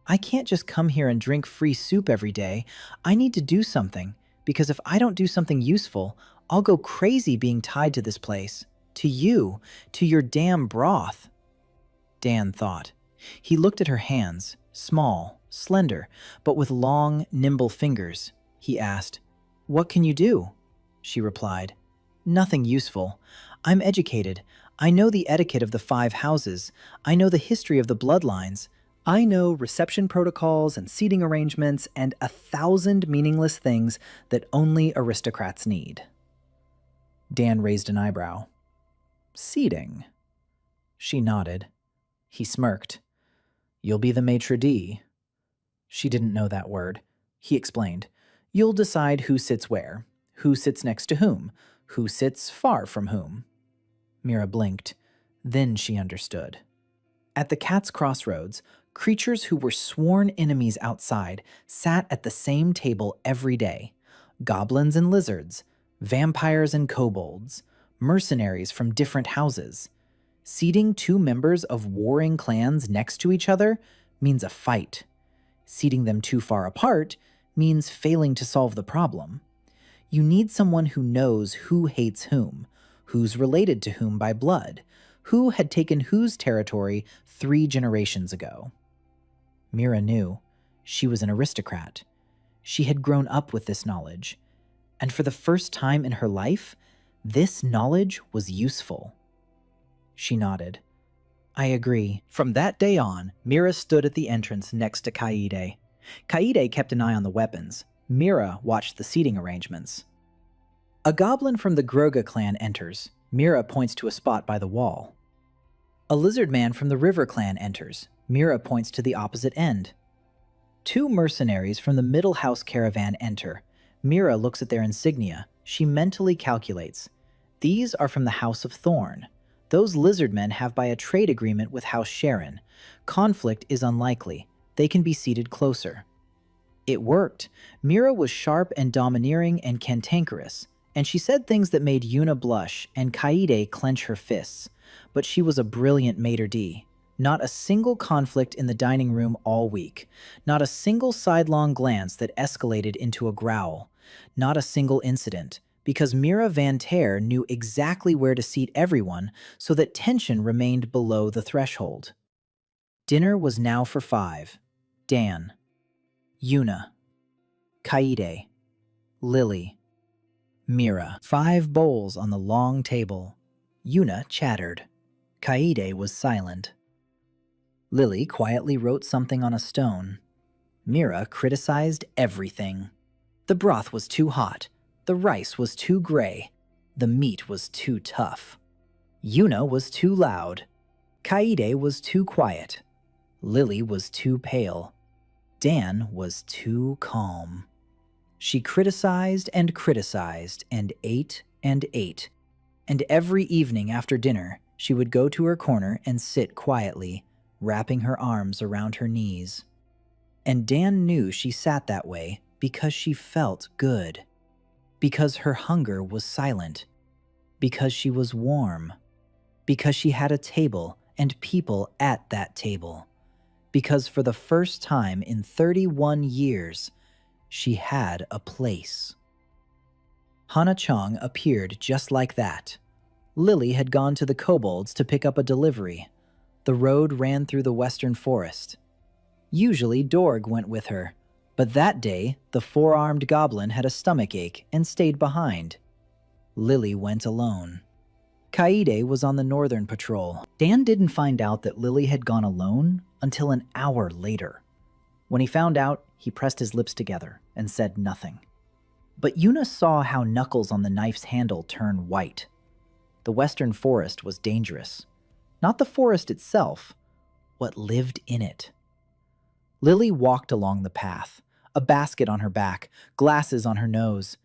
I can't just come here and drink free soup every day. I need to do something, because if I don't do something useful, I'll go crazy being tied to this place. To you, to your damn broth." Dan thought. He looked at her hands, small, slender, but with long, nimble fingers. He asked, "What can you do?" She replied, "Nothing useful. I'm educated. I know the etiquette of the 5 houses. I know the history of the bloodlines. I know reception protocols and seating arrangements and 1,000 meaningless things that only aristocrats need." Dan raised an eyebrow. "Seating?" She nodded. He smirked. "You'll be the maitre d'." She didn't know that word. He explained. "You'll decide who sits where, who sits next to who sits far from whom." Mira blinked. Then she understood. At the Cat's Crossroads, creatures who were sworn enemies outside sat at the same table every day. Goblins and lizards, vampires and kobolds, mercenaries from different houses. Seating 2 members of warring clans next to each other means a fight. Seating them too far apart means failing to solve the problem. You need someone who knows who hates whom, who's related to whom by blood, who had taken whose territory 3 generations ago. Mira knew. She was an aristocrat. She had grown up with this knowledge. And for the first time in her life, this knowledge was useful. She nodded. "I agree." From that day on, Mira stood at the entrance next to Kaede. Kaede kept an eye on the weapons. Mira watched the seating arrangements. A goblin from the Groga clan enters. Mira points to a spot by the wall. A lizard man from the River clan enters. Mira points to the opposite end. 2 mercenaries from the Middle House caravan enter. Mira looks at their insignia. She mentally calculates. These are from the House of Thorn. Those lizard men have by a trade agreement with House Sharon. Conflict is unlikely. They can be seated closer. It worked. Mira was sharp and domineering and cantankerous, and she said things that made Yuna blush and Kaede clench her fists. But she was a brilliant maitre d'. Not a single conflict in the dining room all week. Not a single sidelong glance that escalated into a growl. Not a single incident, because Mira Van Ter knew exactly where to seat everyone so that tension remained below the threshold. Dinner was now for 5. Dan, Yuna, Kaide, Lily, Mira. 5 bowls on the long table. Yuna chattered. Kaide was silent. Lily quietly wrote something on a stone. Mira criticized everything. The broth was too hot. The rice was too gray. The meat was too tough. Yuna was too loud. Kaide was too quiet. Lily was too pale. Dan was too calm. She criticized and ate and ate. And every evening after dinner, she would go to her corner and sit quietly, wrapping her arms around her knees. And Dan knew she sat that way because she felt good. Because her hunger was silent. Because she was warm. Because she had a table and people at that table. Because for the first time in 31 years, she had a place. Hana-chang appeared just like that. Lily had gone to the kobolds to pick up a delivery. The road ran through the western forest. Usually Dorg went with her, but that day the 4-armed goblin had a stomachache and stayed behind. Lily went alone. Kaide was on the northern patrol. Dan didn't find out that Lily had gone alone until an hour later. When he found out, he pressed his lips together and said nothing. But Yuna saw how knuckles on the knife's handle turn white. The western forest was dangerous. Not the forest itself, what lived in it. Lily walked along the path, a basket on her back, glasses on her nose.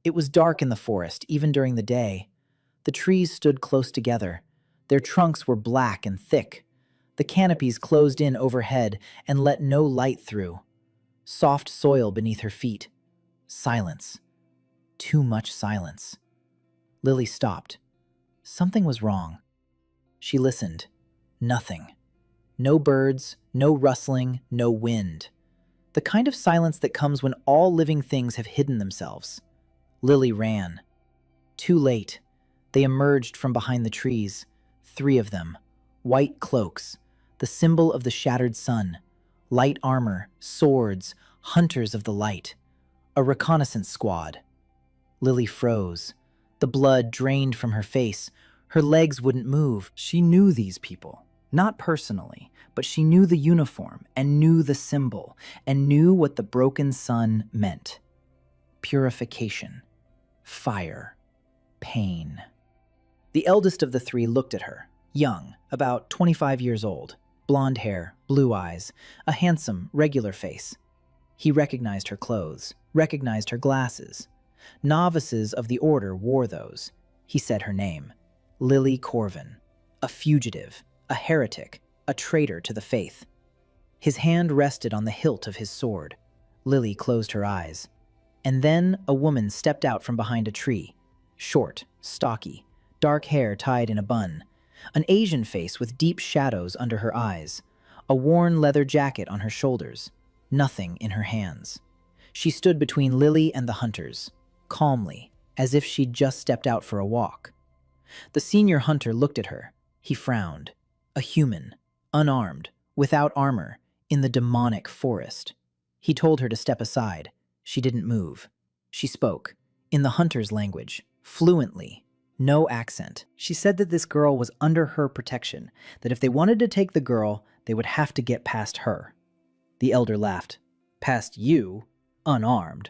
It was dark in the forest, even during the day. The trees stood close together. Their trunks were black and thick. The canopies closed in overhead and let no light through. Soft soil beneath her feet. Silence. Too much silence. Lily stopped. Something was wrong. She listened. Nothing. No birds, no rustling, no wind. The kind of silence that comes when all living things have hidden themselves. Lily ran. Too late. They emerged from behind the trees. 3 of them. White cloaks. The symbol of the shattered sun. Light armor, swords, hunters of the light. A reconnaissance squad. Lily froze. The blood drained from her face. Her legs wouldn't move. She knew these people. Not personally, but she knew the uniform and knew the symbol and knew what the broken sun meant. Purification. Fire. Pain. The eldest of the 3 looked at her. Young, about 25 years old. Blonde hair, blue eyes, a handsome, regular face. He recognized her clothes, recognized her glasses. Novices of the order wore those. He said her name. Lily Corvin. A fugitive, a heretic, a traitor to the faith. His hand rested on the hilt of his sword. Lily closed her eyes. And then a woman stepped out from behind a tree. Short, stocky, dark hair tied in a bun. An Asian face with deep shadows under her eyes. A worn leather jacket on her shoulders. Nothing in her hands. She stood between Lily and the hunters, calmly, as if she'd just stepped out for a walk. The senior hunter looked at her. He frowned. A human, unarmed, without armor, in the demonic forest. He told her to step aside. She didn't move. She spoke, in the hunter's language, fluently, no accent. She said that this girl was under her protection, that if they wanted to take the girl, they would have to get past her. The elder laughed. Past you, unarmed.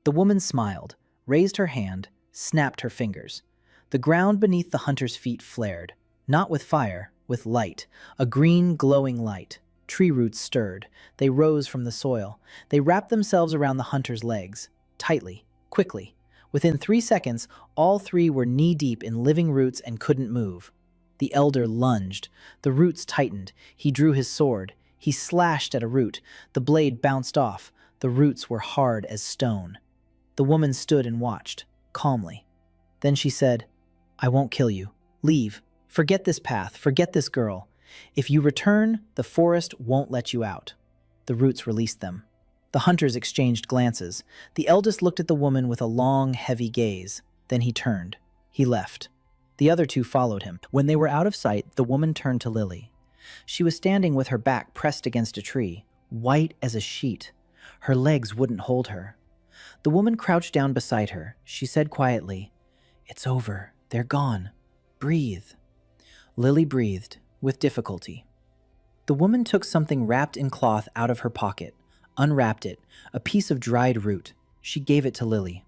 The woman smiled, raised her hand, snapped her fingers. The ground beneath the hunter's feet flared, not with fire, with light, a green glowing light. Tree roots stirred. They rose from the soil. They wrapped themselves around the hunter's legs, tightly, quickly. Within 3 seconds, all 3 were knee-deep in living roots and couldn't move. The elder lunged. The roots tightened. He drew his sword. He slashed at a root. The blade bounced off. The roots were hard as stone. The woman stood and watched, calmly. Then she said, I won't kill you. Leave. Forget this path. Forget this girl. If you return, the forest won't let you out. The roots released them. The hunters exchanged glances. The eldest looked at the woman with a long, heavy gaze. Then he turned. He left. The other 2 followed him. When they were out of sight, the woman turned to Lily. She was standing with her back pressed against a tree, white as a sheet. Her legs wouldn't hold her. The woman crouched down beside her. She said quietly, "It's over. They're gone. Breathe." Lily breathed, with difficulty. The woman took something wrapped in cloth out of her pocket, unwrapped it, a piece of dried root. She gave it to Lily.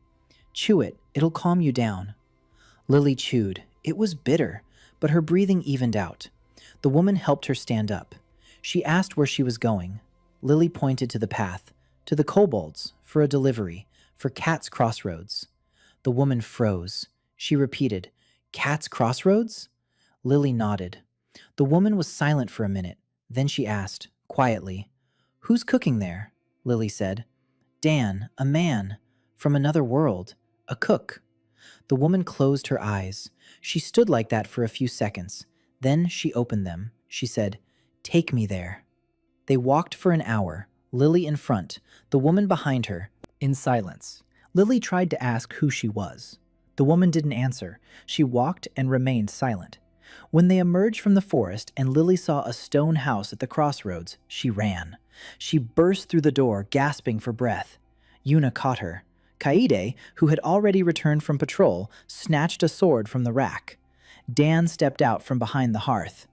"Chew it. It'll calm you down." Lily chewed. It was bitter, but her breathing evened out. The woman helped her stand up. She asked where she was going. Lily pointed to the path, to the kobolds, for a delivery, for Cat's Crossroads. The woman froze. She repeated, "Cat's Crossroads?" Lily nodded. The woman was silent for a minute. Then she asked, quietly, "Who's cooking there?" Lily said, "Dan, a man, from another world, a cook." The woman closed her eyes. She stood like that for a few seconds. Then she opened them. She said, "Take me there." They walked for an hour, Lily in front, the woman behind her, in silence. Lily tried to ask who she was. The woman didn't answer. She walked and remained silent. When they emerged from the forest and Lily saw a stone house at the crossroads, she ran. She burst through the door, gasping for breath. Yuna caught her. Kaede, who had already returned from patrol, snatched a sword from the rack. Dan stepped out from behind the hearth.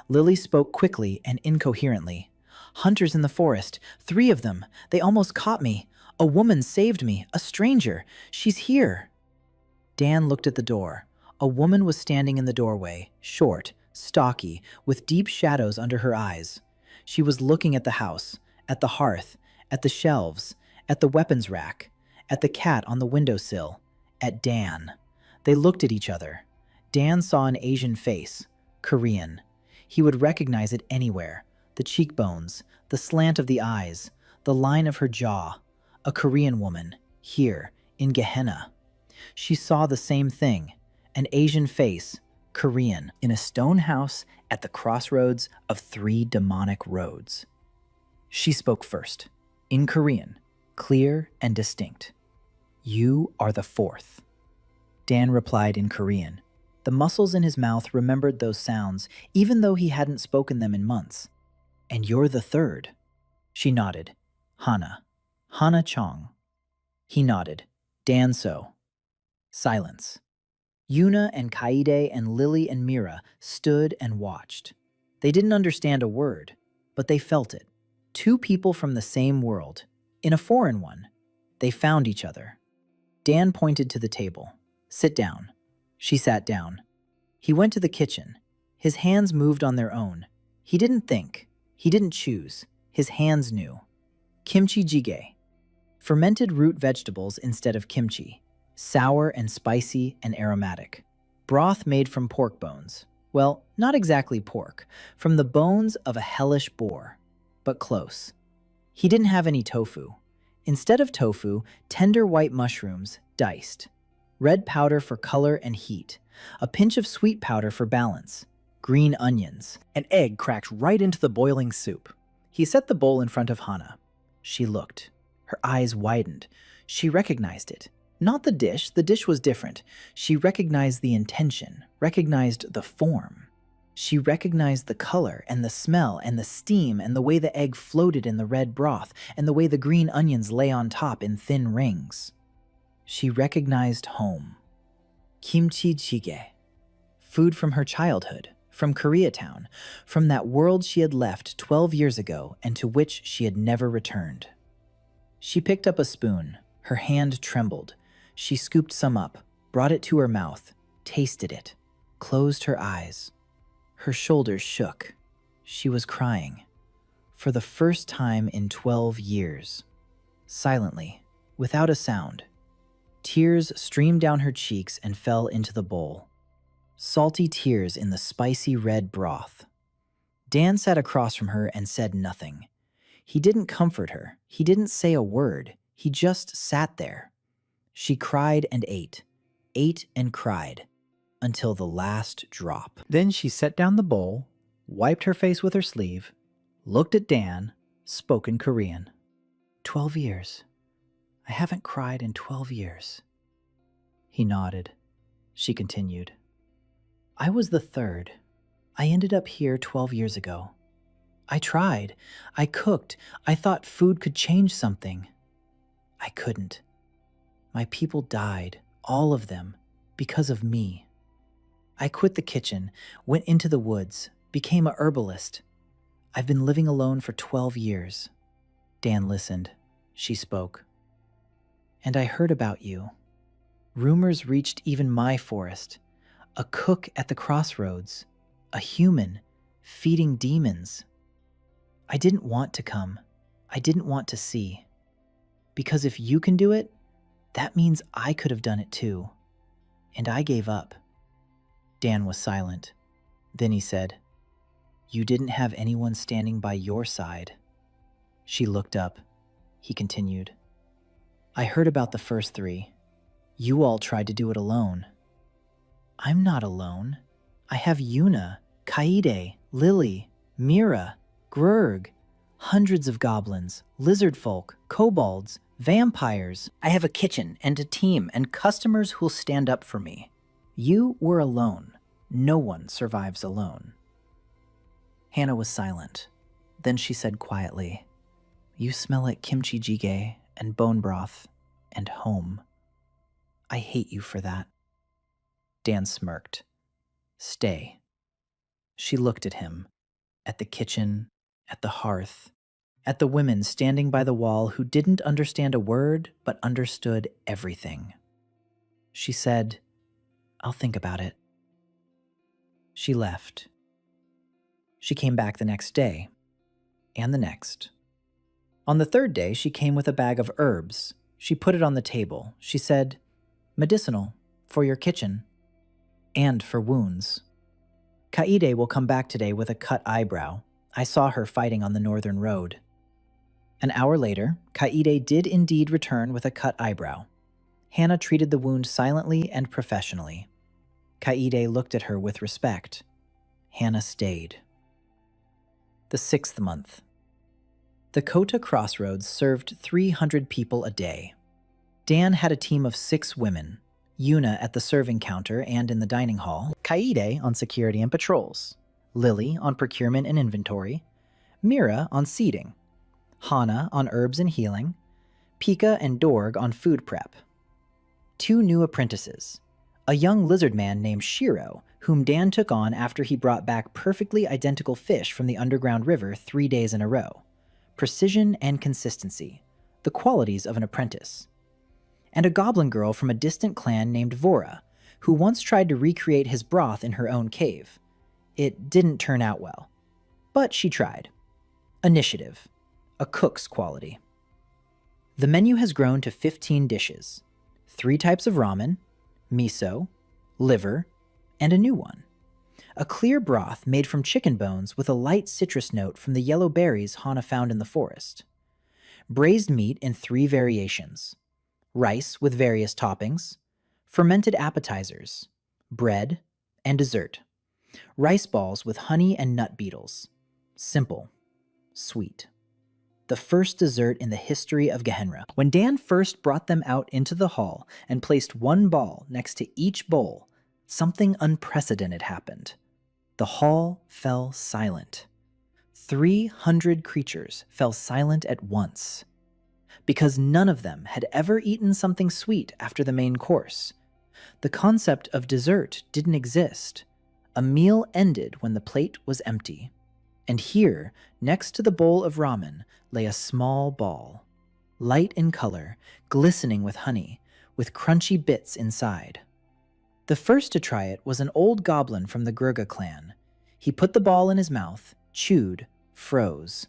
Lily spoke quickly and incoherently. "Hunters in the forest. 3 of them. They almost caught me. A woman saved me. A stranger. She's here." Dan looked at the door. A woman was standing in the doorway, short, stocky, with deep shadows under her eyes. She was looking at the house, at the hearth, at the shelves, at the weapons rack, at the cat on the windowsill, at Dan. They looked at each other. Dan saw an Asian face, Korean. He would recognize it anywhere. The cheekbones, the slant of the eyes, the line of her jaw. A Korean woman, here, in Gehenna. She saw the same thing, an Asian face, Korean, in a stone house at the crossroads of 3 demonic roads. She spoke first, in Korean, clear and distinct. "You are the 4th." Dan replied in Korean. The muscles in his mouth remembered those sounds, even though he hadn't spoken them in months. "And you're the 3rd." She nodded. "Hana. Hana Chong." He nodded. "Dan so." Silence. Yuna and Kaede and Lily and Mira stood and watched. They didn't understand a word, but they felt it. 2 people from the same world, in a foreign one. They found each other. Dan pointed to the table. "Sit down." She sat down. He went to the kitchen. His hands moved on their own. He didn't think. He didn't choose. His hands knew. Kimchi jjigae. Fermented root vegetables instead of kimchi. Sour and spicy and aromatic. Broth made from pork bones. Well, not exactly pork. From the bones of a hellish boar. But close. He didn't have any tofu. Instead of tofu, tender white mushrooms, diced. Red powder for color and heat. A pinch of sweet powder for balance. Green onions. An egg cracked right into the boiling soup. He set the bowl in front of Hana. She looked. Her eyes widened. She recognized it. Not the dish was different. She recognized the intention, recognized the form. She recognized the color and the smell and the steam and the way the egg floated in the red broth and the way the green onions lay on top in thin rings. She recognized home. Kimchi jjigae. Food from her childhood, from Koreatown, from that world she had left 12 years ago and to which she had never returned. She picked up a spoon. Her hand trembled. She scooped some up, brought it to her mouth, tasted it, closed her eyes. Her shoulders shook. She was crying. For the first time in 12 years. Silently, without a sound. Tears streamed down her cheeks and fell into the bowl. Salty tears in the spicy red broth. Dan sat across from her and said nothing. He didn't comfort her. He didn't say a word. He just sat there. She cried and ate and cried, until the last drop. Then she set down the bowl, wiped her face with her sleeve, looked at Dan, spoke in Korean. 12 years. I haven't cried in 12 years. He nodded. She continued. I was the 3rd. I ended up here 12 years ago. I tried. I cooked. I thought food could change something. I couldn't. My people died, all of them, because of me. I quit the kitchen, went into the woods, became a herbalist. I've been living alone for 12 years. Dan listened. She spoke. And I heard about you. Rumors reached even my forest. A cook at the crossroads. A human feeding demons. I didn't want to come. I didn't want to see. Because if you can do it, that means I could have done it too. And I gave up. Dan was silent. Then he said, "You didn't have anyone standing by your side." She looked up. He continued, "I heard about the first three. You all tried to do it alone. I'm not alone. I have Yuna, Kaede, Lily, Mira, Grurg, hundreds of goblins, lizard folk, kobolds, vampires. I have a kitchen and a team and customers who'll stand up for me. You were alone. No one survives alone." Hannah was silent. Then she said quietly, "You smell like kimchi jjigae and bone broth and home. I hate you for that." Dan smirked. "Stay." She looked at him, at the kitchen, at the hearth, at the women standing by the wall who didn't understand a word but understood everything. She said, "I'll think about it." She left. She came back the next day, and the next. On the third day, she came with a bag of herbs. She put it on the table. She said, "Medicinal, for your kitchen, and for wounds. Kaede will come back today with a cut eyebrow. I saw her fighting on the northern road." An hour later, Kaede did indeed return with a cut eyebrow. Hannah treated the wound silently and professionally. Kaede looked at her with respect. Hannah stayed. The 6th month. The Kota Crossroads served 300 people a day. Dan had a team of 6 women, Yuna at the serving counter and in the dining hall, Kaede on security and patrols, Lily on procurement and inventory, Mira on seating, Hana on herbs and healing, Pika and Dorg on food prep. 2 new apprentices, a young lizard man named Shiro, whom Dan took on after he brought back perfectly identical fish from the underground river 3 days in a row. Precision and consistency, the qualities of an apprentice. And a goblin girl from a distant clan named Vora, who once tried to recreate his broth in her own cave. It didn't turn out well, but she tried. Initiative, a cook's quality. The menu has grown to 15 dishes, 3 types of ramen, miso, liver, and a new one. A clear broth made from chicken bones with a light citrus note from the yellow berries Hana found in the forest. Braised meat in 3 variations. Rice with various toppings, fermented appetizers, bread, and dessert. Rice balls with honey and nut beetles. Simple, sweet. The first dessert in the history of Gehenna. When Dan first brought them out into the hall and placed 1 ball next to each bowl, something unprecedented happened. The hall fell silent. 300 creatures fell silent at once. Because none of them had ever eaten something sweet after the main course. The concept of dessert didn't exist. A meal ended when the plate was empty. And here, next to the bowl of ramen, lay a small ball. Light in color, glistening with honey, with crunchy bits inside. The first to try it was an old goblin from the Grurga clan. He put the ball in his mouth, chewed, froze.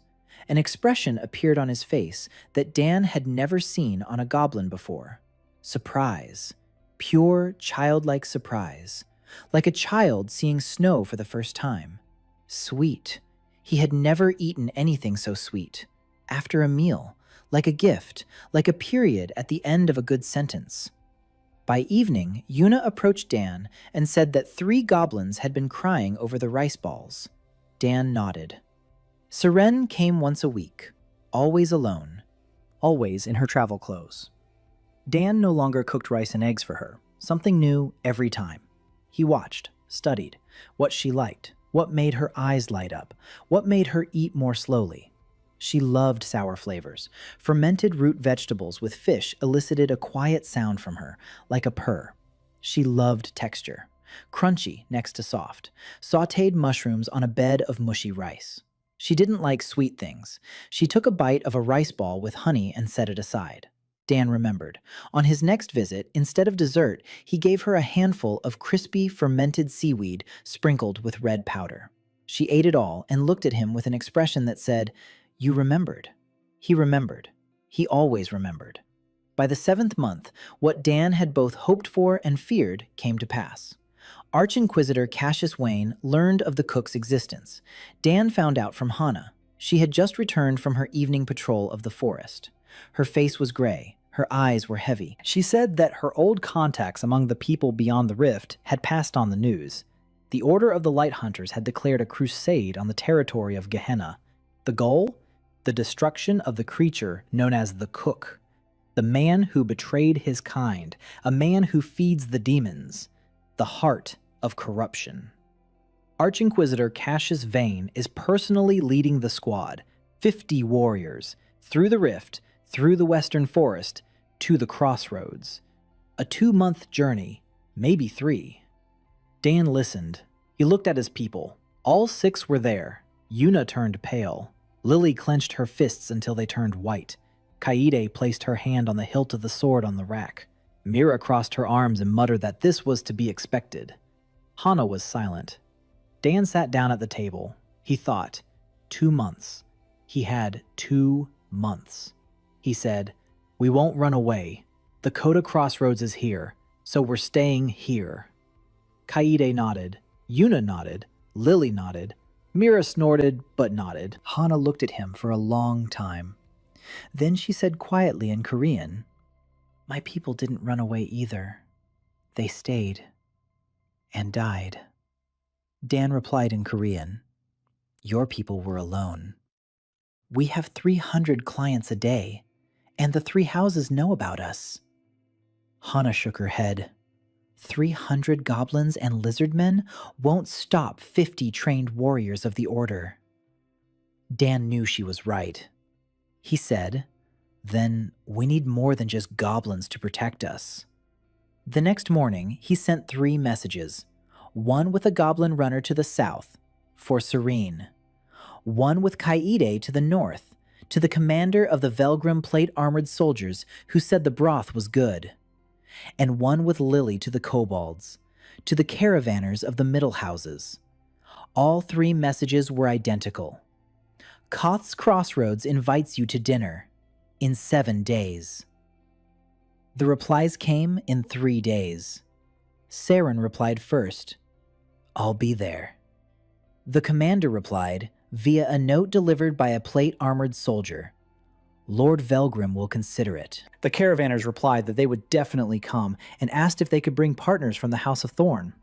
An expression appeared on his face that Dan had never seen on a goblin before. Surprise. Pure, childlike surprise. Like a child seeing snow for the first time. Sweet. He had never eaten anything so sweet. After a meal. Like a gift. Like a period at the end of a good sentence. By evening, Yuna approached Dan and said that 3 goblins had been crying over the rice balls. Dan nodded. Seren came once a week, always alone, always in her travel clothes. Dan no longer cooked rice and eggs for her, something new every time. He watched, studied, what she liked, What made her eyes light up? What made her eat more slowly? She loved sour flavors. Fermented root vegetables with fish elicited a quiet sound from her, like a purr. She loved texture. Crunchy next to soft. Sautéed mushrooms on a bed of mushy rice. She didn't like sweet things. She took a bite of a rice ball with honey and set it aside. Dan remembered. On his next visit, instead of dessert, he gave her a handful of crispy, fermented seaweed sprinkled with red powder. She ate it all and looked at him with an expression that said, "You remembered." He remembered. He always remembered. By the 7th month, what Dan had both hoped for and feared came to pass. Arch-Inquisitor Cassius Wayne learned of the cook's existence. Dan found out from Hana. She had just returned from her evening patrol of the forest. Her face was gray. Her eyes were heavy. She said that her old contacts among the people beyond the rift had passed on the news. The Order of the Light Hunters had declared a crusade on the territory of Gehenna. The goal? The destruction of the creature known as the Cook. The man who betrayed his kind. A man who feeds the demons. The heart of corruption. Arch-Inquisitor Cassius Vane is personally leading the squad, 50 warriors, through the rift, through the western forest, to the crossroads. A 2-month journey, maybe 3. Dan listened. He looked at his people. All 6 were there. Yuna turned pale. Lily clenched her fists until they turned white. Kaede placed her hand on the hilt of the sword on the rack. Mira crossed her arms and muttered that this was to be expected. Hana was silent. Dan sat down at the table. He thought, 2 months. He had 2 months. He said, "We won't run away. The Coda Crossroads is here, so we're staying here." Kaede nodded. Yuna nodded. Lily nodded. Mira snorted, but nodded. Hana looked at him for a long time. Then she said quietly in Korean, "My people didn't run away either. They stayed. And died." Dan replied in Korean, "Your people were alone. We have 300 clients a day, and the 3 houses know about us." Hana shook her head. 300 goblins and lizardmen won't stop 50 trained warriors of the Order. Dan knew she was right. He said, "Then we need more than just goblins to protect us." The next morning, he sent 3 messages. One with a goblin runner to the south, for Serene. One with Kaede to the north, to the commander of the Velgrim plate-armored soldiers who said the broth was good. And one with Lily to the kobolds, to the caravanners of the middle houses. All 3 messages were identical. Koth's Crossroads invites you to dinner in 7 days. The replies came in 3 days. Saren replied first, "I'll be there." The commander replied via a note delivered by a plate-armored soldier, "Lord Velgrim will consider it." The caravanners replied that they would definitely come and asked if they could bring partners from the House of Thorn.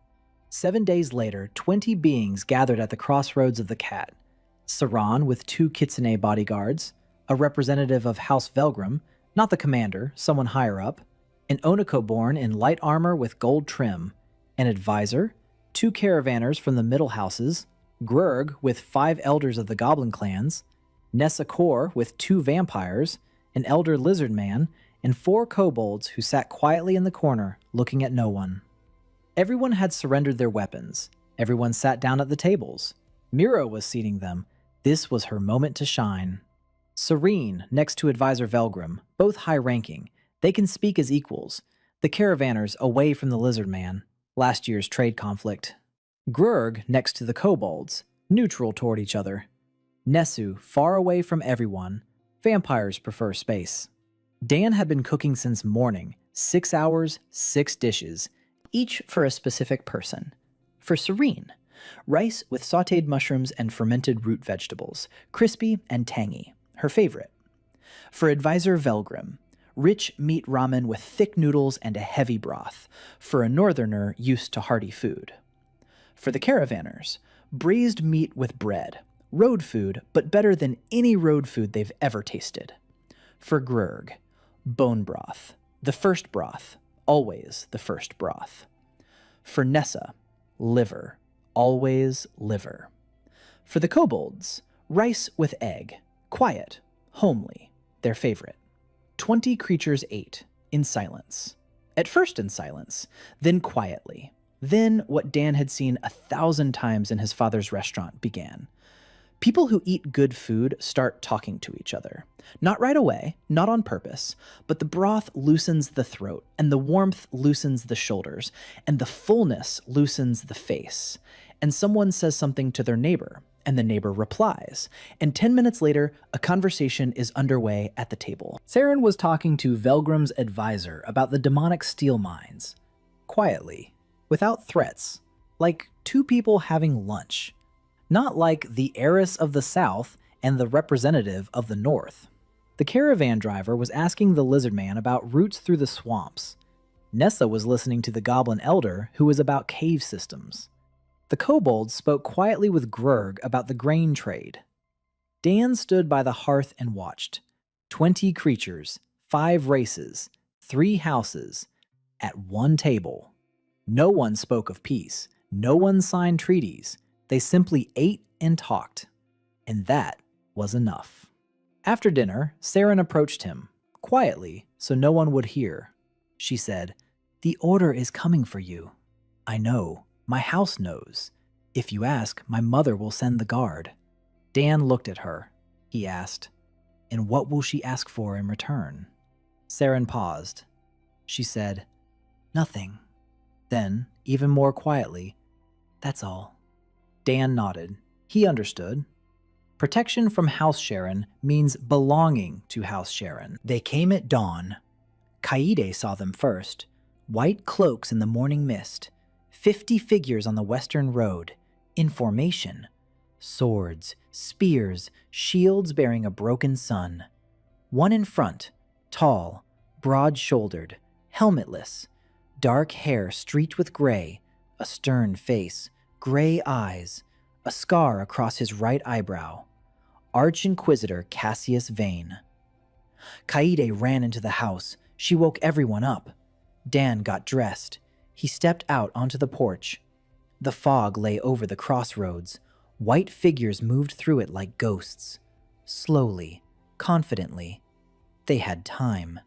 7 days later, 20 beings gathered at the crossroads of the Cat. Saran with 2 kitsune bodyguards, a representative of House Velgrim, not the commander, someone higher up, an Oniko born in light armor with gold trim, an advisor, 2 caravanners from the middle houses, Grurg with 5 elders of the goblin clans, Nessa Kor with 2 vampires, an elder lizard man, and 4 kobolds who sat quietly in the corner looking at no one. Everyone had surrendered their weapons. Everyone sat down at the tables. Mira was seating them. This was her moment to shine. Serene, next to Advisor Velgrim, both high-ranking. They can speak as equals. The caravanners away from the lizard man, last year's trade conflict. Grurg next to the kobolds, neutral toward each other. Nessu far away from everyone. Vampires prefer space. Dan had been cooking since morning, 6 hours, 6 dishes, each for a specific person. For Serene, rice with sautéed mushrooms and fermented root vegetables, crispy and tangy, her favorite. For Advisor Velgrim, rich meat ramen with thick noodles and a heavy broth, for a northerner used to hearty food. For the caravanners, braised meat with bread, road food, but better than any road food they've ever tasted. For Grurg, bone broth, the first broth, always the first broth. For Nessa, liver, always liver. For the kobolds, rice with egg, quiet, homely, their favorite. 20 creatures ate, in silence. At first in silence, then quietly. Then what Dan had seen 1,000 times in his father's restaurant began. People who eat good food start talking to each other. Not right away, not on purpose, but the broth loosens the throat, and the warmth loosens the shoulders, and the fullness loosens the face. And someone says something to their neighbor, and the neighbor replies. And 10 minutes later, a conversation is underway at the table. Saren was talking to Velgrim's advisor about the demonic steel mines. Quietly, without threats, like two people having lunch. Not like the heiress of the South and the representative of the North. The caravan driver was asking the lizard man about routes through the swamps. Nessa was listening to the goblin elder, who was about cave systems. The kobolds spoke quietly with Grurg about the grain trade. Dan stood by the hearth and watched. 20 creatures, 5 races, 3 houses, at one table. No one spoke of peace. No one signed treaties. They simply ate and talked. And that was enough. After dinner, Saren approached him, quietly, so no one would hear. She said, "The order is coming for you. I know. My house knows. If you ask, my mother will send the guard." Dan looked at her. He asked, "And what will she ask for in return?" Saren paused. She said, "Nothing." Then, even more quietly, "That's all." Dan nodded. He understood. Protection from House Sharon means belonging to House Sharon. They came at dawn. Kaede saw them first. White cloaks in the morning mist. 50 figures on the western road. In formation. Swords, spears, shields bearing a broken sun. One in front, tall, broad-shouldered, helmetless. Dark hair streaked with gray, a stern face, gray eyes, a scar across his right eyebrow. Arch-Inquisitor Cassius Vane. Kaede ran into the house. She woke everyone up. Dan got dressed. He stepped out onto the porch. The fog lay over the crossroads. White figures moved through it like ghosts. Slowly, confidently. They had time.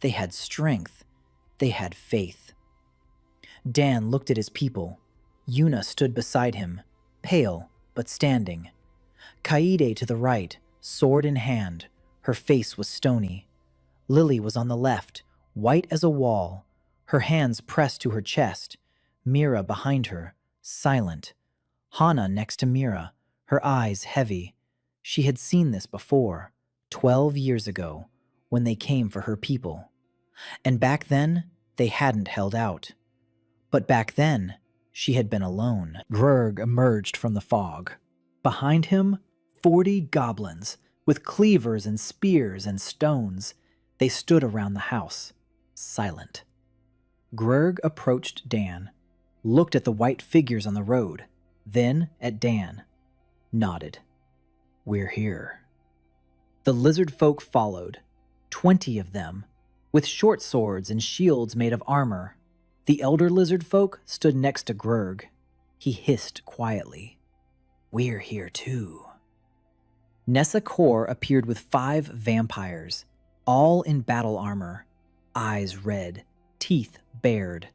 They had strength. They had faith. Dan looked at his people. Yuna stood beside him, pale but standing. Kaede to the right, sword in hand. Her face was stony. Lily was on the left, white as a wall, her hands pressed to her chest. Mira behind her, silent. Hana next to Mira, her eyes heavy. She had seen this before, 12 years ago, when they came for her people. And back then, they hadn't held out. But back then, she had been alone. Grurg emerged from the fog. Behind him, 40 goblins, with cleavers and spears and stones. They stood around the house, silent. Grurg approached Dan, looked at the white figures on the road, then at Dan, nodded. "We're here." The lizard folk followed, 20 of them, with short swords and shields made of armor. The elder lizard folk stood next to Grurg. He hissed quietly, "We're here too." Nessa Kor appeared with 5 vampires, all in battle armor, eyes red, teeth bared.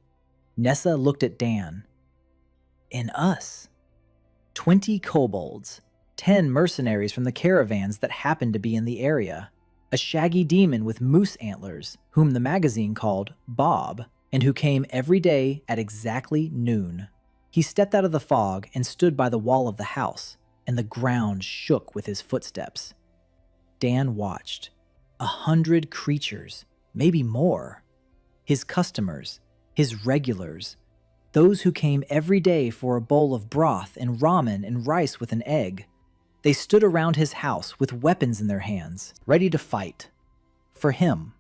Nessa looked at Dan. "In us." 20 kobolds, 10 mercenaries from the caravans that happened to be in the area. A shaggy demon with moose antlers, whom the magazine called Bob, and who came every day at exactly noon. He stepped out of the fog and stood by the wall of the house, and the ground shook with his footsteps. Dan watched. 100 creatures, maybe more. His customers, his regulars, those who came every day for a bowl of broth and ramen and rice with an egg. They stood around his house with weapons in their hands, ready to fight. For him.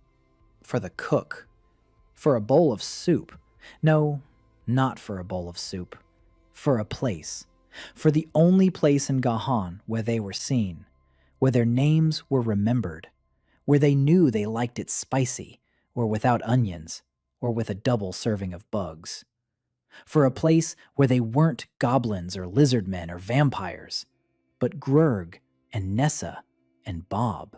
For the cook. For a bowl of soup. No, not for a bowl of soup. For a place. For the only place in Gahan where they were seen. Where their names were remembered. Where they knew they liked it spicy, or without onions, or with a double serving of bugs. for a place where they weren't goblins or lizard men or vampires, but Grurg and Nessa and Bob.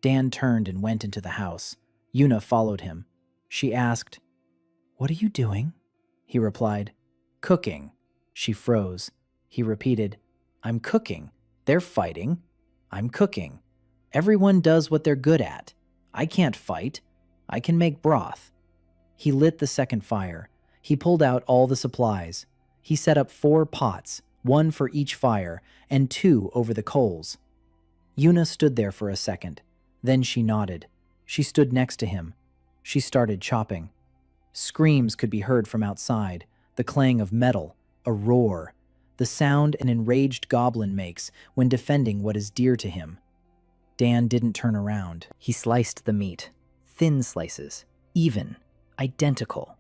Dan turned and went into the house. Yuna followed him. She asked, "What are you doing?" He replied, "Cooking." She froze. He repeated, "I'm cooking. They're fighting. I'm cooking. Everyone does what they're good at. I can't fight. I can make broth." He lit the second fire. He pulled out all the supplies. He set up 4 pots, 1 for each fire, and 2 over the coals. Yuna stood there for a second. Then she nodded. She stood next to him. She started chopping. Screams could be heard from outside, the clang of metal, a roar, the sound an enraged goblin makes when defending what is dear to him. Dan didn't turn around. He sliced the meat, thin slices, even, identical.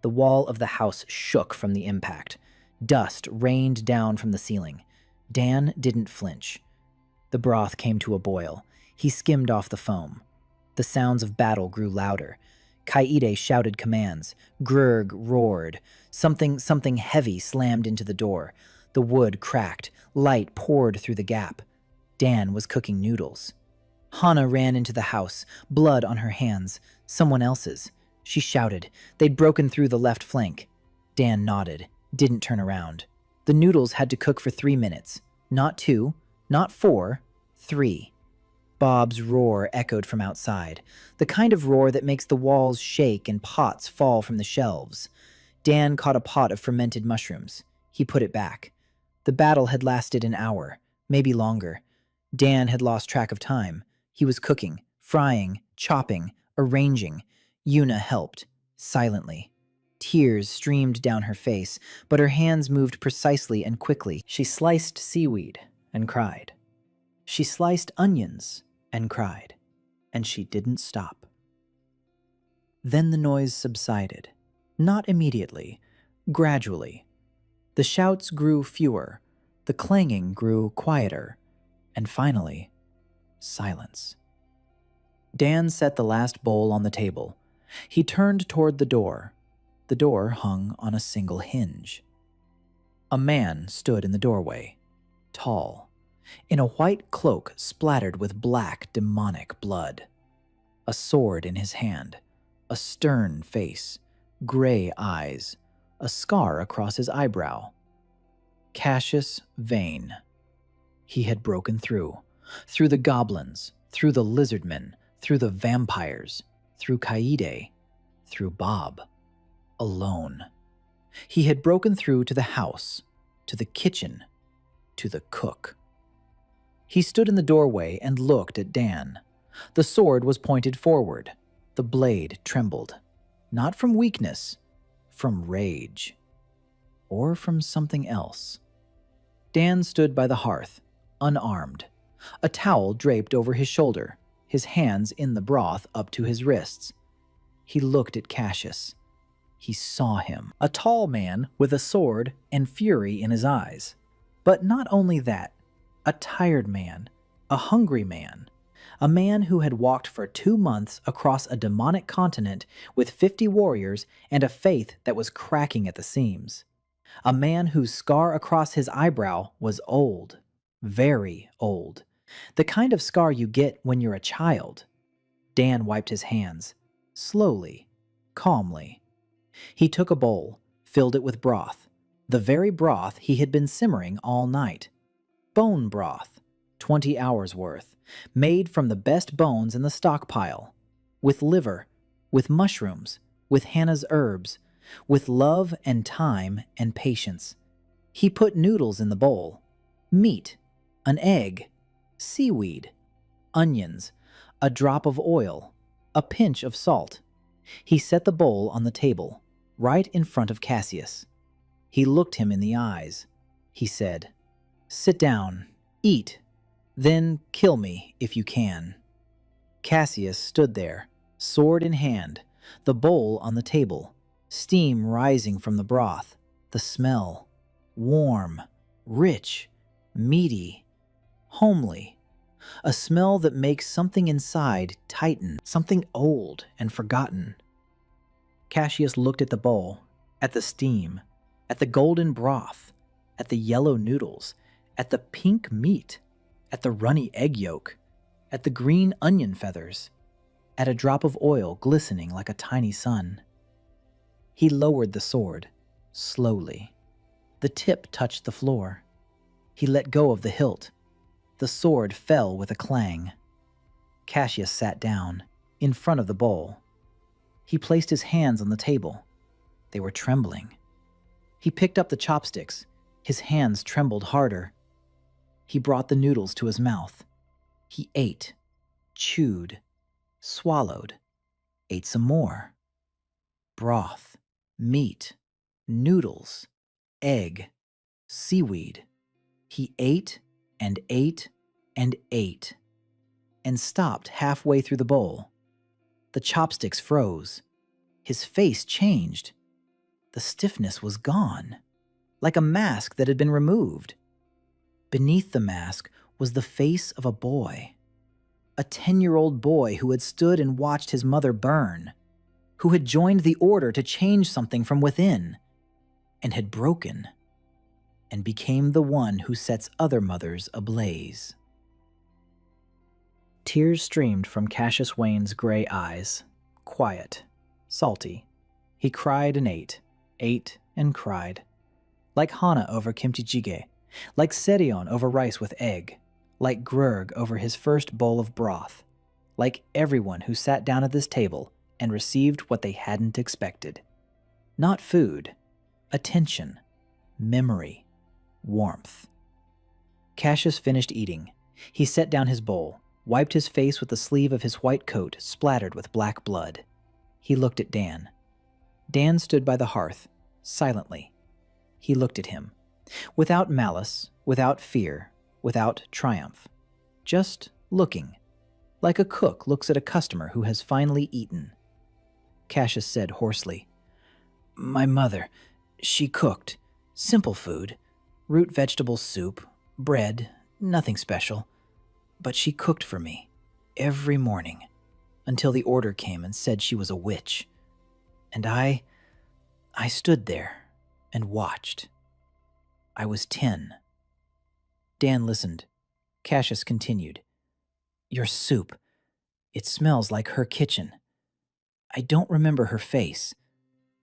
The wall of the house shook from the impact. Dust rained down from the ceiling. Dan didn't flinch. The broth came to a boil. He skimmed off the foam. The sounds of battle grew louder. Kaede shouted commands. Grurg roared. Something heavy slammed into the door. The wood cracked. Light poured through the gap. Dan was cooking noodles. Hana ran into the house, blood on her hands. Someone else's. She shouted. They'd broken through the left flank. Dan nodded, didn't turn around. The noodles had to cook for 3 minutes. Not 2, not 4, 3. Bob's roar echoed from outside, the kind of roar that makes the walls shake and pots fall from the shelves. Dan caught a pot of fermented mushrooms. He put it back. The battle had lasted an hour, maybe longer. Dan had lost track of time. He was cooking, frying, chopping, arranging. Yuna helped, silently. Tears streamed down her face, but her hands moved precisely and quickly. She sliced seaweed and cried. She sliced onions and cried, and she didn't stop. Then the noise subsided. Not immediately, gradually. The shouts grew fewer, the clanging grew quieter, and finally, silence. Dan set the last bowl on the table. He turned toward the door. The door hung on a single hinge. A man stood in the doorway, tall, in a white cloak splattered with black demonic blood. A sword in his hand, a stern face, gray eyes, a scar across his eyebrow. Cassius Vane. He had broken through the goblins, through the lizardmen, through the vampires, through Kaede, through Bob. Alone. He had broken through to the house, to the kitchen, to the cook. He stood in the doorway and looked at Dan. The sword was pointed forward. The blade trembled. Not from weakness, from rage. Or from something else. Dan stood by the hearth, unarmed. A towel draped over his shoulder, his hands in the broth up to his wrists. He looked at Cassius. He saw him, a tall man with a sword and fury in his eyes. But not only that, a tired man, a hungry man, a man who had walked for 2 months across a demonic continent with 50 warriors and a faith that was cracking at the seams. A man whose scar across his eyebrow was old, very old, the kind of scar you get when you're a child. Dan wiped his hands, slowly, calmly. He took a bowl, filled it with broth, the very broth he had been simmering all night. Bone broth, 20 hours worth, made from the best bones in the stockpile, with liver, with mushrooms, with Hannah's herbs, with love and time and patience. He put noodles in the bowl, meat, an egg, seaweed, onions, a drop of oil, a pinch of salt. He set the bowl on the table, right in front of Cassius. He looked him in the eyes. He said, "Sit down, eat, then kill me if you can." Cassius stood there, sword in hand, the bowl on the table, steam rising from the broth, the smell, warm, rich, meaty, homely, a smell that makes something inside tighten, something old and forgotten. Cassius looked at the bowl, at the steam, at the golden broth, at the yellow noodles, at the pink meat, at the runny egg yolk, at the green onion feathers, at a drop of oil glistening like a tiny sun. He lowered the sword, slowly. The tip touched the floor. He let go of the hilt. The sword fell with a clang. Cassius sat down, in front of the bowl. He placed his hands on the table. They were trembling. He picked up the chopsticks. His hands trembled harder. He brought the noodles to his mouth. He ate, chewed, swallowed, ate some more. Broth, meat, noodles, egg, seaweed. He ate and ate and ate, and stopped halfway through the bowl. The chopsticks froze. His face changed. The stiffness was gone, like a mask that had been removed. Beneath the mask was the face of a boy. A 10-year-old boy who had stood and watched his mother burn, who had joined the order to change something from within, and had broken, and became the one who sets other mothers ablaze. Tears streamed from Cassius Wayne's gray eyes, quiet, salty. He cried and ate and cried. Like Hana over kimchi jjigae, like Serion over rice with egg, like Grurg over his first bowl of broth, like everyone who sat down at this table and received what they hadn't expected. Not food, attention, memory, warmth. Cassius finished eating. He set down his bowl, wiped his face with the sleeve of his white coat splattered with black blood. He looked at Dan. Dan stood by the hearth, silently. He looked at him, without malice, without fear, without triumph. Just looking, like a cook looks at a customer who has finally eaten. Cassius said hoarsely, "My mother, she cooked. Simple food. Root vegetable soup, bread, nothing special. But she cooked for me, every morning, until the order came and said she was a witch. And I stood there and watched. I was 10. Dan listened. Cassius continued, "Your soup, it smells like her kitchen. I don't remember her face,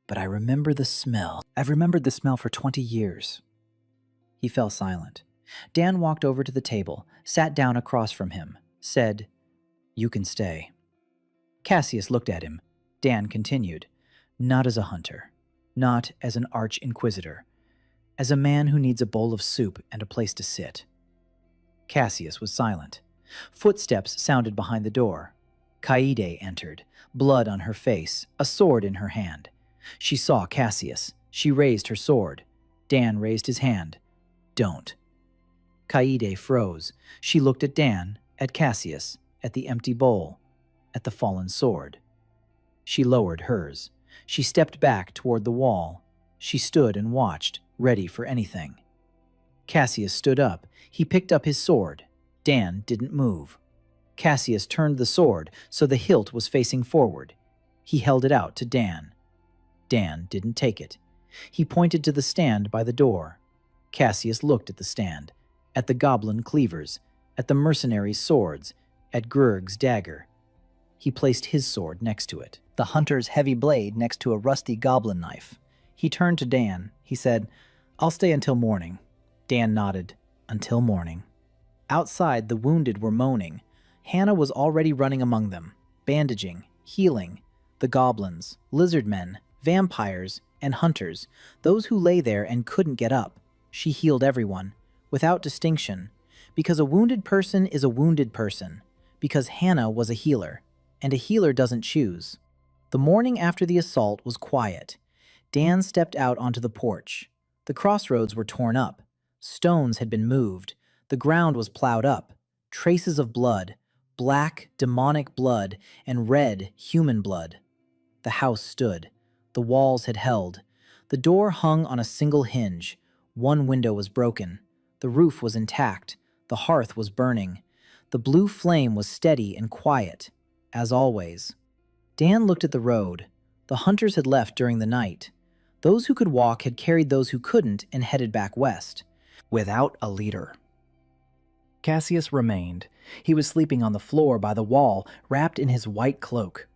but I remember the smell. I've remembered the smell for 20 years. He fell silent. Dan walked over to the table, sat down across from him, said, "You can stay." Cassius looked at him. Dan continued, "Not as a hunter, not as an arch-inquisitor, as a man who needs a bowl of soup and a place to sit." Cassius was silent. Footsteps sounded behind the door. Kaede entered, blood on her face, a sword in her hand. She saw Cassius. She raised her sword. Dan raised his hand. "Don't." Kaede froze. She looked at Dan, at Cassius, at the empty bowl, at the fallen sword. She lowered hers. She stepped back toward the wall. She stood and watched, ready for anything. Cassius stood up. He picked up his sword. Dan didn't move. Cassius turned the sword so the hilt was facing forward. He held it out to Dan. Dan didn't take it. He pointed to the stand by the door. Cassius looked at the stand, at the goblin cleavers, at the mercenary's swords, at Grurg's dagger. He placed his sword next to it, the hunter's heavy blade next to a rusty goblin knife. He turned to Dan. He said, "I'll stay until morning." Dan nodded. Until morning. Outside, the wounded were moaning. Hannah was already running among them, bandaging, healing. The goblins, lizard men, vampires, and hunters, those who lay there and couldn't get up. She healed everyone, without distinction, because a wounded person is a wounded person, because Hannah was a healer, and a healer doesn't choose. The morning after the assault was quiet. Dan stepped out onto the porch. The crossroads were torn up. Stones had been moved. The ground was plowed up. Traces of blood, black, demonic blood, and red, human blood. The house stood. The walls had held. The door hung on a single hinge. One window was broken. The roof was intact. The hearth was burning. The blue flame was steady and quiet, as always. Dan looked at the road. The hunters had left during the night. Those who could walk had carried those who couldn't and headed back west, without a leader. Cassius remained. He was sleeping on the floor by the wall, wrapped in his white cloak.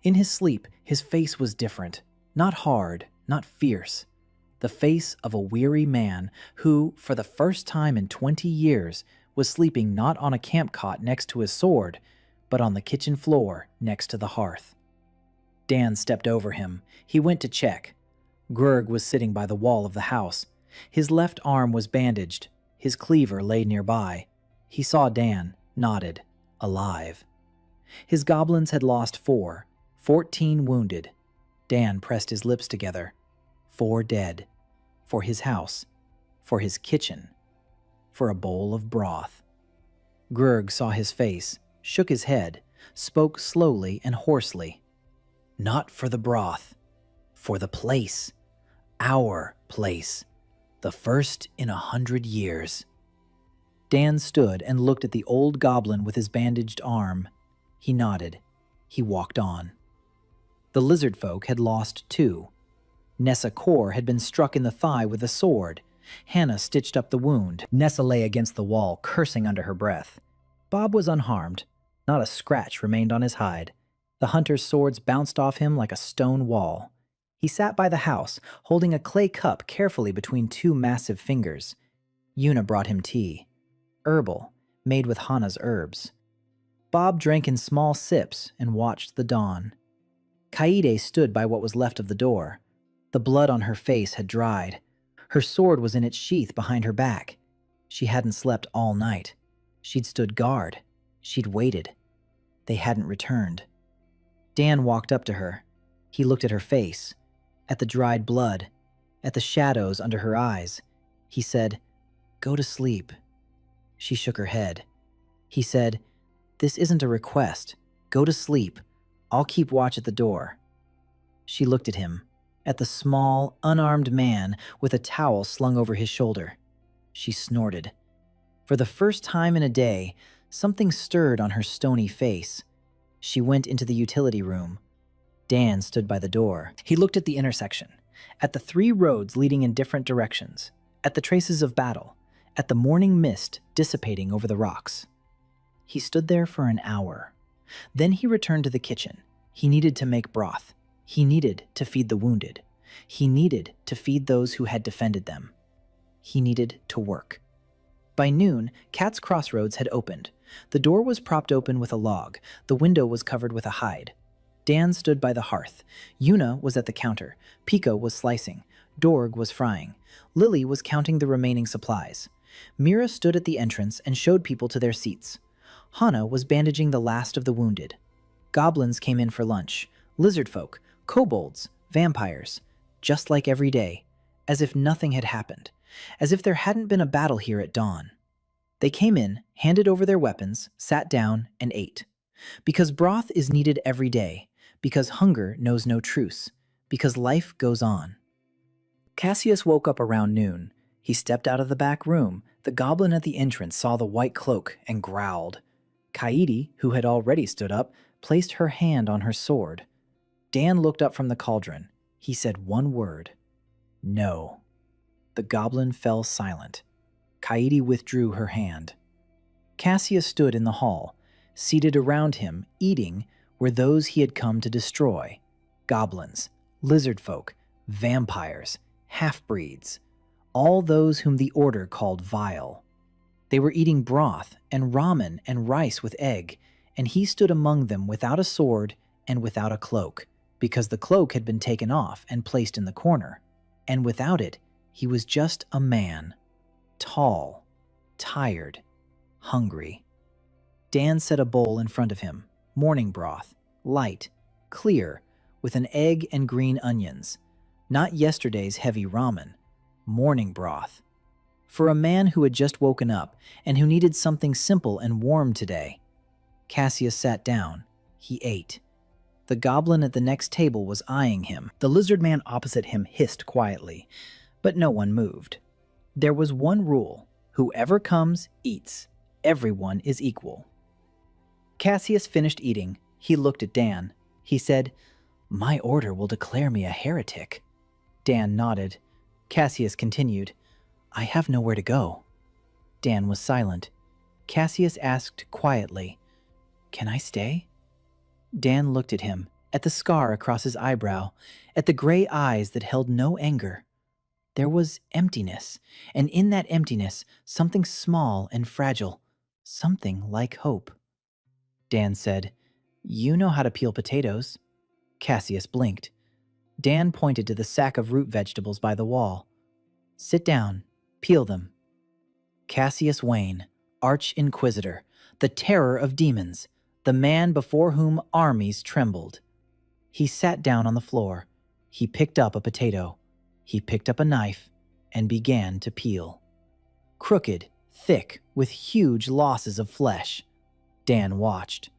In his sleep, his face was different. Not hard, not fierce. The face of a weary man who, for the first time in 20 years, was sleeping not on a camp cot next to his sword, but on the kitchen floor next to the hearth. Dan stepped over him. He went to check. Grurg was sitting by the wall of the house. His left arm was bandaged. His cleaver lay nearby. He saw Dan, nodded, alive. His goblins had lost 4, 14 wounded. Dan pressed his lips together. 4 dead. For his house. For his kitchen. For a bowl of broth. Grurg saw his face, shook his head, spoke slowly and hoarsely. Not for the broth. For the place. Our place. The first in 100 years. Dan stood and looked at the old goblin with his bandaged arm. He nodded. He walked on. The lizard folk had lost 2. Nessa Kor had been struck in the thigh with a sword. Hannah stitched up the wound. Nessa lay against the wall, cursing under her breath. Bob was unharmed. Not a scratch remained on his hide. The hunter's swords bounced off him like a stone wall. He sat by the house, holding a clay cup carefully between 2 massive fingers. Yuna brought him tea. Herbal, made with Hannah's herbs. Bob drank in small sips and watched the dawn. Kaede stood by what was left of the door. The blood on her face had dried. Her sword was in its sheath behind her back. She hadn't slept all night. She'd stood guard. She'd waited. They hadn't returned. Dan walked up to her. He looked at her face, at the dried blood, at the shadows under her eyes. He said, "Go to sleep." She shook her head. He said, "This isn't a request. Go to sleep. I'll keep watch at the door." She looked at him, at the small, unarmed man with a towel slung over his shoulder. She snorted. For the first time in a day, something stirred on her stony face. She went into the utility room. Dan stood by the door. He looked at the intersection, at the 3 roads leading in different directions, at the traces of battle, at the morning mist dissipating over the rocks. He stood there for an hour. Then he returned to the kitchen. He needed to make broth. He needed to feed the wounded. He needed to feed those who had defended them. He needed to work. By noon, Cat's Crossroads had opened. The door was propped open with a log. The window was covered with a hide. Dan stood by the hearth. Yuna was at the counter. Pico was slicing. Dorg was frying. Lily was counting the remaining supplies. Mira stood at the entrance and showed people to their seats. Hana was bandaging the last of the wounded. Goblins came in for lunch. Lizard folk, kobolds, vampires. Just like every day. As if nothing had happened. As if there hadn't been a battle here at dawn. They came in, handed over their weapons, sat down, and ate. Because broth is needed every day. Because hunger knows no truce. Because life goes on. Cassius woke up around noon. He stepped out of the back room. The goblin at the entrance saw the white cloak and growled. Kaede, who had already stood up, placed her hand on her sword. Dan looked up from the cauldron. He said one word. No. The goblin fell silent. Kaede withdrew her hand. Cassius stood in the hall. Seated around him, eating, were those he had come to destroy. Goblins, lizard folk, vampires, half-breeds. All those whom the Order called vile. They were eating broth and ramen and rice with egg, and he stood among them without a sword and without a cloak, because the cloak had been taken off and placed in the corner, and without it, he was just a man. Tall, tired, hungry. Dan set a bowl in front of him, morning broth, light, clear, with an egg and green onions. Not yesterday's heavy ramen, morning broth. For a man who had just woken up and who needed something simple and warm today. Cassius sat down. He ate. The goblin at the next table was eyeing him. The lizard man opposite him hissed quietly, but no one moved. There was one rule. Whoever comes, eats. Everyone is equal. Cassius finished eating. He looked at Dan. He said, "My order will declare me a heretic." Dan nodded. Cassius continued, "I have nowhere to go." Dan was silent. Cassius asked quietly, "Can I stay?" Dan looked at him, at the scar across his eyebrow, at the gray eyes that held no anger. There was emptiness, and in that emptiness, something small and fragile, something like hope. Dan said, "You know how to peel potatoes." Cassius blinked. Dan pointed to the sack of root vegetables by the wall. "Sit down, peel them." Cassius Wayne, Arch-Inquisitor, the terror of demons, the man before whom armies trembled. He sat down on the floor. He picked up a potato. He picked up a knife and began to peel. Crooked, thick, with huge losses of flesh. Dan watched.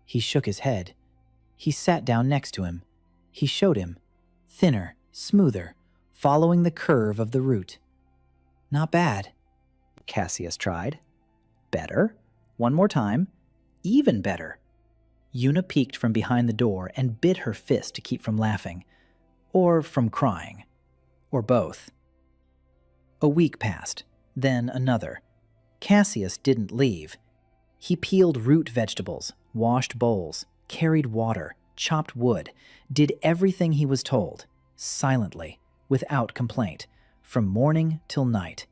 He shook his head. He sat down next to him. He showed him. Thinner, smoother, following the curve of the root. "Not bad." Cassius tried. "Better. One more time. Even better." Una peeked from behind the door and bit her fist to keep from laughing. Or from crying. Or both. A week passed, then another. Cassius didn't leave. He peeled root vegetables, washed bowls, carried water, chopped wood, did everything he was told, silently, without complaint, from morning till night.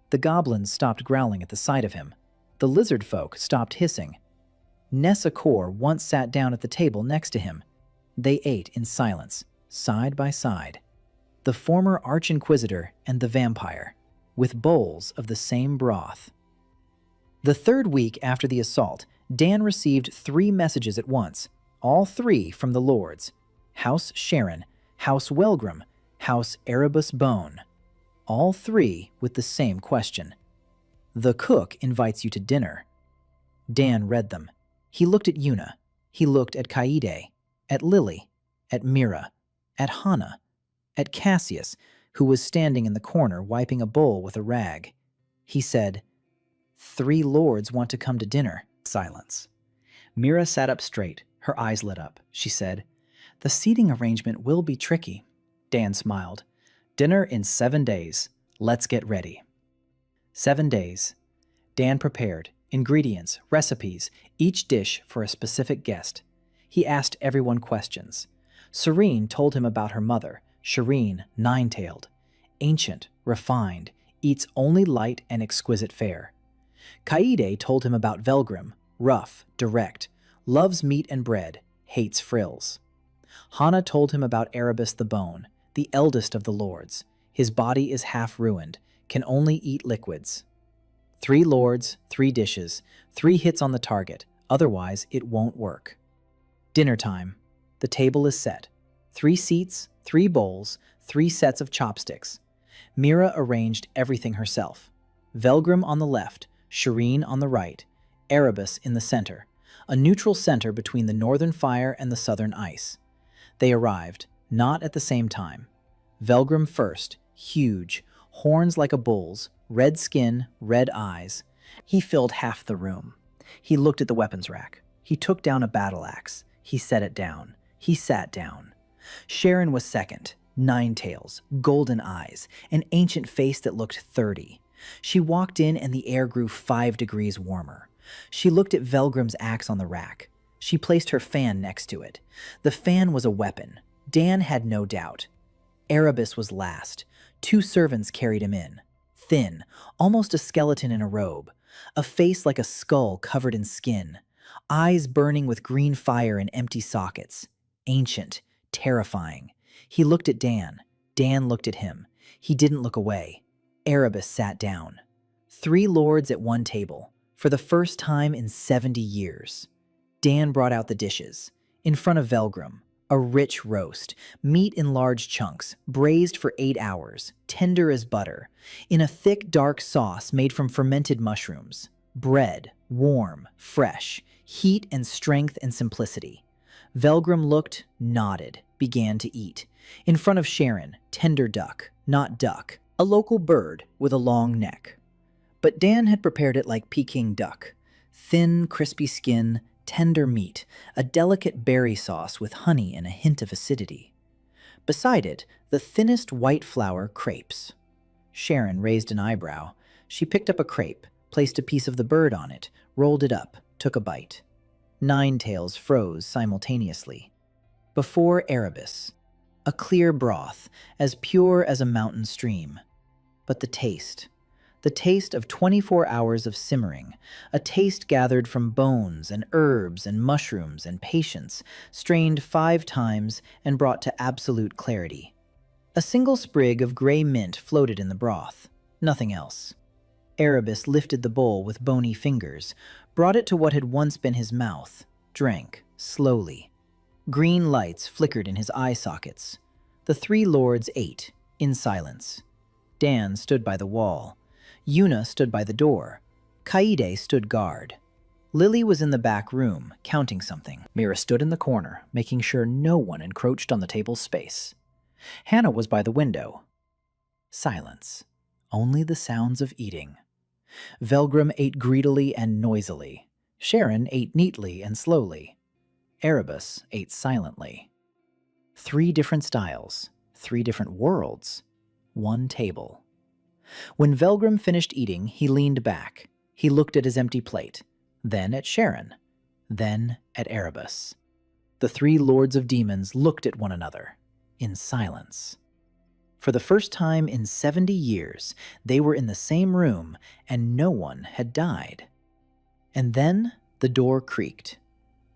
The goblins stopped growling at the sight of him. The lizard folk stopped hissing. Nessa Kor once sat down at the table next to him. They ate in silence, side by side. The former Arch-Inquisitor and the vampire, with bowls of the same broth. The third week after the assault, Dan received 3 messages at once, all 3 from the Lords: House Sharon, House Welgrim, House Erebus Bone. All 3 with the same question. "The cook invites you to dinner." Dan read them. He looked at Una. He looked at Kaede, at Lily, at Mira, at Hana, at Cassius, who was standing in the corner wiping a bowl with a rag. He said, "3 lords want to come to dinner." Silence. Mira sat up straight. Her eyes lit up. She said, "The seating arrangement will be tricky." Dan smiled. "Dinner in 7 days. Let's get ready." 7 days. Dan prepared. Ingredients, recipes, each dish for a specific guest. He asked everyone questions. Serene told him about her mother, Shireen, 9-tailed. Ancient, refined, eats only light and exquisite fare. Kaede told him about Velgrim, rough, direct, loves meat and bread, hates frills. Hana told him about Erebus the Bone, the eldest of the lords. His body is half ruined, can only eat liquids. 3 lords, 3 dishes, 3 hits on the target, otherwise it won't work. Dinner time. The table is set. 3 seats, 3 bowls, 3 sets of chopsticks. Mira arranged everything herself. Velgrim on the left, Shireen on the right, Erebus in the center, a neutral center between the northern fire and the southern ice. They arrived, not at the same time. Velgrim first, huge, horns like a bull's, red skin, red eyes. He filled half the room. He looked at the weapons rack. He took down a battle axe. He set it down. He sat down. Sharon was second, 9 tails, golden eyes, an ancient face that looked 30. She walked in and the air grew 5 degrees warmer. She looked at Velgrim's axe on the rack. She placed her fan next to it. The fan was a weapon. Dan had no doubt. Erebus was last. 2 servants carried him in. Thin, almost a skeleton in a robe. A face like a skull covered in skin. Eyes burning with green fire in empty sockets. Ancient, terrifying. He looked at Dan. Dan looked at him. He didn't look away. Erebus sat down. 3 lords at one table, for the first time in 70 years. Dan brought out the dishes. In front of Velgrim, a rich roast, meat in large chunks, braised for 8 hours, tender as butter, in a thick, dark sauce made from fermented mushrooms. Bread, warm, fresh, heat and strength and simplicity. Velgrim looked, nodded, began to eat. In front of Sharon, tender duck, not duck, a local bird with a long neck. But Dan had prepared it like Peking duck. Thin, crispy skin, tender meat, a delicate berry sauce with honey and a hint of acidity. Beside it, the thinnest white flour crepes. Sharon raised an eyebrow. She picked up a crepe, placed a piece of the bird on it, rolled it up, took a bite. Nine Tails froze simultaneously. Before Erebus, a clear broth, as pure as a mountain stream. But the taste of 24 hours of simmering, a taste gathered from bones and herbs and mushrooms and patience, strained 5 times and brought to absolute clarity. A single sprig of gray mint floated in the broth, nothing else. Erebus lifted the bowl with bony fingers, brought it to what had once been his mouth, drank, slowly. Green lights flickered in his eye sockets. The 3 lords ate, in silence. Dan stood by the wall. Yuna stood by the door. Kaede stood guard. Lily was in the back room, counting something. Mira stood in the corner, making sure no one encroached on the table's space. Hannah was by the window. Silence. Only the sounds of eating. Velgrim ate greedily and noisily. Sharon ate neatly and slowly. Erebus ate silently. 3 different styles, 3 different worlds, 1 table. When Velgrim finished eating, he leaned back. He looked at his empty plate, then at Sharon, then at Erebus. The 3 lords of demons looked at one another, in silence. For the first time in 70 years, they were in the same room, and no one had died. And then the door creaked.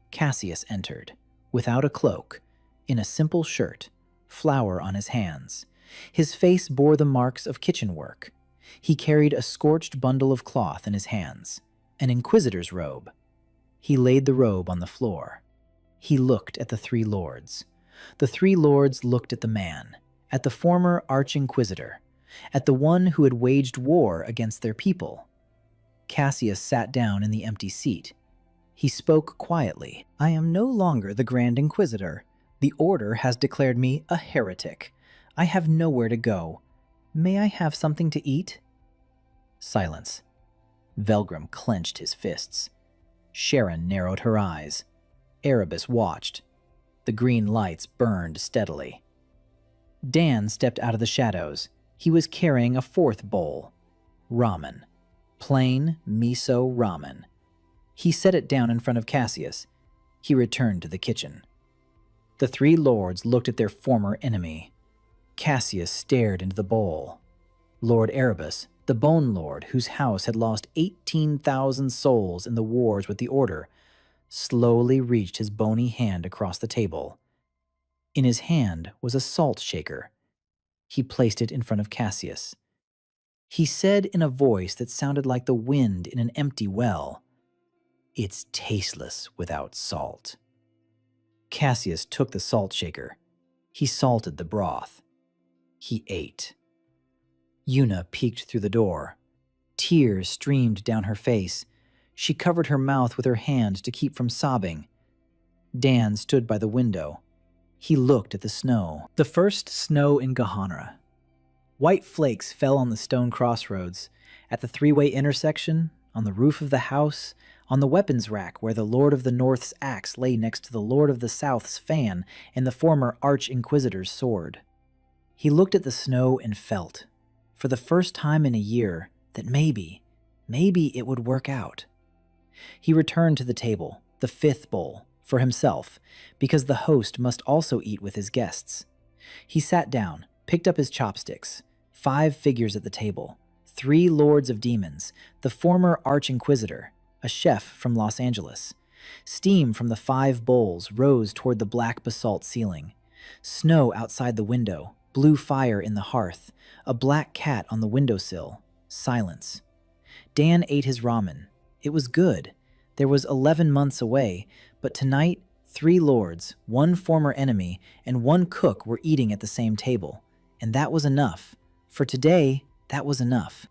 Cassius entered, without a cloak, in a simple shirt, flour on his hands. His face bore the marks of kitchen work. He carried a scorched bundle of cloth in his hands, an inquisitor's robe. He laid the robe on the floor. He looked at the 3 lords. The 3 lords looked at the man, at the former arch-inquisitor, at the one who had waged war against their people. Cassius sat down in the empty seat. He spoke quietly. "I am no longer the Grand Inquisitor. The Order has declared me a heretic. I have nowhere to go. May I have something to eat?" Silence. Velgrim clenched his fists. Sharon narrowed her eyes. Erebus watched. The green lights burned steadily. Dan stepped out of the shadows. He was carrying a 4th bowl. Ramen. Plain miso ramen. He set it down in front of Cassius. He returned to the kitchen. The 3 lords looked at their former enemy. Cassius stared into the bowl. Lord Erebus, the Bone Lord whose house had lost 18,000 souls in the wars with the Order, slowly reached his bony hand across the table. In his hand was a salt shaker. He placed it in front of Cassius. He said in a voice that sounded like the wind in an empty well, "It's tasteless without salt." Cassius took the salt shaker. He salted the broth. He ate. Yuna peeked through the door. Tears streamed down her face. She covered her mouth with her hand to keep from sobbing. Dan stood by the window. He looked at the snow. The first snow in Gahanra. White flakes fell on the stone crossroads, at the 3-way intersection, on the roof of the house, on the weapons rack where the Lord of the North's axe lay next to the Lord of the South's fan and the former Arch-Inquisitor's sword. He looked at the snow and felt, for the first time in a year, that maybe it would work out. He returned to the table, the 5th bowl, for himself, because the host must also eat with his guests. He sat down, picked up his chopsticks, 5 figures at the table, 3 lords of demons, the former Arch-Inquisitor, a chef from Los Angeles. Steam from the 5 bowls rose toward the black basalt ceiling. Snow outside the window, blue fire in the hearth, a black cat on the windowsill, silence. Dan ate his ramen. It was good. There was 11 months away, but tonight 3 lords, 1 former enemy, and 1 cook were eating at the same table. And that was enough. For today, that was enough.